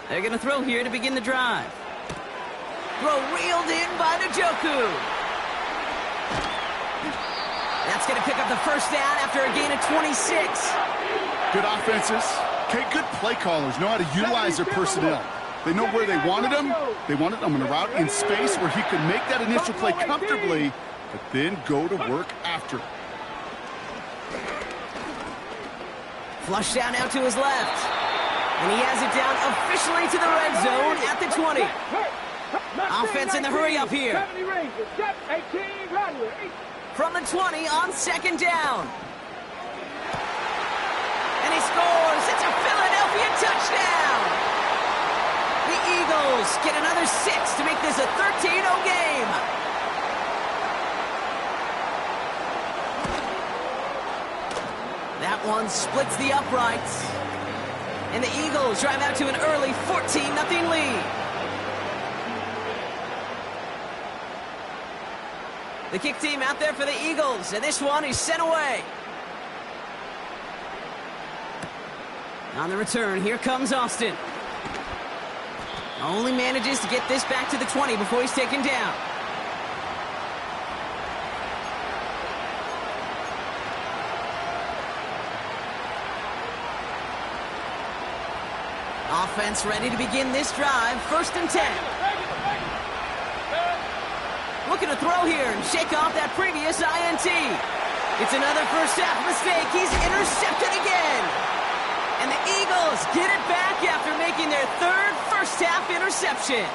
[SPEAKER 1] They're going to throw here to begin the drive. Throw reeled in by Njoku. That's going to pick up the 1st down after a gain of 26.
[SPEAKER 2] Good offenses. Okay, good play callers know how to utilize their personnel. They know where they wanted them. They wanted them on a route in space where he could make that initial play comfortably, but then go to work after.
[SPEAKER 1] Flush down out to his left. And he has it down officially to the red zone at the 20. Offense in the hurry up here. From the 20 on 2nd down. And he scores. It's a Philadelphia touchdown. The Eagles get another 6 to make this a 13-0 game. That one splits the uprights. And the Eagles drive out to an early 14-0 lead. The kick team out there for the Eagles, and this one is sent away. On the return, here comes Austin. Only manages to get this back to the 20 before he's taken down. Offense ready to begin this drive. 1st and 10. Looking to throw here and shake off that previous INT. It's another 1st half mistake. He's intercepted again. And the Eagles get it back after making their 3rd 1st half interception.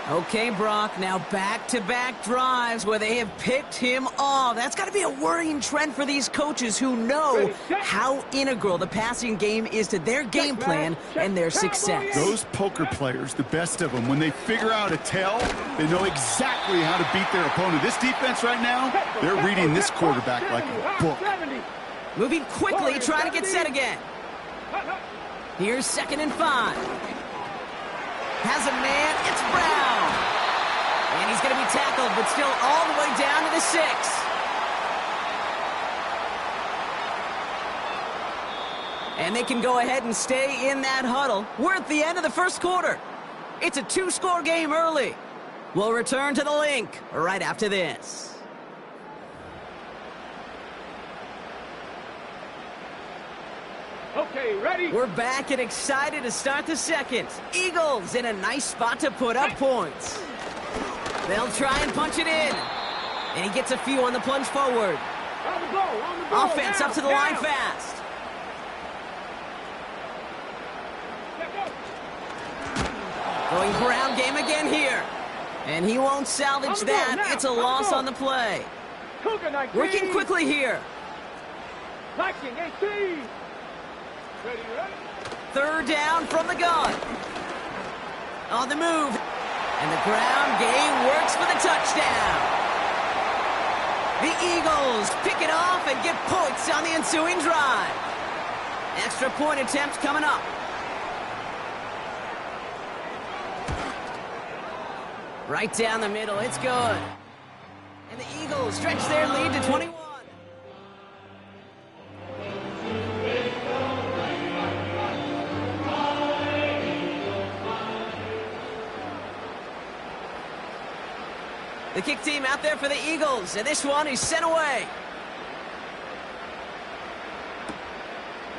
[SPEAKER 1] Okay, Brock, now back-to-back drives where they have picked him off. That's got to be a worrying trend for these coaches who know how integral the passing game is to their game plan and their success.
[SPEAKER 2] Those poker players, the best of them, when they figure out a tell, they know exactly how to beat their opponent. This defense right now, they're reading this quarterback like a book.
[SPEAKER 1] Moving quickly, trying to get set again. Here's 2nd and 5. Has a man, it's Brown. And he's going to be tackled, but still all the way down to the 6. And they can go ahead and stay in that huddle. We're at the end of the 1st quarter. It's a 2-score game early. We'll return to the link right after this.
[SPEAKER 3] Okay, ready?
[SPEAKER 1] We're back and excited to start the 2nd. Eagles in a nice spot to put up points. They'll try and punch it in. And he gets a few on the plunge forward.
[SPEAKER 3] On the ball,
[SPEAKER 1] Offense up to the line fast. Going ground game again here. And he won't salvage that. It's a loss on the play. Working quickly here.
[SPEAKER 3] 18.
[SPEAKER 1] 3rd down from the gun. On the move. And the ground game works for the touchdown. The Eagles pick it off and get points on the ensuing drive. Extra point attempt coming up. Right down the middle, it's good. And the Eagles stretch their lead to 21. The kick team out there for the Eagles, and this one is sent away.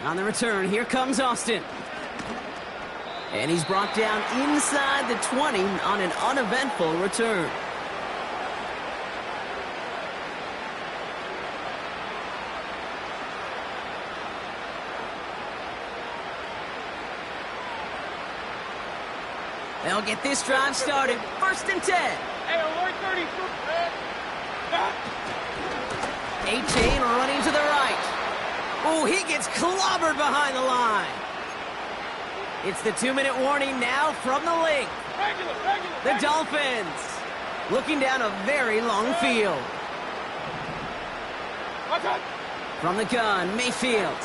[SPEAKER 1] On the return, here comes Austin. And he's brought down inside the 20 on an uneventful return. They'll get this drive started. 1st and 10.
[SPEAKER 3] Hey, alert 33.
[SPEAKER 1] 18 running to the right. Oh, he gets clobbered behind the line. It's the 2-minute warning now from the link. The Dolphins looking down a very long field. From the gun, Mayfield.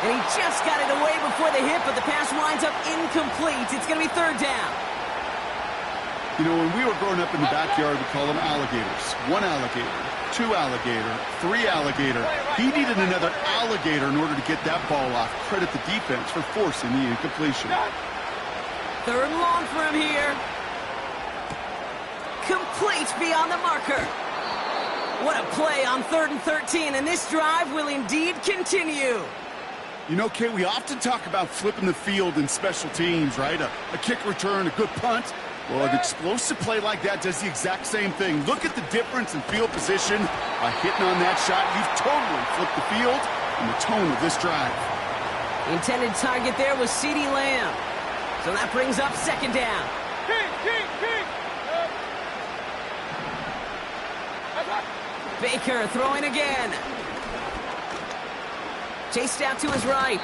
[SPEAKER 1] And he just got it away before the hit, but the pass winds up incomplete. It's going to be 3rd down.
[SPEAKER 2] You know, when we were growing up in the backyard, we call them alligators. 1 alligator, 2 alligator, 3 alligator. He needed another alligator in order to get that ball off. Credit the defense for forcing the incompletion.
[SPEAKER 1] 3rd and long for him here. Complete beyond the marker. What a play on 3rd and 13, and this drive will indeed continue.
[SPEAKER 2] You know, Kate, we often talk about flipping the field in special teams, right? A kick return, a good punt. Well, an explosive play like that does the exact same thing. Look at the difference in field position. By hitting on that shot, you've totally flipped the field and the tone of this drive.
[SPEAKER 1] The intended target there was CeeDee Lamb. So that brings up 2nd down. Baker throwing again. Chased out to his right.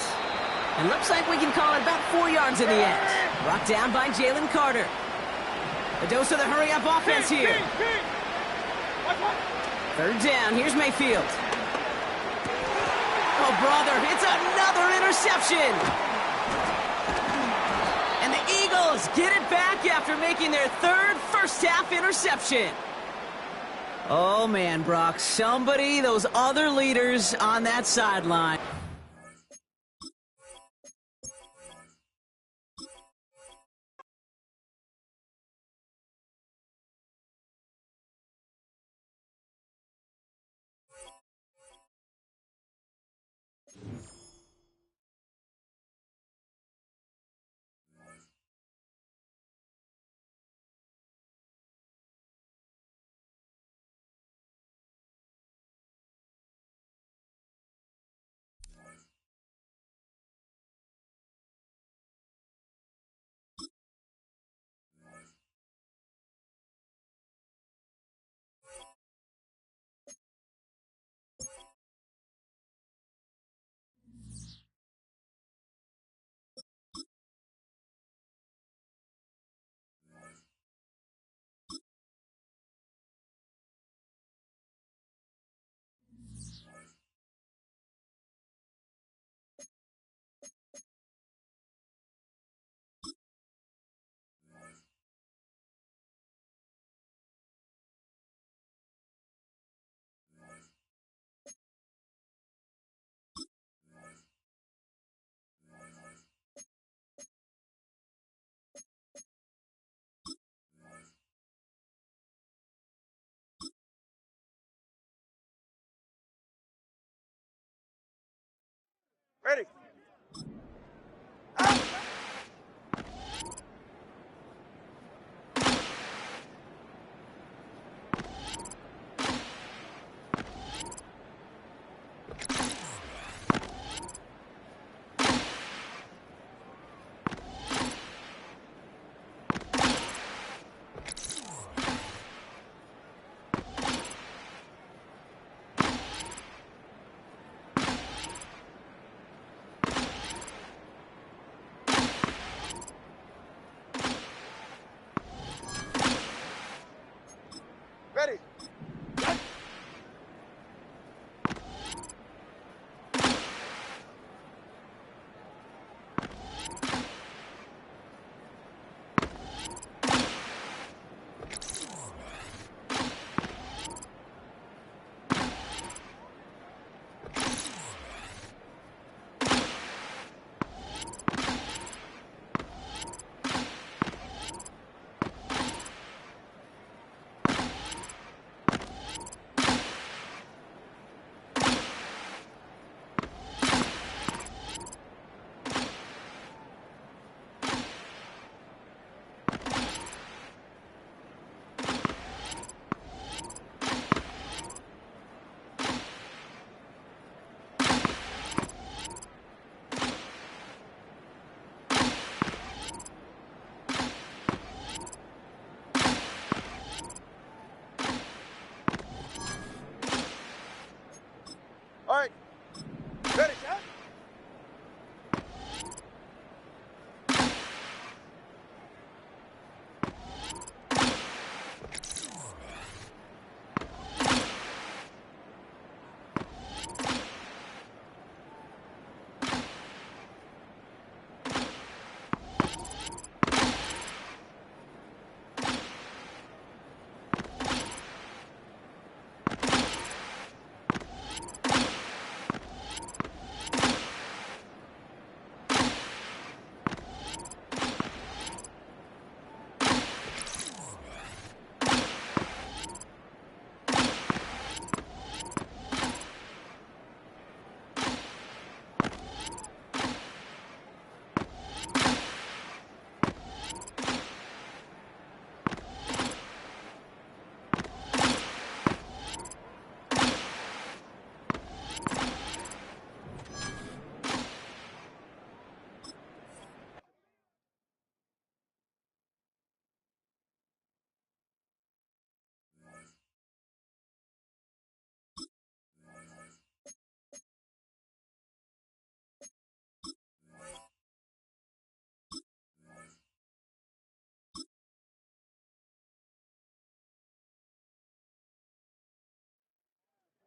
[SPEAKER 1] And looks like we can call it about 4 yards in the end. Brought down by Jalen Carter. A dose of the hurry-up offense here. 3rd down. Here's Mayfield. Oh, brother. It's another interception. And the Eagles get it back after making their 3rd first-half interception. Oh, man, Brock. Somebody, those other leaders on that sideline.
[SPEAKER 3] Ready.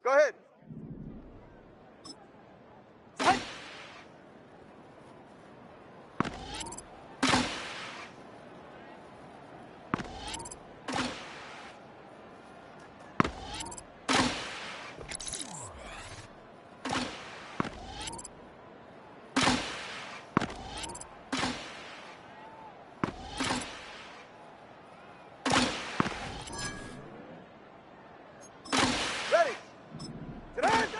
[SPEAKER 3] Go ahead. Ready. Get on.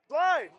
[SPEAKER 3] Slide.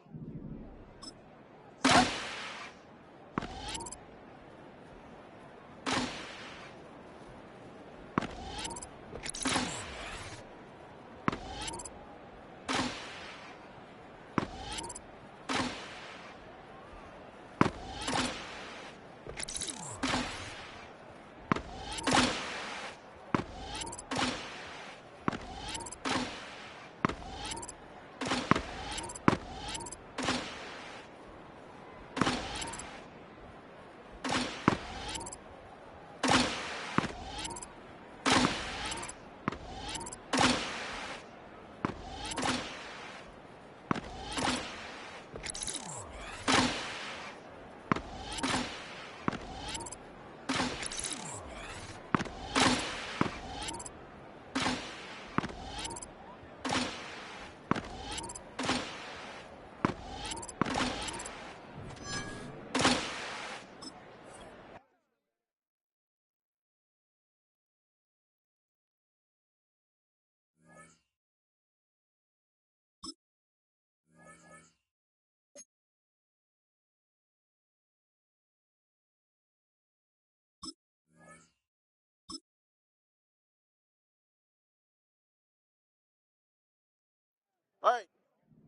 [SPEAKER 3] All right.